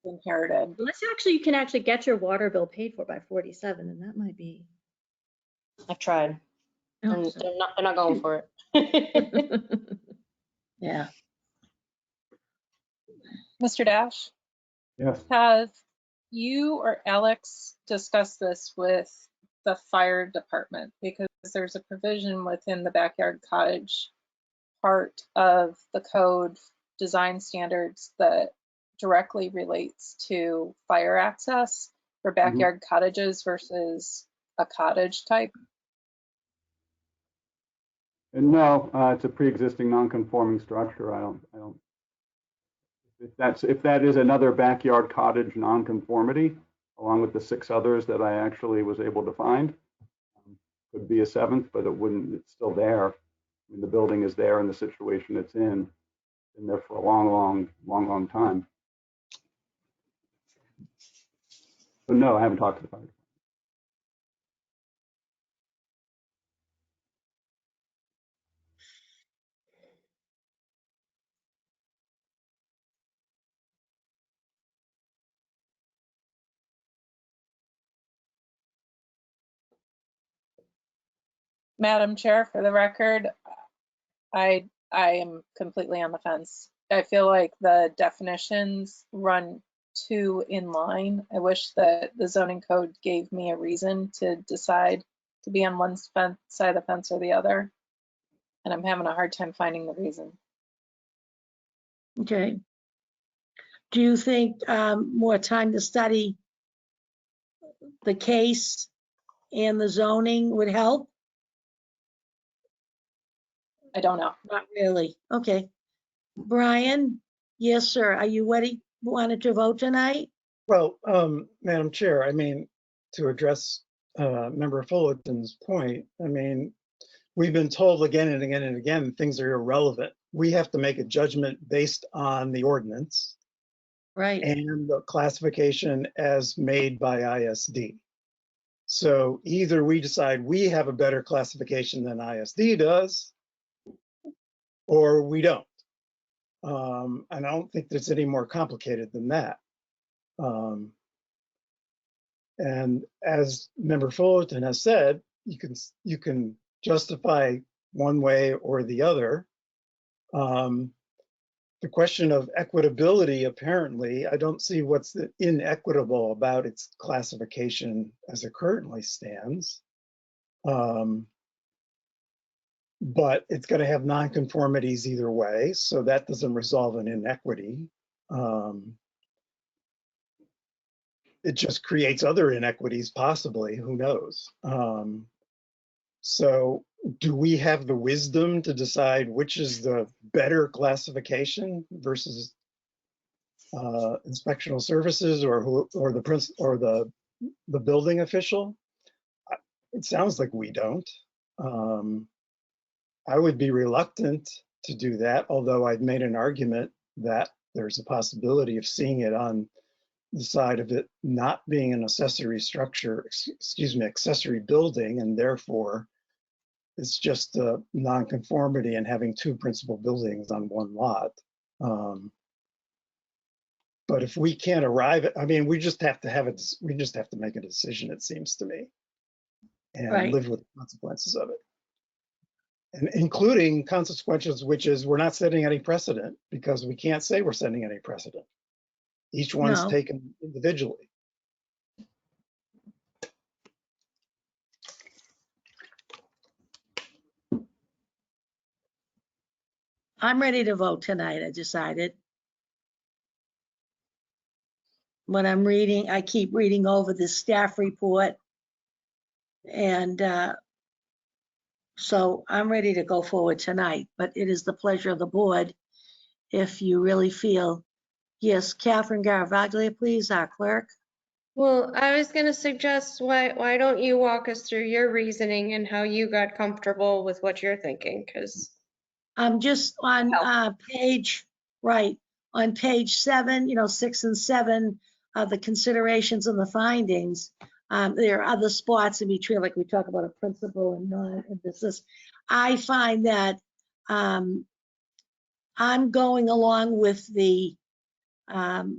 Inherited. Unless you can actually get your water bill paid for by 47, and that might be. I've tried. Oh, And they're not going for it. Yeah. Mr. Dash? Yes. Have you or Alex discussed this with the fire department? Because there's a provision within the backyard cottage part of the code design standards that directly relates to fire access for backyard cottages versus a cottage type. And no, it's a pre-existing non-conforming structure. I don't. If that is another backyard cottage non-conformity, along with the 6 others that I actually was able to find, could be a 7th, but it wouldn't. It's still there. I mean, the building is there in the situation it's in. Been there for a long time. So no, I haven't talked to the fire department. Madam Chair, for the record, I am completely on the fence. I feel like the definitions run too in line. I wish that the zoning code gave me a reason to decide to be on one side of the fence or the other. And I'm having a hard time finding the reason. Okay. Do you think more time to study the case and the zoning would help? I don't know. Not really. Okay. Brian? Yes, sir. Are you ready? Wanted to vote tonight? Well, Madam Chair, I mean, to address Member Fullerton's point, I mean, we've been told again and again and again, things are irrelevant. We have to make a judgment based on the ordinance. Right. And the classification as made by ISD. So either we decide we have a better classification than ISD does, or we don't. And I don't think there's any more complicated than that. And as Member Fullerton has said, you can justify one way or the other. The question of equitability, apparently, I don't see what's inequitable about its classification as it currently stands. But it's going to have nonconformities either way, so that doesn't resolve an inequity. It just creates other inequities, possibly, who knows? So do we have the wisdom to decide which is the better classification versus inspectional services or the building official? It sounds like we don't. I would be reluctant to do that, although I'd made an argument that there's a possibility of seeing it on the side of it not being an accessory structure, accessory building, and therefore it's just a nonconformity and having 2 principal buildings on one lot. But if we can't arrive at, I mean, we just have to make a decision, it seems to me. and Right. live with the consequences of it. And including consequences, which is we're not setting any precedent because we can't say we're setting any precedent. Each one's No. taken individually. I'm ready to vote tonight, I decided. When I'm reading, I keep reading over the staff report. And so I'm ready to go forward tonight, but it is the pleasure of the board if you really feel. Yes, Catherine Garavaglia, please, our clerk. Well, I was gonna suggest, why don't you walk us through your reasoning and how you got comfortable with what you're thinking, because. I'm just on page, right, on page 7, 6 and 7, the considerations and the findings. There are other spots in between, like we talk about a principal and non, and this is, I find that I'm going along with the board,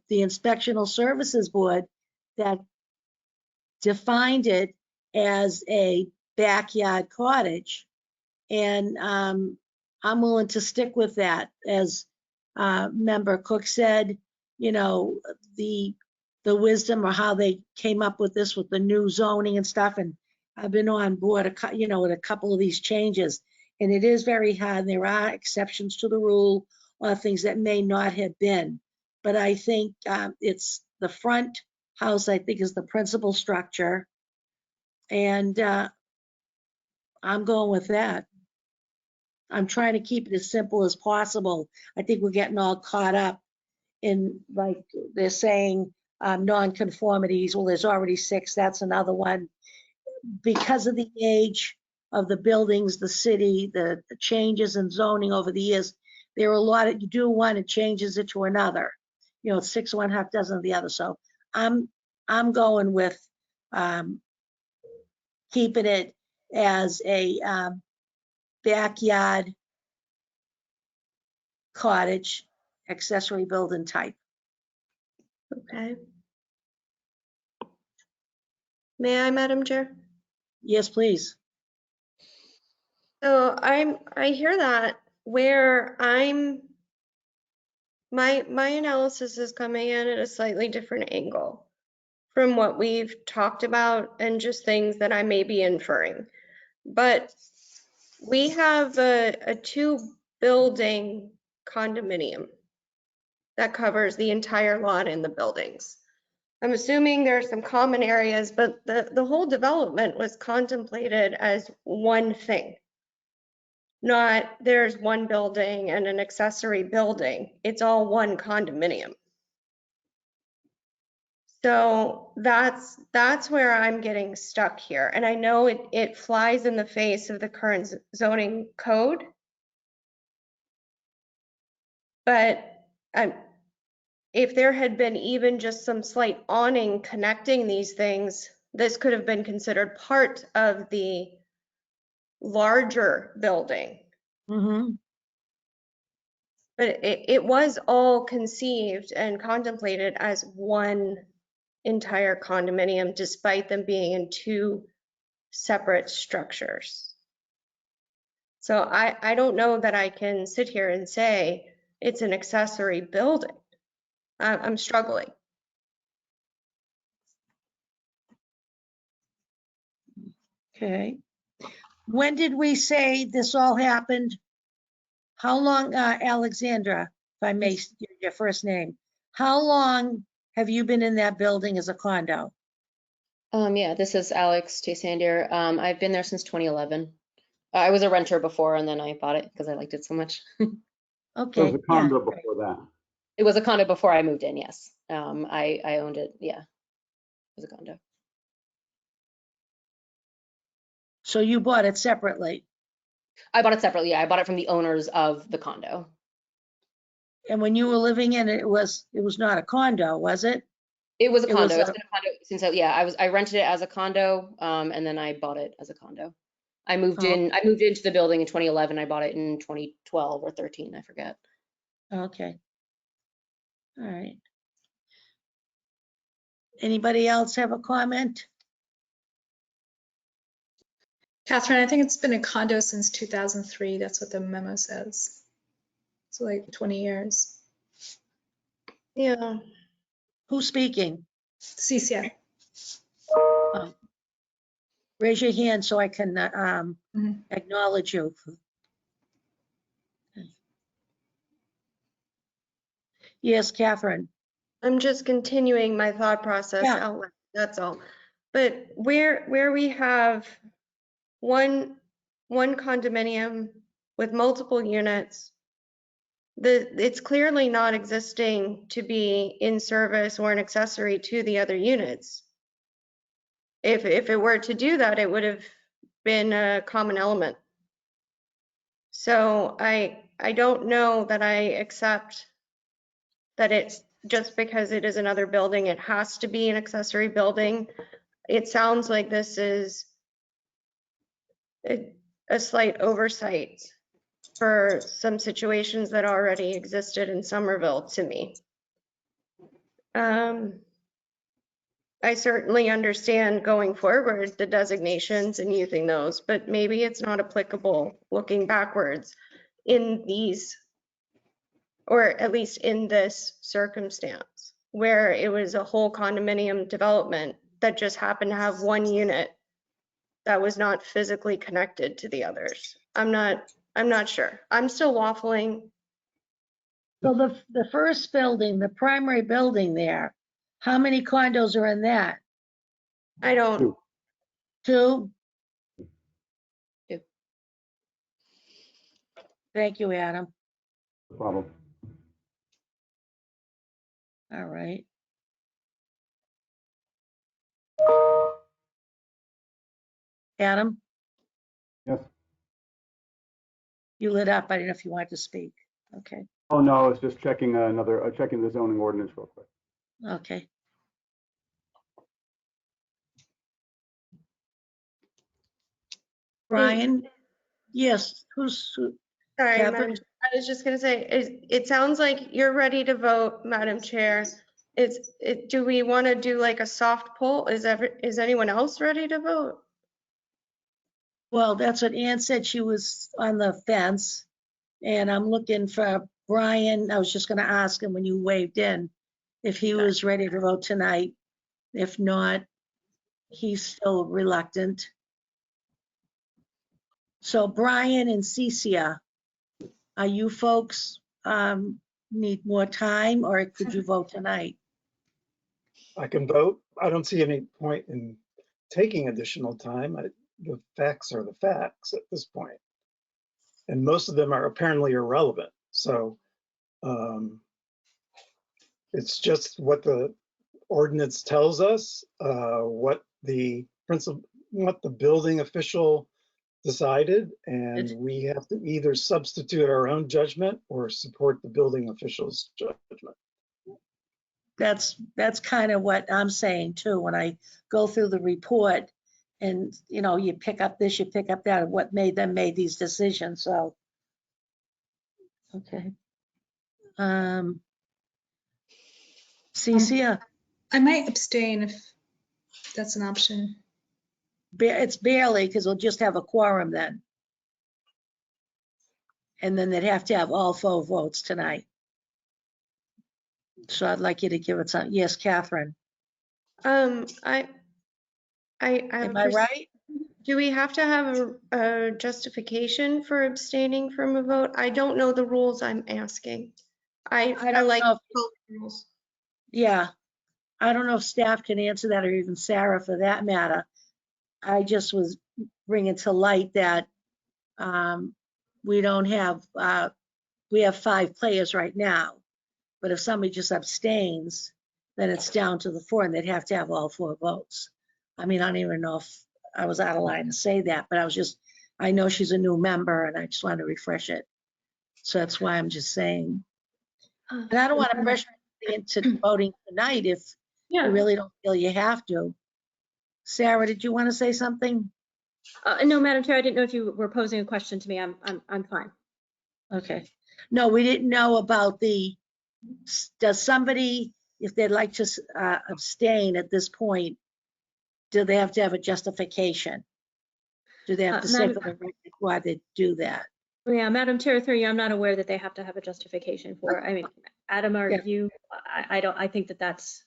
the Inspectional Services Board, that defined it as a backyard cottage. And I'm willing to stick with that. As Member Cook said, the wisdom or how they came up with this with the new zoning and stuff. And I've been on board, with a couple of these changes. And it is very hard. There are exceptions to the rule or things that may not have been. But I think it's the front house, I think, is the principal structure. And I'm going with that. I'm trying to keep it as simple as possible. I think we're getting all caught up in, like they're saying, non-conformities. Well, there's already 6. That's another one. Because of the age of the buildings, the city, the changes in zoning over the years, there are a lot of, you do one, it changes it to another. It's 6 of one, half dozen of the other. So I'm going with keeping it as a backyard cottage accessory building type. Okay. May I, Madam Chair? Yes, please. So I hear that where my analysis is coming in at a slightly different angle from what we've talked about and just things that I may be inferring. But we have a 2-building condominium that covers the entire lot in the buildings. I'm assuming there are some common areas, but the whole development was contemplated as one thing. Not there's one building and an accessory building. It's all one condominium. So that's where I'm getting stuck here. And I know it flies in the face of the current zoning code. But if there had been even just some slight awning connecting these things, this could have been considered part of the larger building. Mm-hmm. But it was all conceived and contemplated as one entire condominium, despite them being in 2 separate structures. So I don't know that I can sit here and say it's an accessory building. I'm struggling. Okay. When did we say this all happened? How long, Alexandra, if I may give your first name, how long have you been in that building as a condo? Yeah, this is Alex Taysandier. I've been there since 2011. I was a renter before and then I bought it because I liked it so much. Okay. So it was a condo before that. It was a condo before I moved in, yes. I owned it, yeah. It was a condo. So you bought it separately? I bought it separately, yeah. I bought it from the owners of the condo. And when you were living in it, it was not a condo, was it? It was a It condo. was It's been a condo since, I rented it as a condo, and then I bought it as a condo. I moved into the building in 2011. I bought it in 2012 or 13, I forget. Okay. All right. Anybody else have a comment? Catherine, I think it's been a condo since 2003. That's what the memo says. So like 20 years. Yeah. Who's speaking? CCA. Raise your hand so I can acknowledge you. Yes, Catherine. I'm just continuing my thought process Yeah. out loud, that's all. But where we have one condominium with multiple units, it's clearly not existing to be in service or an accessory to the other units. If it were to do that, it would have been a common element. So I don't know that I accept that it's just because it is another building, it has to be an accessory building. It sounds like this is a slight oversight for some situations that already existed in Somerville to me. I certainly understand going forward the designations and using those, but maybe it's not applicable looking backwards in these, or at least in this circumstance, where it was a whole condominium development that just happened to have one unit that was not physically connected to the others. I'm not sure. I'm still waffling. So the first building, the primary building there, how many condos are in that? I don't. Two? Thank you, Adam. No problem. All right. Adam, Yes. you lit up. I didn't know if you wanted to speak. Okay, Oh, no, I was just checking checking the zoning ordinance real quick. okay. Brian? Yes, who? Sorry, Catherine? Madam Chair. I was just gonna say, it sounds like you're ready to vote, Madam Chair. Do we want to do like a soft poll? Is anyone else ready to vote? Well, that's what Ann said. She was on the fence. And I'm looking for Brian. I was just gonna ask him when you waved in if he was ready to vote tonight. If not, he's still reluctant. So Brian and Cecia, are you folks need more time, or could you vote tonight? I can vote. I don't see any point in taking additional time. The facts are the facts at this point. And most of them are apparently irrelevant. So it's just what the ordinance tells us, what the building official decided, and we have to either substitute our own judgment or support the building official's judgment. That's kind of what I'm saying too. When I go through the report and, you pick up this, you pick up that, what made them make these decisions. So, okay. Cecia? I might abstain if that's an option. It's barely, because we'll just have a quorum then. And then they'd have to have all 4 votes tonight. So I'd like you to give it some, yes, Catherine. I Am I right? Do we have to have a justification for abstaining from a vote? I don't know the rules I'm asking. I don't like know both rules. Yeah, I don't know if staff can answer that, or even Sarah for that matter. I just was bringing to light that we don't have, we have 5 players right now. But if somebody just abstains, then it's down to the 4, and they'd have to have all 4 votes. I mean, I don't even know if I was out of line to say that, but I know she's a new member, and I just wanted to refresh it. So that's why I'm just saying. And I don't want to pressure you into voting tonight if you really don't feel you have to. Sarah, did you want to say something? No, Madam Chair, I didn't know if you were posing a question to me. I'm fine. Okay. No, we didn't know about does somebody, if they'd like to abstain at this point, do they have to have a justification? Do they have to say Madam- for the record why they do that? Yeah, Madam Chair, through you, I'm not aware that they have to have a justification for it. I mean, Adam, are Yeah. you, I think that that's,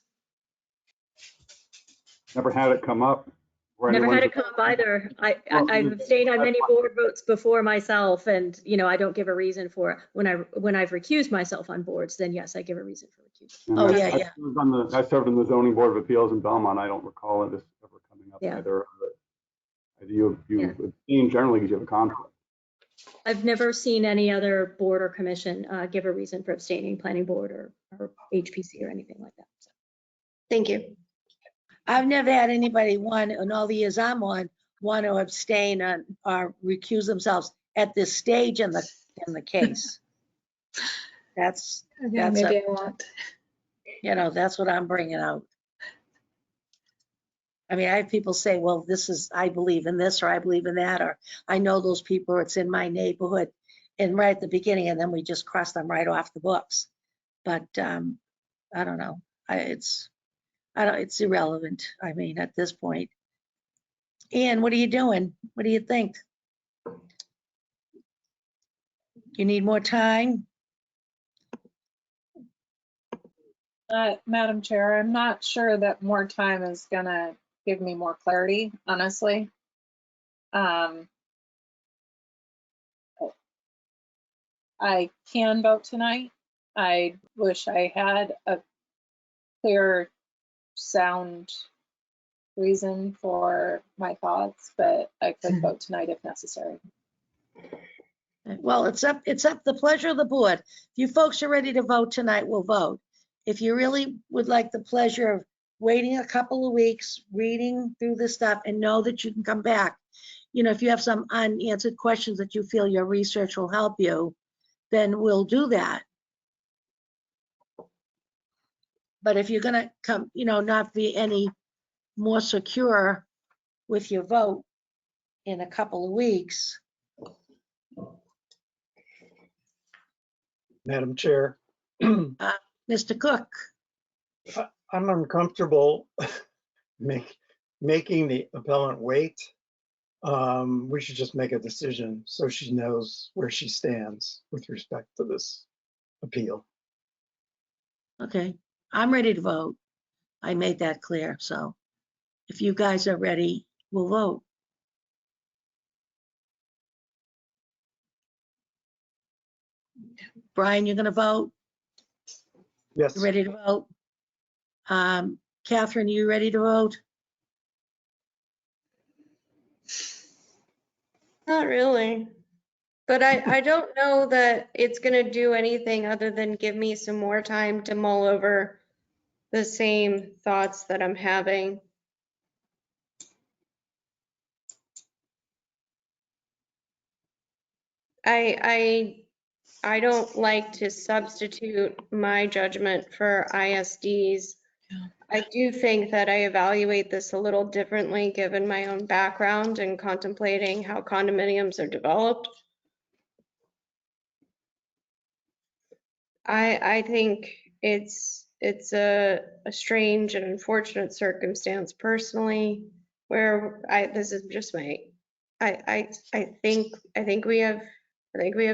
Never had it come up. where never had anyone's- it come up either. Well, I've abstained on many board votes before myself, and, you know, I don't give a reason for it. When I've recused myself on boards, then yes, I give a reason for recusal. And Oh, I- yeah, I yeah. served on the zoning board of appeals in Belmont. I don't recall this ever coming up Yeah. either. You Yeah. abstain generally because you have a conflict. I've never seen any other board or commission give a reason for abstaining, planning board or HPC or anything like that. So. Thank you. I've never had anybody in all the years I'm on, want to abstain or recuse themselves at this stage in the case. That's, Yeah, that's, maybe I won't. you know, that's what I'm bringing out. I mean, I have people say, well, I believe in this, or I believe in that, or I know those people, or it's in my neighborhood, and right at the beginning, and then we just cross them right off the books. But I don't know. It's irrelevant. I mean, at this point. Ian, what are you doing? What do you think? You need more time? Madam Chair, I'm not sure that more time is gonna give me more clarity, honestly. I can vote tonight. I wish I had a clear, sound reason for my thoughts, but I could vote tonight if necessary. Well, it's up the pleasure of the board. If you folks are ready to vote tonight, we'll vote. If you really would like the pleasure of waiting a couple of weeks, reading through this stuff, and know that you can come back, you know, if you have some unanswered questions that you feel your research will help you, then we'll do that. But if you're gonna come, you know, not be any more secure with your vote in a couple of weeks. Madam Chair, Mr. Cook, I'm uncomfortable making the appellant wait. We should just make a decision so she knows where she stands with respect to this appeal. okay, I'm ready to vote. I made that clear, so if you guys are ready, we'll vote. Brian, you're gonna vote? Yes. You ready to vote? Catherine, you ready to vote? Not really. But I don't know that it's gonna do anything other than give me some more time to mull over the same thoughts that I'm having. I don't like to substitute my judgment for ISD's. I do think that I evaluate this a little differently given my own background and contemplating how condominiums are developed. I think it's a strange and unfortunate circumstance personally, where this is just my, I think we have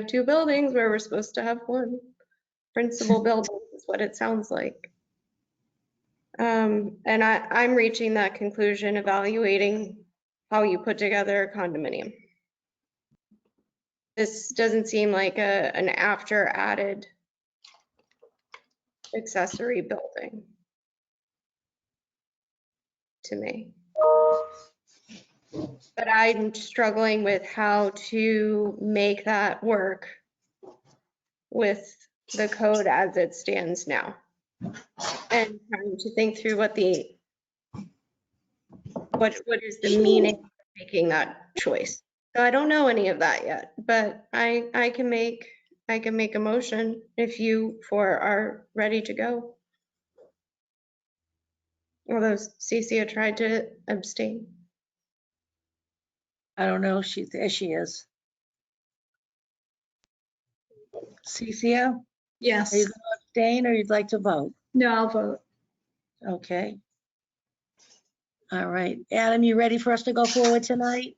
two buildings where we're supposed to have one principal building is what it sounds like. And I'm reaching that conclusion evaluating how you put together a condominium. This doesn't seem like an after added accessory building to me. But I'm struggling with how to make that work with the code as it stands now. And trying to think through what is the meaning of making that choice. So I don't know any of that yet, but I can make a motion if you four are ready to go. Although Cece tried to abstain. I don't know, there she is. Cece, Yes. are you gonna abstain or you'd like to vote? No, I'll vote. Okay. All right. Adam, you ready for us to go forward tonight?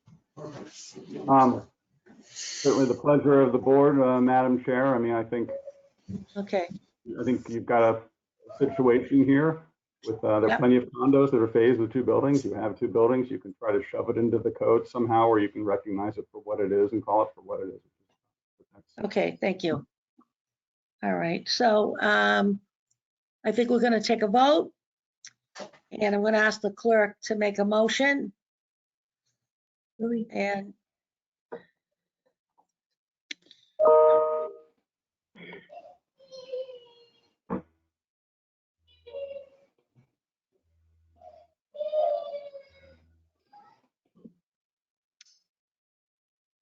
Certainly the pleasure of the board, Madam Chair. I mean, I think Okay. you've got a situation here with, there are Yep. plenty of condos that are phased with 2 buildings. You have 2 buildings. You can try to shove it into the code somehow, or you can recognize it for what it is and call it for what it is. Okay, thank you. All right, so I think we're gonna take a vote. And I'm gonna ask the clerk to make a motion. And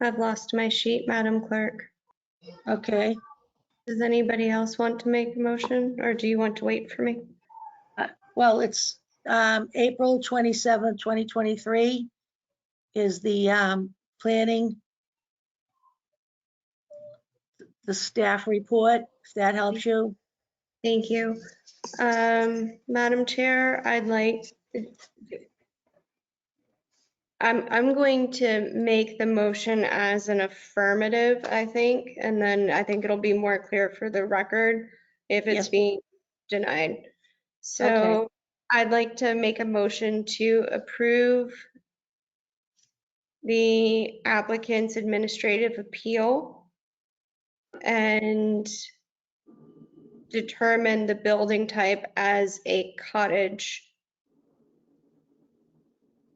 I've lost my sheet, Madam Clerk. okay, Does anybody else want to make a motion, or do you want to wait for me? well, it's April 27th, 2023 is the planning, the staff report, if that helps you. Thank you. Madam Chair, I'm going to make the motion as an affirmative, I think, and then I think it'll be more clear for the record if it's Yes. being denied. So Okay. I'd like to make a motion to approve the applicant's administrative appeal and determine the building type as a cottage.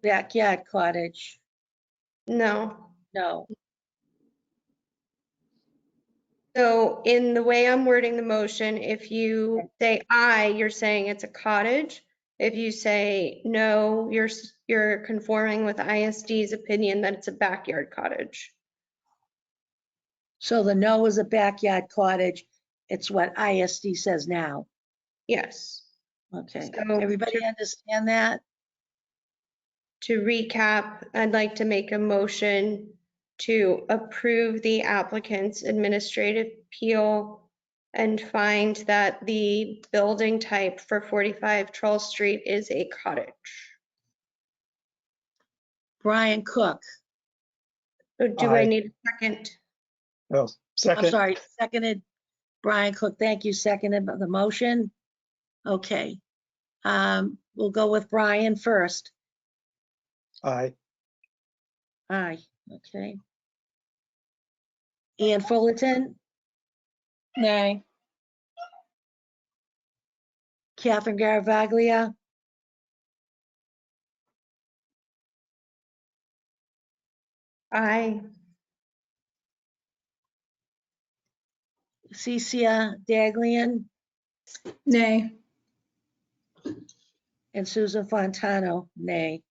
Backyard cottage, No. no. So in the way I'm wording the motion, if you say aye, you're saying it's a cottage. If you say no, you're conforming with ISD's opinion that it's a backyard cottage. So the no is a backyard cottage. It's what ISD says now. Yes. Okay, So everybody understand that? To recap, I'd like to make a motion to approve the applicant's administrative appeal and find that the building type for 45 Charles Street is a cottage. Brian Cook. Do I need a second? Oh, I'm second. sorry, seconded. Brian Cook, thank you, seconded the motion. Okay. We'll go with Brian first. Aye. Aye, okay. Ian Fullerton, Nay. Catherine Garavaglia, Aye. Cecia Daglian, Nay. and Susan Fontano, nay.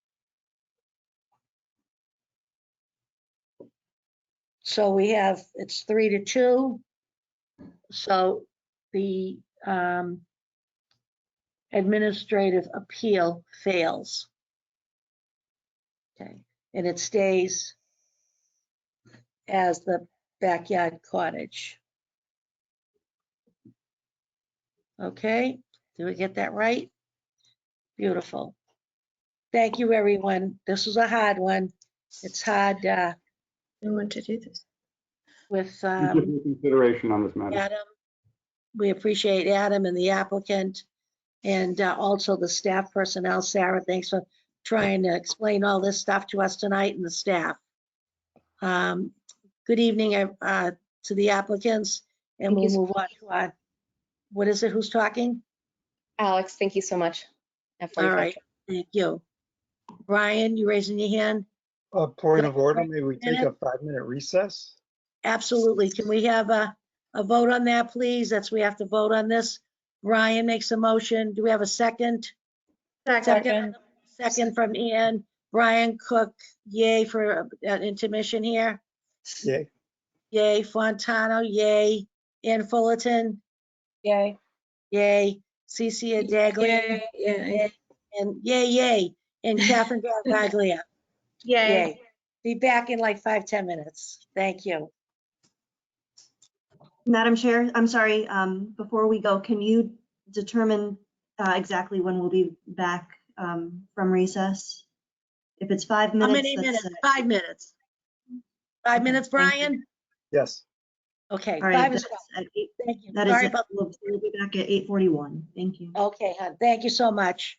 So we have, it's 3-2. So the administrative appeal fails. Okay, and it stays as the backyard cottage. Okay, did we get that right? Beautiful. Thank you, everyone. This was a hard one. It's hard I want to do this. with Thank you for your consideration on this matter. Adam. We appreciate Adam and the applicant and also the staff personnel. Sarah, thanks for trying to explain all this stuff to us tonight and the staff. Good evening to the applicants, and Thank we'll you so move on to our, what is it, who's talking? Alex, thank you so much. All F45. right, thank you. Brian, you raising your hand? Point of order, maybe we take Minute. a 5-minute recess? Absolutely. Can we have a vote on that, please? That's, we have to vote on this. Brian makes a motion. Do we have a second? Second. Second from Ian. Brian Cook, yay for an intermission here. Yay. Yay. Fontano, yay. Ian Fullerton, Yay. yay. Cecia Daglian, Yay. and yay. And Catherine Garavaglia, Yay. yay. Be back in like 5-10 minutes. Thank you. Madam Chair, I'm sorry, before we go, can you determine exactly when we'll be back from recess? If it's 5 How minutes, many that's minutes? 5 minutes. 5 minutes, Thank you. Brian? Yes. Okay, All right, 5 is that's fine. at 8. Thank you. That is Sorry it. about, We'll be back at 8:41. Thank you. okay, hon. Thank you so much.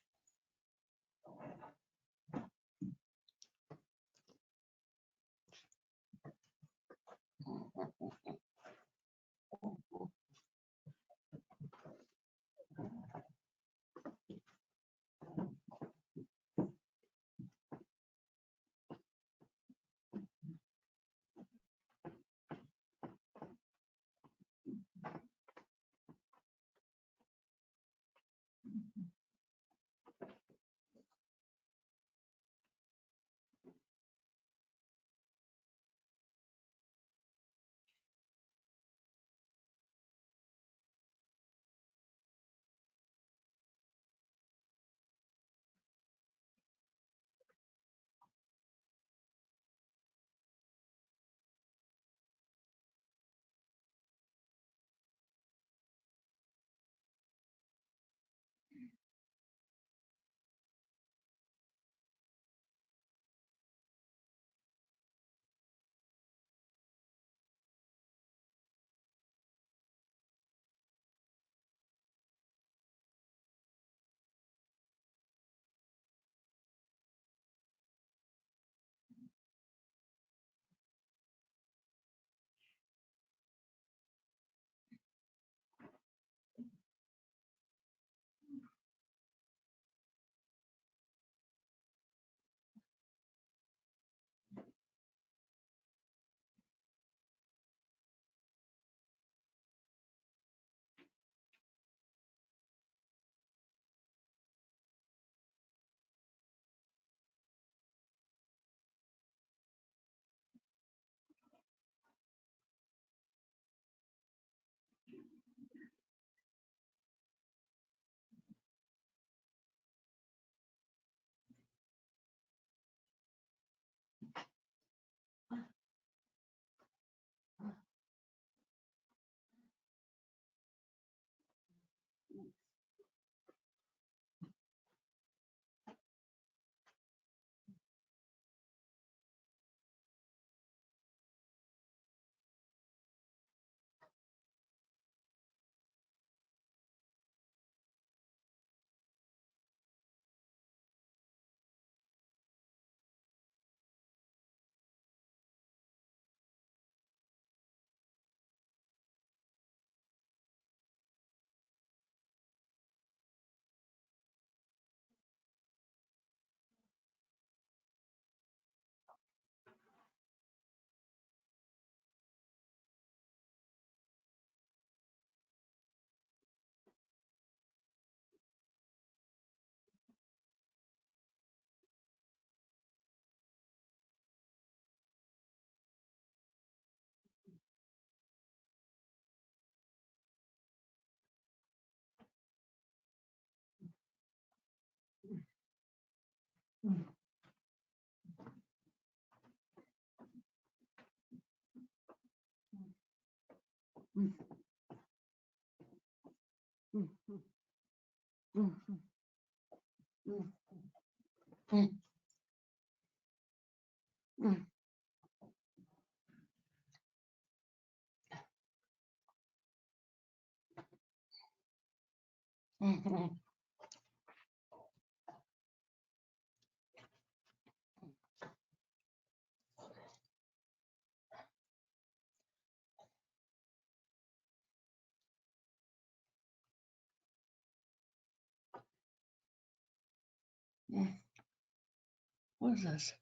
What is this?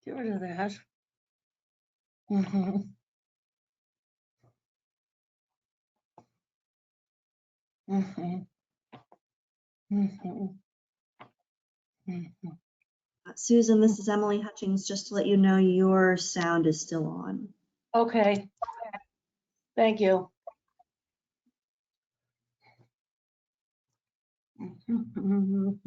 Get rid of that. Mhm. Mhm. Mhm. Mhm. Susan, this is Emily Hutchings. Just to let you know, your sound is still on. Okay, thank you. Mhm.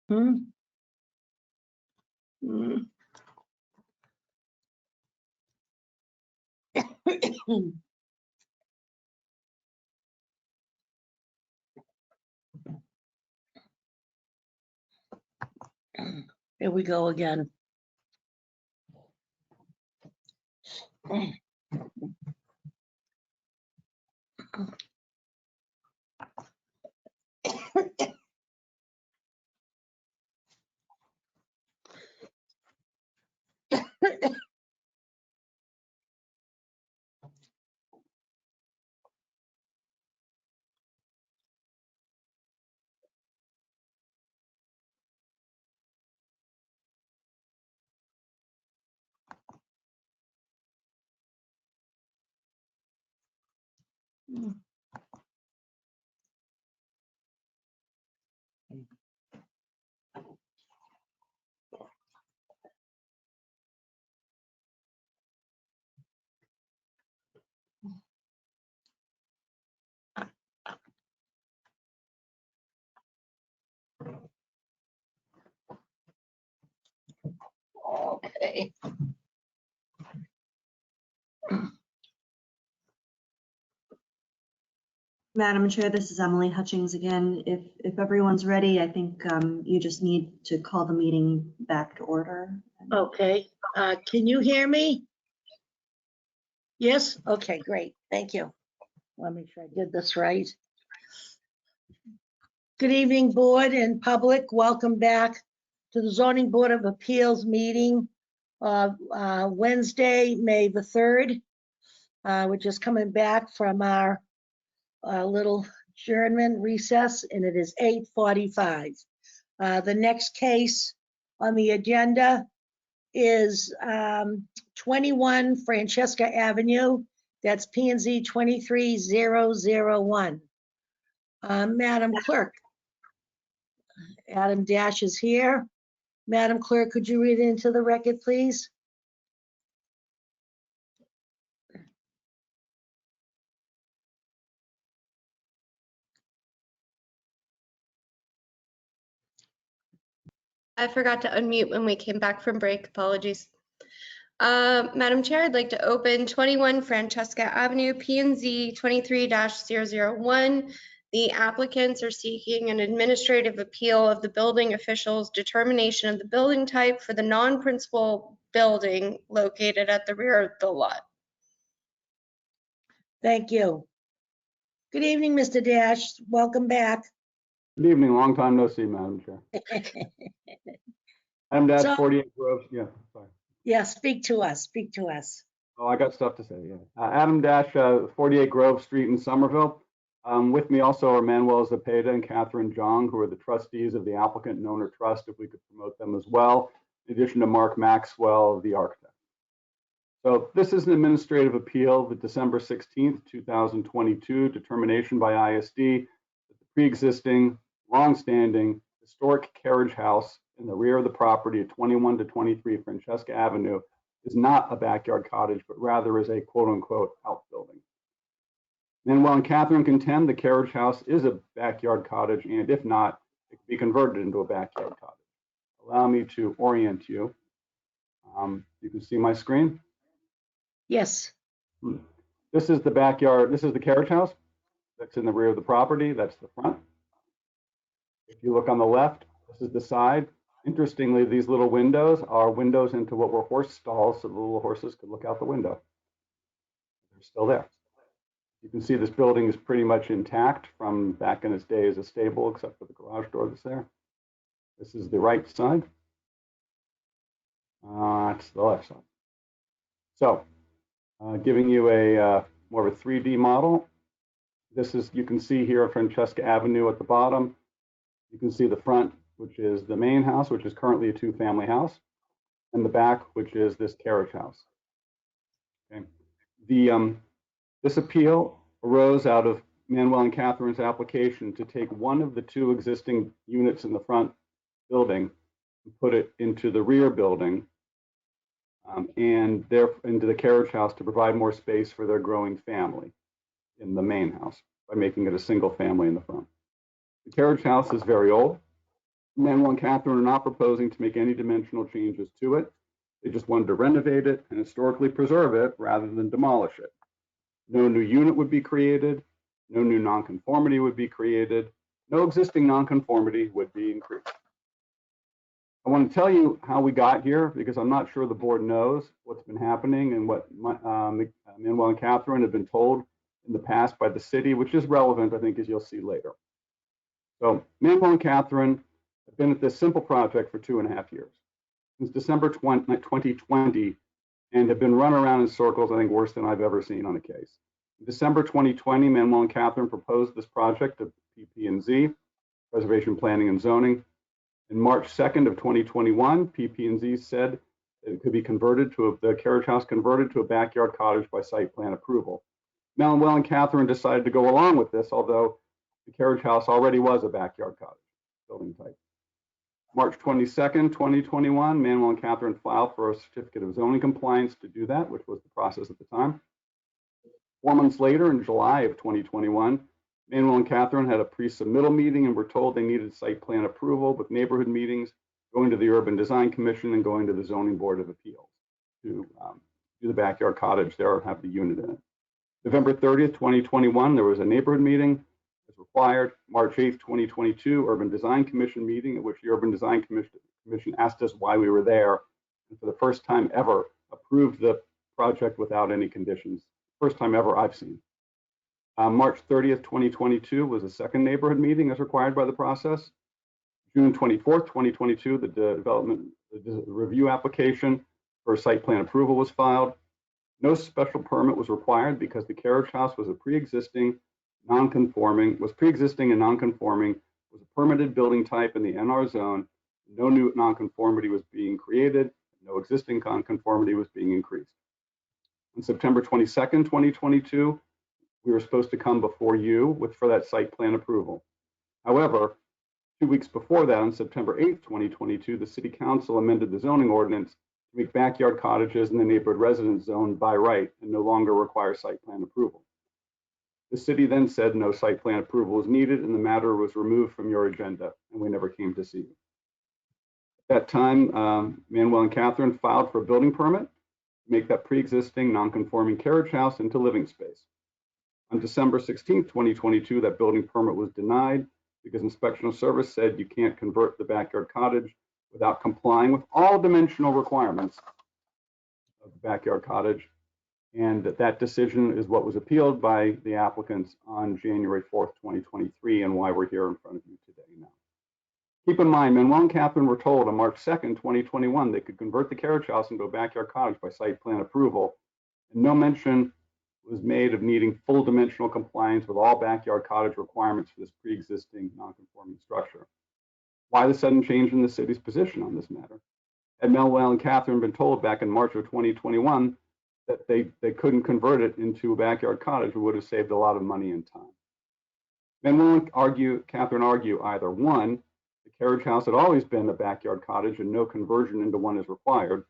Hmm? Hmm. Here we go again. Okay. Madam Chair, this is Emily Hutchings again. If everyone's ready, I think you just need to call the meeting back to order. Okay, can you hear me? Yes? Okay, great. Thank you. Let me make sure I did this right. Good evening, board and public. Welcome back to the Zoning Board of Appeals meeting of Wednesday, May the 3rd. We're just coming back from our little adjournment recess, and it is 8:45. The next case on the agenda is 21 Francesca Avenue. That's P&Z 23001. Madam Clerk, Adam Dash is here. Madam Clerk, could you read it into the record, please? I forgot to unmute when we came back from break. Apologies. Madam Chair, I'd like to open 21 Francesca Avenue, P&Z 23-001. The applicants are seeking an administrative appeal of the building official's determination of the building type for the non-principal building located at the rear of the lot. Thank you. Good evening, Mr. Dash. Welcome back. Good evening, long time no see, Madam Chair. Adam Dash, So- 48 Grove, yeah, sorry. Yeah, speak to us, speak to us. Oh, I got stuff to say, yeah. Adam Dash, 48 Grove Street in Somerville. With me also are Manuel Zepeda and Catherine Jong, who are the trustees of the applicant and owner trust, if we could promote them as well, in addition to Mark Maxwell, the architect. So this is an administrative appeal, the December 16th, 2022 determination by ISD that the pre-existing, long-standing historic carriage house in the rear of the property at 21 to 23 Francesca Avenue is not a backyard cottage, but rather is a quote-unquote outbuilding. Manuel and Catherine contend the carriage house is a backyard cottage, and if not, it can be converted into a backyard cottage. Allow me to orient you. You can see my screen. Yes. This is the backyard. This is the carriage house that's in the rear of the property. That's the front. If you look on the left, this is the side. Interestingly, these little windows are windows into what were horse stalls, so the little horses could look out the window. They're still there. You can see this building is pretty much intact from back in its day as a stable, except for the garage door that's there. This is the right side. It's the left side. So, giving you a more of a 3D model. This is, you can see here Francesca Avenue at the bottom. You can see the front, which is the main house, which is currently a two-family house, and the back, which is this carriage house. Okay. This appeal arose out of Manuel and Catherine's application to take one of the two existing units in the front building and put it into the rear building and into the carriage house to provide more space for their growing family in the main house by making it a single family in the front. The carriage house is very old. Manuel and Catherine are not proposing to make any dimensional changes to it. They just wanted to renovate it and historically preserve it rather than demolish it. No new unit would be created. No new nonconformity would be created. No existing nonconformity would be increased. I want to tell you how we got here because I'm not sure the board knows what's been happening and what Manuel and Catherine have been told in the past by the city, which is relevant, I think, as you'll see later. So Manuel and Catherine have been at this simple project for 2.5 years, since December 2020, and have been run around in circles, I think, worse than I've ever seen on a case. In December 2020, Manuel and Catherine proposed this project to PP&Z, Preservation Planning and Zoning. In March 2nd of 2021, PP&Z said that it could be converted to the carriage house converted to a backyard cottage by site plan approval. Manuel and Catherine decided to go along with this, although the carriage house already was a backyard cottage building type. March 22nd, 2021, Manuel and Catherine filed for a certificate of zoning compliance to do that, which was the process at the time. 4 months later, in July of 2021, Manuel and Catherine had a pre-submittal meeting and were told they needed site plan approval with neighborhood meetings, going to the Urban Design Commission and going to the Zoning Board of Appeals to do the backyard cottage there and have the unit in it. November 30th, 2021, there was a neighborhood meeting as required. March 8th, 2022, Urban Design Commission meeting at which the Urban Design Commission asked us why we were there and for the first time ever approved the project without any conditions. First time ever I've seen. March 30th, 2022 was a second neighborhood meeting as required by the process. June 24th, 2022, the review application for site plan approval was filed. No special permit was required because the carriage house was pre-existing and non-conforming, was a permitted building type in the NR zone. No new non-conformity was being created. No existing non-conformity was being increased. On September 22nd, 2022, we were supposed to come before you for that site plan approval. However, 2 weeks before that, on September 8th, 2022, the City Council amended the zoning ordinance to make backyard cottages in the neighborhood residence zone by right and no longer require site plan approval. The city then said no site plan approval was needed and the matter was removed from your agenda, and we never came to see you. At that time, Manuel and Catherine filed for a building permit to make that pre-existing non-conforming carriage house into living space. On December 16th, 2022, that building permit was denied because Inspectional Service said you can't convert the backyard cottage without complying with all dimensional requirements of the backyard cottage. And that decision is what was appealed by the applicants on January 4th, 2023, and why we're here in front of you today now. Keep in mind, Manuel and Catherine were told on March 2nd, 2021, they could convert the carriage house into a backyard cottage by site plan approval, and no mention was made of needing full dimensional compliance with all backyard cottage requirements for this pre-existing non-conforming structure. Why the sudden change in the city's position on this matter? Had Manuel and Catherine been told back in March of 2021 that they couldn't convert it into a backyard cottage, we would have saved a lot of money and time. Manuel and Catherine argue either one, the carriage house had always been a backyard cottage and no conversion into one is required,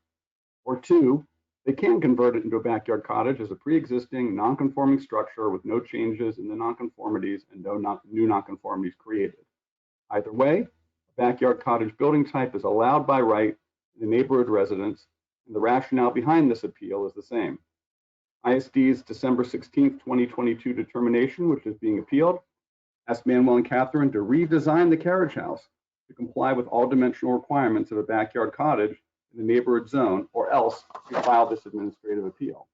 or two, they can convert it into a backyard cottage as a pre-existing non-conforming structure with no changes in the nonconformities and no new nonconformities created. Either way, a backyard cottage building type is allowed by right in the neighborhood residents, and the rationale behind this appeal is the same. ISD's December 16th, 2022 determination, which is being appealed, asked Manuel and Catherine to redesign the carriage house to comply with all dimensional requirements of a backyard cottage in the neighborhood zone, or else you file this administrative appeal.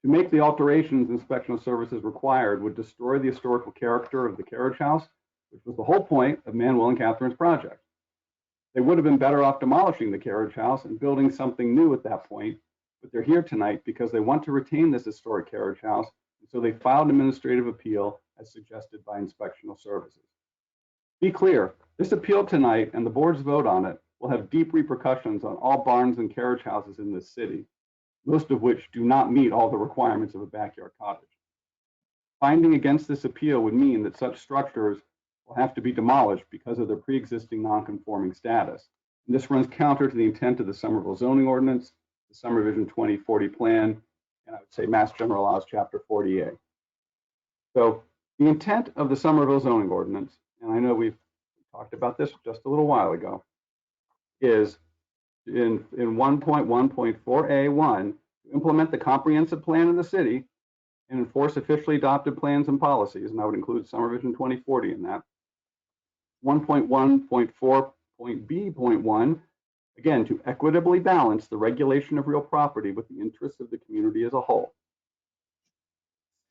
To make the alterations Inspectional Services required would destroy the historical character of the carriage house, which was the whole point of Manuel and Catherine's project. They would have been better off demolishing the carriage house and building something new at that point, but they're here tonight because they want to retain this historic carriage house, and so they filed an administrative appeal as suggested by Inspectional Services. Be clear, this appeal tonight and the board's vote on it will have deep repercussions on all barns and carriage houses in this city, most of which do not meet all the requirements of a backyard cottage. Finding against this appeal would mean that such structures will have to be demolished because of their pre-existing non-conforming status. And this runs counter to the intent of the Somerville zoning ordinance, the Summer Vision 2040 plan, and I would say Mass General Laws, Chapter 40A. So the intent of the Somerville zoning ordinance, and I know we've talked about this just a little while ago, is in 1.1.4A1, to implement the comprehensive plan of the city and enforce officially adopted plans and policies, and I would include Summer Vision 2040 in that. 1.1.4.B.1, again, to equitably balance the regulation of real property with the interests of the community as a whole.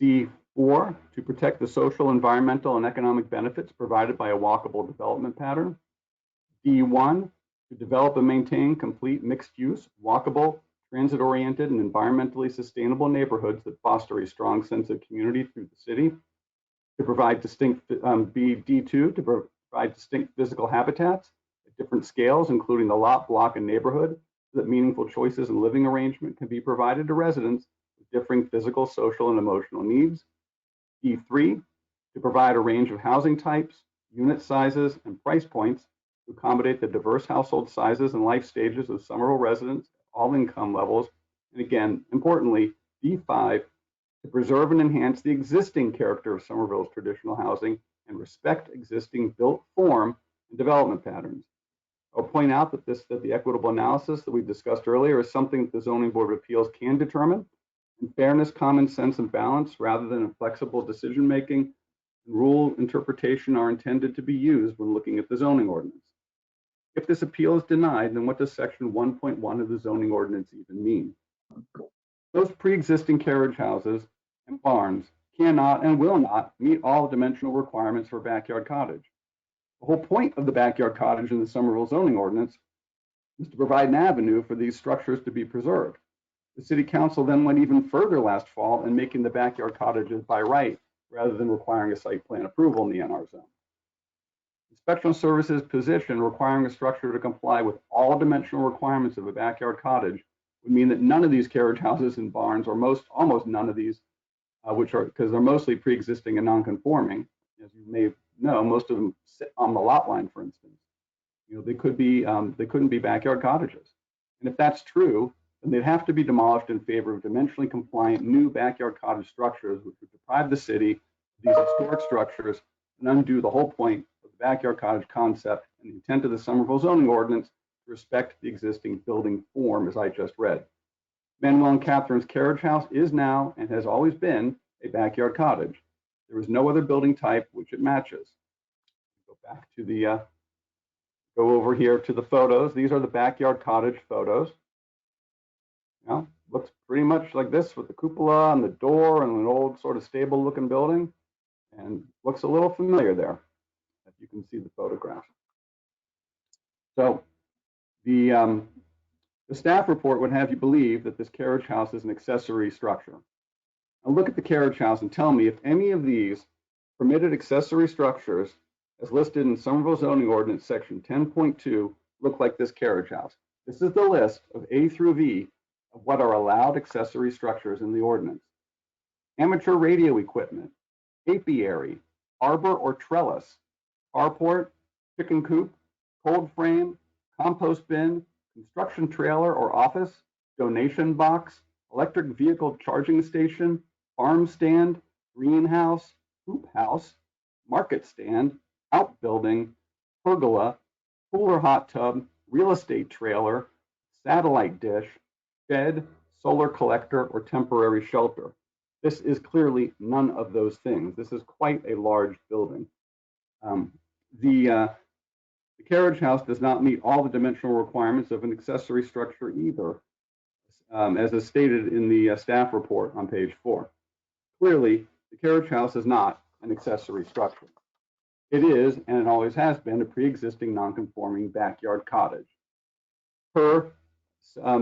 D4, to protect the social, environmental, and economic benefits provided by a walkable development pattern. D1, to develop and maintain complete mixed-use, walkable, transit-oriented, and environmentally sustainable neighborhoods that foster a strong sense of community through the city. To provide distinct, D2, to provide distinct physical habitats at different scales, including the lot, block, and neighborhood, so that meaningful choices and living arrangement can be provided to residents with differing physical, social, and emotional needs. D3, to provide a range of housing types, unit sizes, and price points to accommodate the diverse household sizes and life stages of Somerville residents at all income levels. And again, importantly, D5, to preserve and enhance the existing character of Somerville's traditional housing and respect existing built form and development patterns. I'll point out that the equitable analysis that we discussed earlier is something that the Zoning Board of Appeals can determine. And fairness, common sense, and balance, rather than inflexible decision-making and rule interpretation, are intended to be used when looking at the zoning ordinance. If this appeal is denied, then what does section 1.1 of the zoning ordinance even mean? Those pre-existing carriage houses and barns cannot and will not meet all dimensional requirements for a backyard cottage. The whole point of the backyard cottage in the Somerville zoning ordinance is to provide an avenue for these structures to be preserved. The City Council then went even further last fall in making the backyard cottages by right rather than requiring a site plan approval in the NR zone. Inspectional Services' position requiring a structure to comply with all dimensional requirements of a backyard cottage would mean that none of these carriage houses and barns, or almost none of these, because they're mostly pre-existing and non-conforming, as you may know, most of them sit on the lot line, for instance. They couldn't be backyard cottages. And if that's true, then they'd have to be demolished in favor of dimensionally compliant new backyard cottage structures, which would deprive the city of these historic structures and undo the whole point of the backyard cottage concept and the intent of the Somerville zoning ordinance to respect the existing building form, as I just read. Manuel and Catherine's carriage house is now and has always been a backyard cottage. There is no other building type which it matches. Go back to go over here to the photos. These are the backyard cottage photos. Looks pretty much like this with the cupola and the door and an old sort of stable looking building, and looks a little familiar there, if you can see the photograph. So the staff report would have you believe that this carriage house is an accessory structure. Now look at the carriage house and tell me if any of these permitted accessory structures as listed in Somerville zoning ordinance section 10.2 look like this carriage house. This is the list of A through V of what are allowed accessory structures in the ordinance. Amateur radio equipment, apiary, arbor or trellis, carport, chicken coop, cold frame, compost bin, construction trailer or office, donation box, electric vehicle charging station, farm stand, greenhouse, hoop house, market stand, outbuilding, pergola, cooler hot tub, real estate trailer, satellite dish, shed, solar collector, or temporary shelter. This is clearly none of those things. This is quite a large building. The carriage house does not meet all the dimensional requirements of an accessory structure either, as is stated in the staff report on page 4. Clearly, the carriage house is not an accessory structure. It is, and it always has been, a pre-existing non-conforming backyard cottage. Per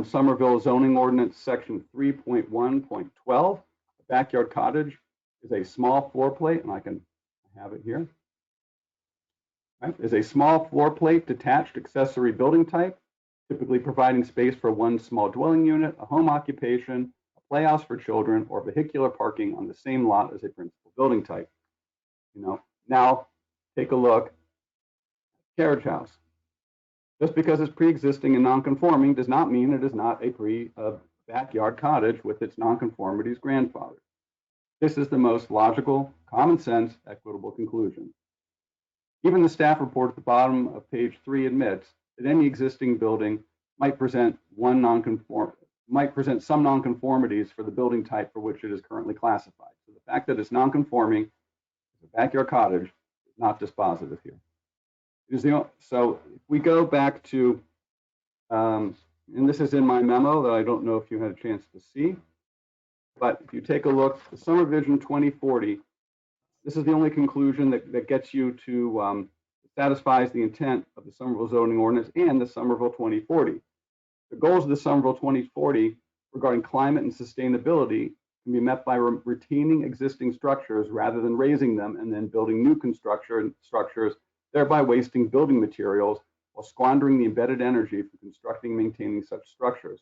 Somerville zoning ordinance section 3.1.12, a backyard cottage is a small floor plate, and I can have it here. Right, is a small floor plate detached accessory building type, typically providing space for one small dwelling unit, a home occupation, a playhouse for children, or vehicular parking on the same lot as a principal building type. Now take a look. Carriage house. Just because it's pre-existing and non-conforming does not mean it is not a backyard cottage with its non-conformities grandfathered. This is the most logical, common sense, equitable conclusion. Even the staff report at the bottom of page 3 admits that any existing building might present some nonconformities for the building type for which it is currently classified. So the fact that it's nonconforming as a backyard cottage is not dispositive here. So if we go back to, and this is in my memo that I don't know if you had a chance to see, but if you take a look, the Summer Vision 2040, this is the only conclusion that gets you to satisfies the intent of the Somerville zoning ordinance and the Somerville 2040. The goals of the Somerville 2040 regarding climate and sustainability can be met by retaining existing structures rather than raising them and then building new structures, thereby wasting building materials while squandering the embedded energy for constructing and maintaining such structures.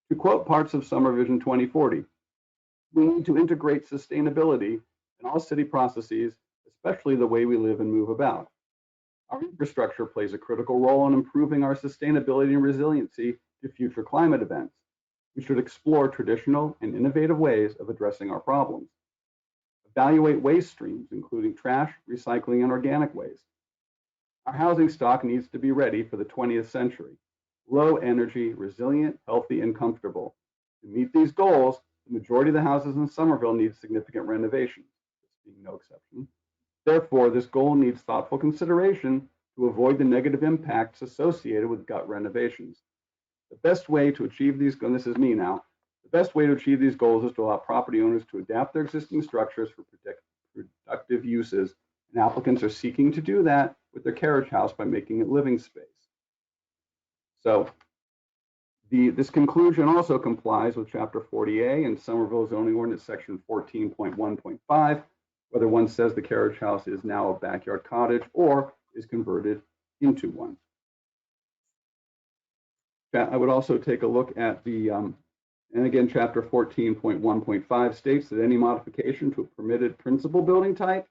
To quote parts of Summer Vision 2040, we need to integrate sustainability in all city processes, especially the way we live and move about. Our infrastructure plays a critical role in improving our sustainability and resiliency to future climate events. We should explore traditional and innovative ways of addressing our problems. Evaluate waste streams, including trash, recycling, and organic waste. Our housing stock needs to be ready for the 20th century. Low energy, resilient, healthy, and comfortable. To meet these goals, the majority of the houses in Somerville need significant renovations, this being no exception. Therefore, this goal needs thoughtful consideration to avoid the negative impacts associated with gut renovations. The best way to achieve these, and this is me now, the best way to achieve these goals is to allow property owners to adapt their existing structures for productive uses, and applicants are seeking to do that with their carriage house by making it living space. So this conclusion also complies with Chapter 40A in Somerville Zoning Ordinance Section 14.1.5, whether one says the carriage house is now a backyard cottage or is converted into one. I would also take a look at the, and again, Chapter 14.1.5 states that any modification to a permitted principal building type,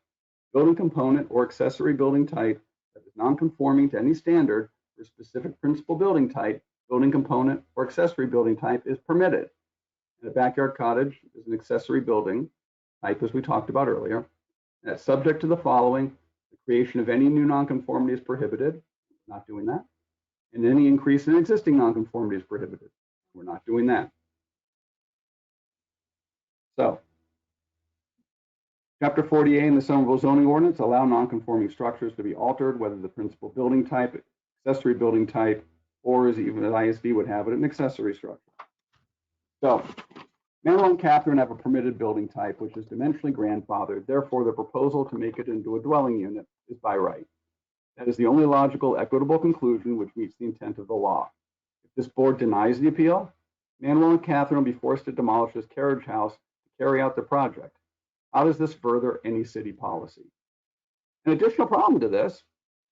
building component, or accessory building type that is non-conforming to any standard for a specific principal building type, building component, or accessory building type is permitted. And a backyard cottage is an accessory building type, as we talked about earlier. That's subject to the following: the creation of any new nonconformity is prohibited. We're not doing that. And any increase in existing nonconformity is prohibited. We're not doing that. So, Chapter 40A in the Somerville zoning ordinance allow nonconforming structures to be altered, whether the principal building type, accessory building type, or as even as ISD would have it, an accessory structure. So, Manuel and Catherine have a permitted building type, which is dimensionally grandfathered. Therefore, the proposal to make it into a dwelling unit is by right. That is the only logical, equitable conclusion which meets the intent of the law. If this board denies the appeal, Manuel and Catherine will be forced to demolish this carriage house to carry out the project. How does this further any city policy? An additional problem to this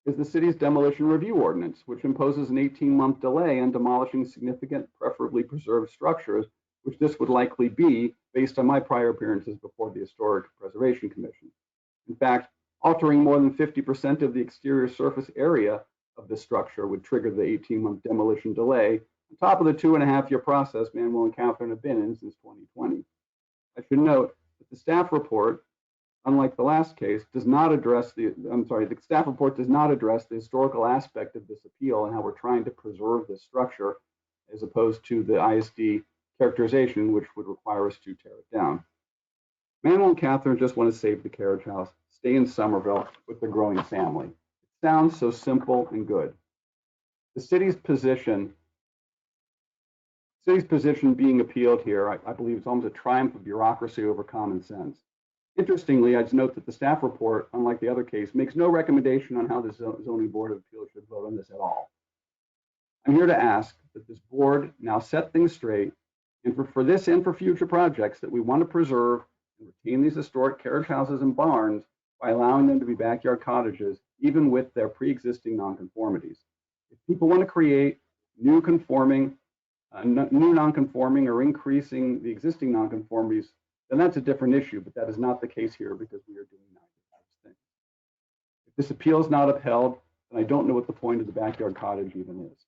is the city's demolition review ordinance, which imposes an 18-month delay on demolishing significant, preferably preserved structures, which this would likely be based on my prior appearances before the Historic Preservation Commission. In fact, altering more than 50% of the exterior surface area of the structure would trigger the 18-month demolition delay, on top of the 2.5-year process Manuel and Catherine have been in since 2020. I should note that the staff report, unlike the last case, does not address the staff report does not address the historical aspect of this appeal and how we're trying to preserve this structure, as opposed to the ISD characterization, which would require us to tear it down. Manuel and Catherine just want to save the carriage house, stay in Somerville with their growing family. It sounds so simple and good. The city's position being appealed here, I believe, is almost a triumph of bureaucracy over common sense. Interestingly, I'd note that the staff report, unlike the other case, makes no recommendation on how the Zoning Board of Appeals should vote on this at all. I'm here to ask that this board now set things straight, and for this and for future projects, that we want to preserve and retain these historic carriage houses and barns by allowing them to be backyard cottages, even with their pre-existing nonconformities. If people want to create new nonconforming or increasing the existing nonconformities, then that's a different issue, but that is not the case here because we are doing neither of those things. If this appeal is not upheld, then I don't know what the point of the backyard cottage even is.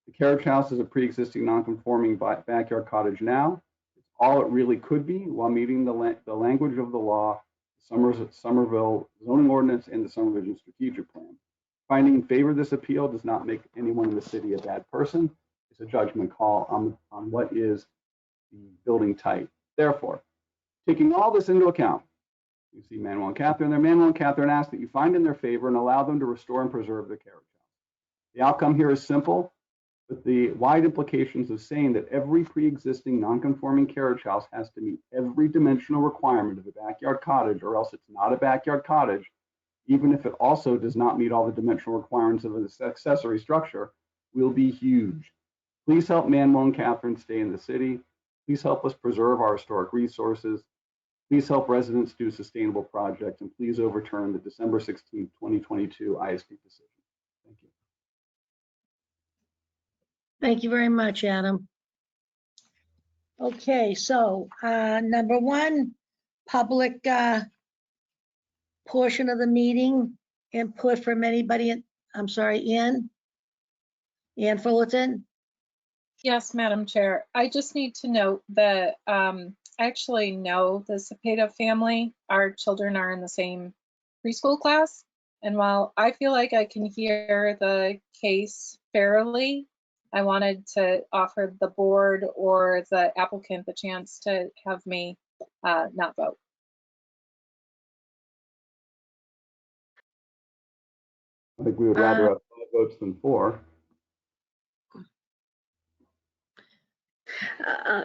The carriage house is a pre-existing nonconforming backyard cottage now. It's all it really could be while meeting the language of the law, Somerville zoning ordinance and the Somerville strategic plan. Finding in favor of this appeal does not make anyone in the city a bad person. It's a judgment call on what is the building type. Therefore, taking all this into account, you see Manuel and Catherine there. Manuel and Catherine ask that you find in their favor and allow them to restore and preserve the carriage house. The outcome here is simple, but the wide implications of saying that every pre-existing non-conforming carriage house has to meet every dimensional requirement of a backyard cottage, or else it's not a backyard cottage, even if it also does not meet all the dimensional requirements of an accessory structure, will be huge. Please help Manuel and Catherine stay in the city. Please help us preserve our historic resources. Please help residents do sustainable projects, and please overturn the December 16, 2022 ISD decision. Thank you. Thank you very much, Adam. Okay, so number one, public portion of the meeting, input from anybody. I'm sorry, Ann Fullerton. Yes, Madam Chair. I just need to note that I actually know the Cepeda family. Our children are in the same preschool class. And while I feel like I can hear the case fairly, I wanted to offer the board or the applicant the chance to have me not vote. I think we would rather have 5 votes than 4.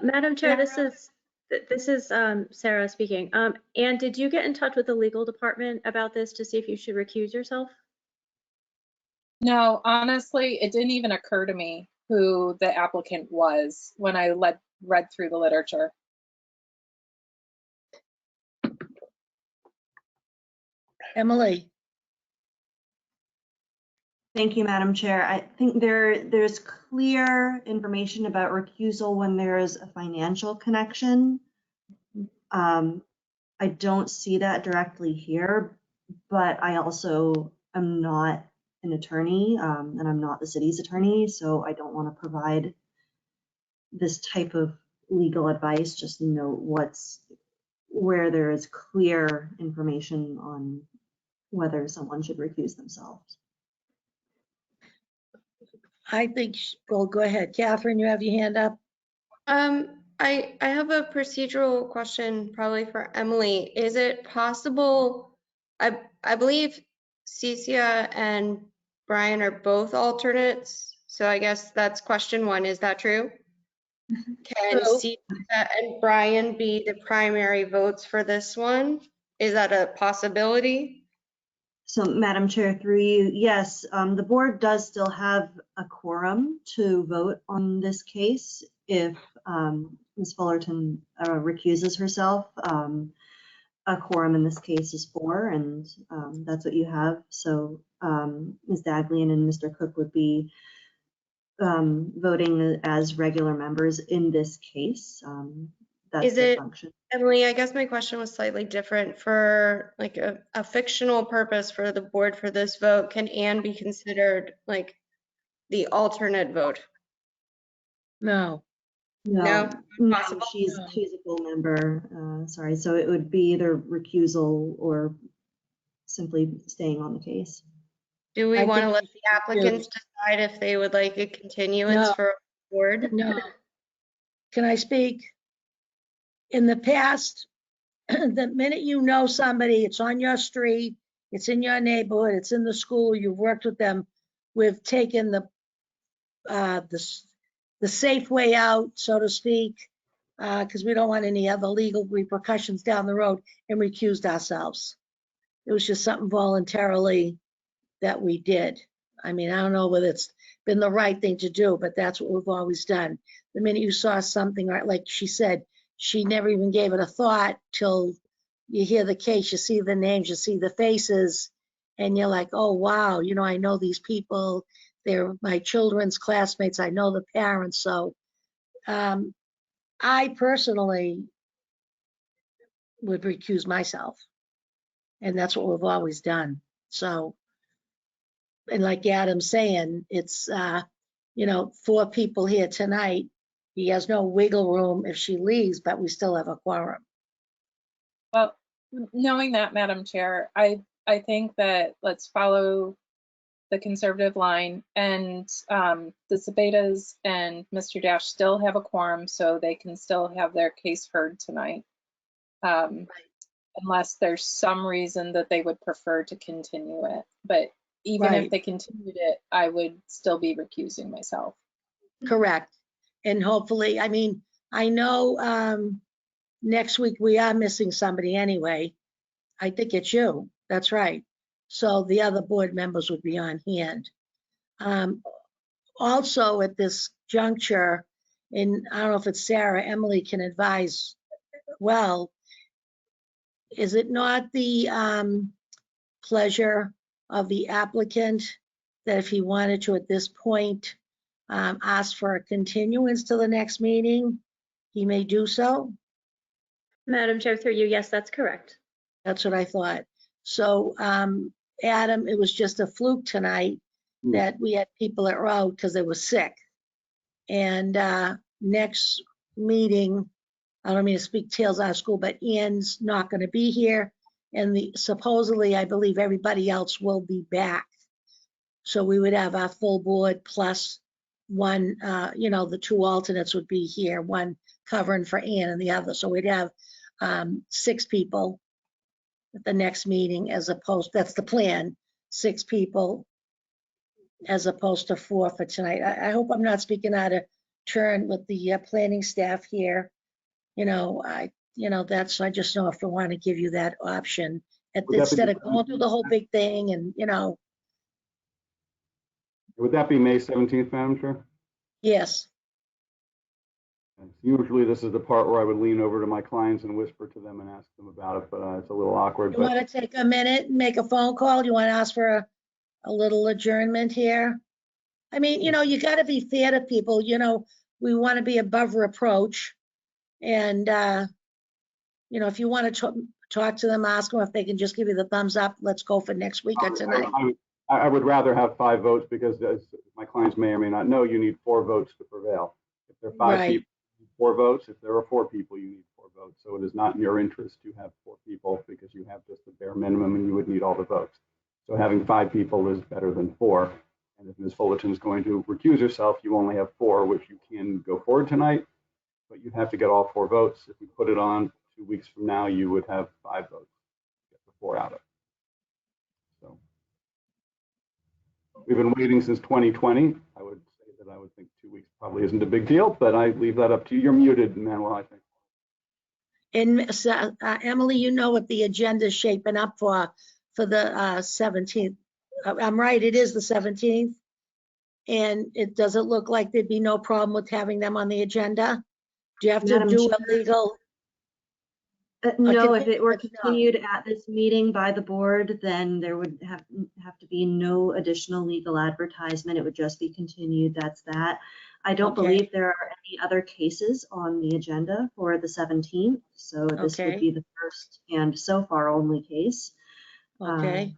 Madam Chair, this is Sarah speaking. Anne, did you get in touch with the legal department about this to see if you should recuse yourself? No, honestly, it didn't even occur to me who the applicant was when I read through the literature. Emily. Thank you, Madam Chair. I think there's clear information about recusal when there is a financial connection. I don't see that directly here, but I also am not an attorney, and I'm not the city's attorney, so I don't want to provide this type of legal advice. Just note where there is clear information on whether someone should recuse themselves. I think, well, go ahead. Catherine, you have your hand up. I have a procedural question probably for Emily. Is it possible, I believe Cecia and Brian are both alternates. So I guess that's question 1. Is that true? Can Cecia and Brian be the primary votes for this one? Is that a possibility? So, Madam Chair, through you, yes, the board does still have a quorum to vote on this case if Ms. Fullerton recuses herself. A quorum in this case is 4, and that's what you have. So Ms. Daglian and Mr. Cook would be voting as regular members in this case. That's the function. Emily, I guess my question was slightly different. For like a fictional purpose for the board for this vote, can Anne be considered like the alternate vote? No. No, she's a full member. Sorry, so it would be either recusal or simply staying on the case. Do we want to let the applicants decide if they would like a continuance for a board? No. Can I speak? In the past, the minute you know somebody, it's on your street, it's in your neighborhood, it's in the school, you've worked with them, we've taken the safe way out, so to speak, because we don't want any other legal repercussions down the road, and recused ourselves. It was just something voluntarily that we did. I mean, I don't know whether it's been the right thing to do, but that's what we've always done. The minute you saw something, like she said, she never even gave it a thought till you hear the case, you see the names, you see the faces, and you're like, oh, wow, you know, I know these people. They're my children's classmates. I know the parents. So I personally would recuse myself. And that's what we've always done. So, and like Adam's saying, it's, 4 people here tonight. He has no wiggle room if she leaves, but we still have a quorum. Well, Knowing that, Madam Chair, I think that let's follow the conservative line, and the Zebedas and Mr. Dash still have a quorum, so they can still have their case heard tonight. Unless there's some reason that they would prefer to continue it. But even if they continued it, I would still be recusing myself. Correct. And hopefully, I mean, I know next week we are missing somebody anyway. I think it's you. That's right. So the other board members would be on hand. Also at this juncture, and I don't know if it's Sarah, Emily can advise well, is it not the pleasure of the applicant that if he wanted to at this point ask for a continuance to the next meeting, he may do so? Madam Chair, through you, yes, that's correct. That's what I thought. So Adam, it was just a fluke tonight that we had people at road because they were sick. And next meeting, I don't mean to speak tails out of school, but Ian's not going to be here. And supposedly, I believe everybody else will be back. So we would have our full board plus one, the two alternates would be here, one covering for Ian and the other. So we'd have 6 people at the next meeting as opposed, that's the plan, 6 people as opposed to 4 for tonight. I hope I'm not speaking out of turn with the planning staff here. I just know if I want to give you that option instead of going through the whole big thing and, Would that be May 17th, Madam Chair? Yes. Usually this is the part where I would lean over to my clients and whisper to them and ask them about it, but it's a little awkward. You want to take a minute and make a phone call? You want to ask for a little adjournment here? I mean, you got to be fair to people. We want to be above reproach. And, if you want to talk to them, ask them if they can just give you the thumbs up. Let's go for next week or tonight. I would rather have 5 votes because, as my clients may or may not know, you need 4 votes to prevail. If there are 5 people, you need 4 votes. If there are 4 people, you need 4 votes. So it is not in your interest to have 4 people because you have just the bare minimum and you would need all the votes. So having 5 people is better than 4. And if Ms. Fullerton is going to recuse herself, you only have 4, which you can go forward tonight, but you'd have to get all 4 votes. If you put it on 2 weeks from now, you would have 5 votes to get the 4 out of. So we've been waiting since 2020. I would say that I would think 2 weeks probably isn't a big deal, but I leave that up to you. You're muted, Manuel, I think. And Emily, you know what the agenda is shaping up for the 17th. I'm right, it is the 17th. And it doesn't look like there'd be no problem with having them on the agenda. Do you have to do a legal? No, if it were continued at this meeting by the board, then there would have to be no additional legal advertisement. It would just be continued. That's that. I don't believe there are any other cases on the agenda for the 17th. So this would be the first and so far only case. Okay.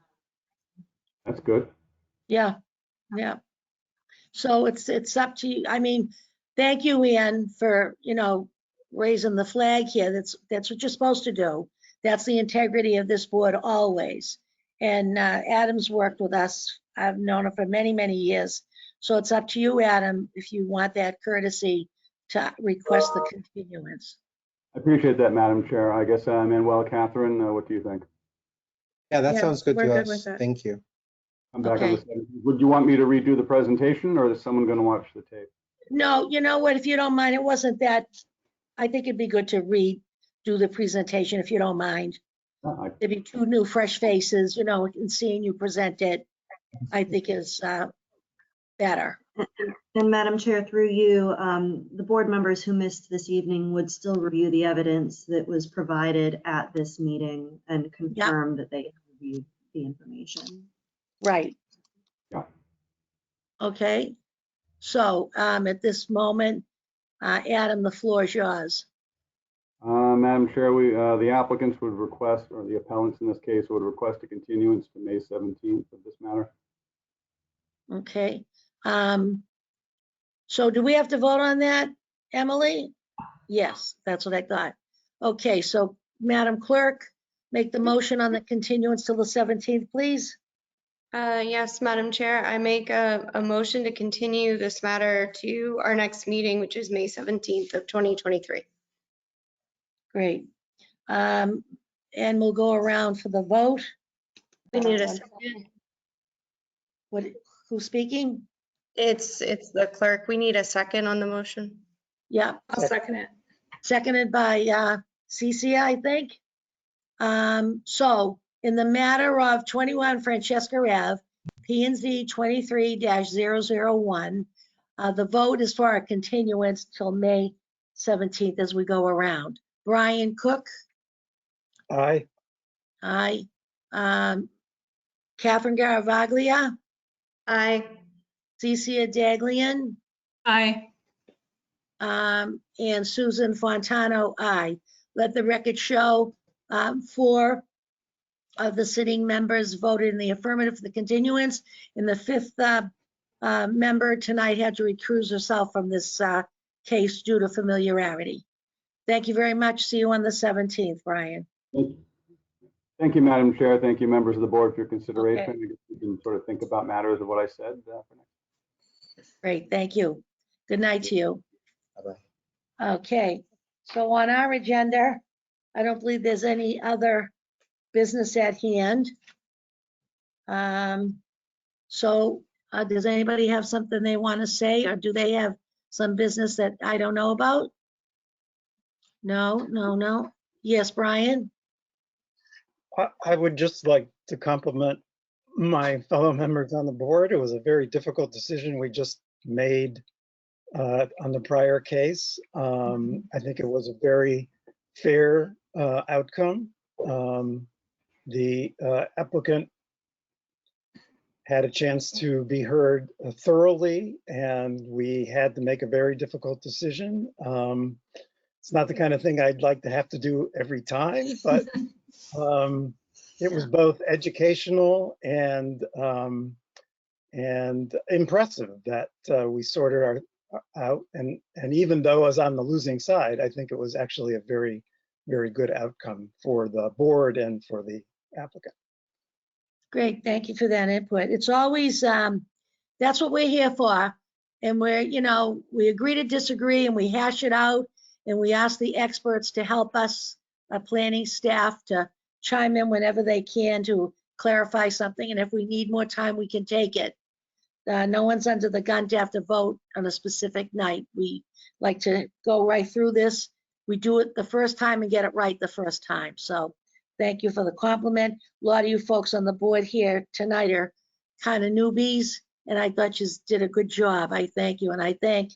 That's good. Yeah. So it's up to you. I mean, thank you, Ian, for, raising the flag here. That's what you're supposed to do. That's the integrity of this board always. And Adam's worked with us. I've known him for many, many years. So it's up to you, Adam, if you want that courtesy to request the continuance. I appreciate that, Madam Chair. I guess, Manuel, Catherine, what do you think? Yeah, that sounds good we're to good us. with that. Thank you. I'm back on the 17th. Would you want me to redo the presentation or is someone going to watch the tape? No, you know what, if you don't mind, it wasn't that. I think it'd be good to do the presentation if you don't mind. There'd be 2 new fresh faces, and seeing you present it, I think is better. And Madam Chair, through you, the board members who missed this evening would still review the evidence that was provided at this meeting and confirm that they reviewed the information. Right. Yeah. Okay. So at this moment, Adam, the floor is yours. Madam Chair, the applicants would request, or the appellants in this case, would request a continuance to May 17th of this matter. Okay. So do we have to vote on that, Emily? Yes, that's what I thought. Okay, so Madam Clerk, make the motion on the continuance till the 17th, please? Yes, Madam Chair, I make a motion to continue this matter to our next meeting, which is May 17th of 2023. Great. And we'll go around for the vote. We need a Um, second. What, who's speaking? It's the clerk. We need a second on the motion. Yeah. I'll second it. Seconded by Cece, I think. So in the matter of 21 Francesca Ave, P&Z 23-001, the vote is for a continuance till May 17th as we go around. Brian Cook, Aye. aye. Catherine Garavaglia, Aye. Cecia Daglian, Aye. and Susan Fontano, aye. Let the record show 4 of the sitting members voted in the affirmative for the continuance, and the 5th member tonight had to recuse herself from this case due to familiarity. Thank you very much. See you on the 17th, Brian. Thank you, Madam Chair. Thank you, members of the board, for your consideration. Okay. I guess you can sort of think about matters of what I said. For next. Great, thank you. Good night to you. Bye-bye. Okay, so on our agenda, I don't believe there's any other business at hand. So does anybody have something they want to say, or do they have some business that I don't know about? No. Yes, Brian? I would just like to compliment my fellow members on the board. It was a very difficult decision we just made on the prior case. I think it was a very fair outcome. The applicant had a chance to be heard thoroughly, and we had to make a very difficult decision. It's not the kind of thing I'd like to have to do every time, but it was both educational and impressive that we sorted out. And even though I was on the losing side, I think it was actually a very, very good outcome for the board and for the applicant. Great, thank you for that input. It's always, that's what we're here for. And we agree to disagree and we hash it out, and we ask the experts to help us, planning staff, to chime in whenever they can to clarify something. And if we need more time, we can take it. No one's under the gun to have to vote on a specific night. We like to go right through this. We do it the first time and get it right the first time. So thank you for the compliment. A lot of you folks on the board here tonight are kind of newbies, and I thought you did a good job. I thank you, and I thank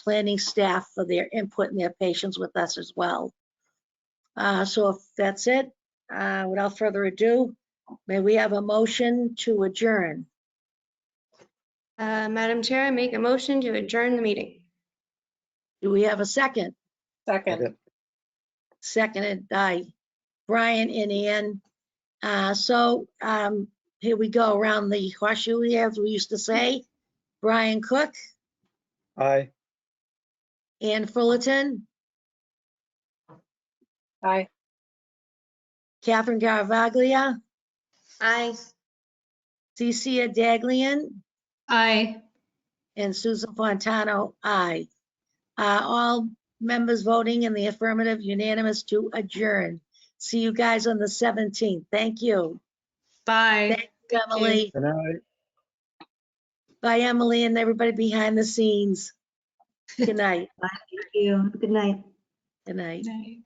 planning staff for their input and their patience with us as well. So if that's it, without further ado, may we have a motion to adjourn? Madam Chair, I make a motion to adjourn the meeting. Do we have a second? Second. Seconded by Brian and Ann. So here we go around the horseshoe here, as we used to say. Brian Cook, Aye. Ann Fullerton, Aye. Catherine Garavaglia, Aye. Cecia Daglian, Aye. and Susan Fontano, aye. All members voting in the affirmative, unanimous to adjourn. See you guys on the 17th. Thank you. Bye. Thank you, Emily. Good night. Bye, Emily, and everybody behind the scenes. Good night. Thank you. Good night. Good night. Night.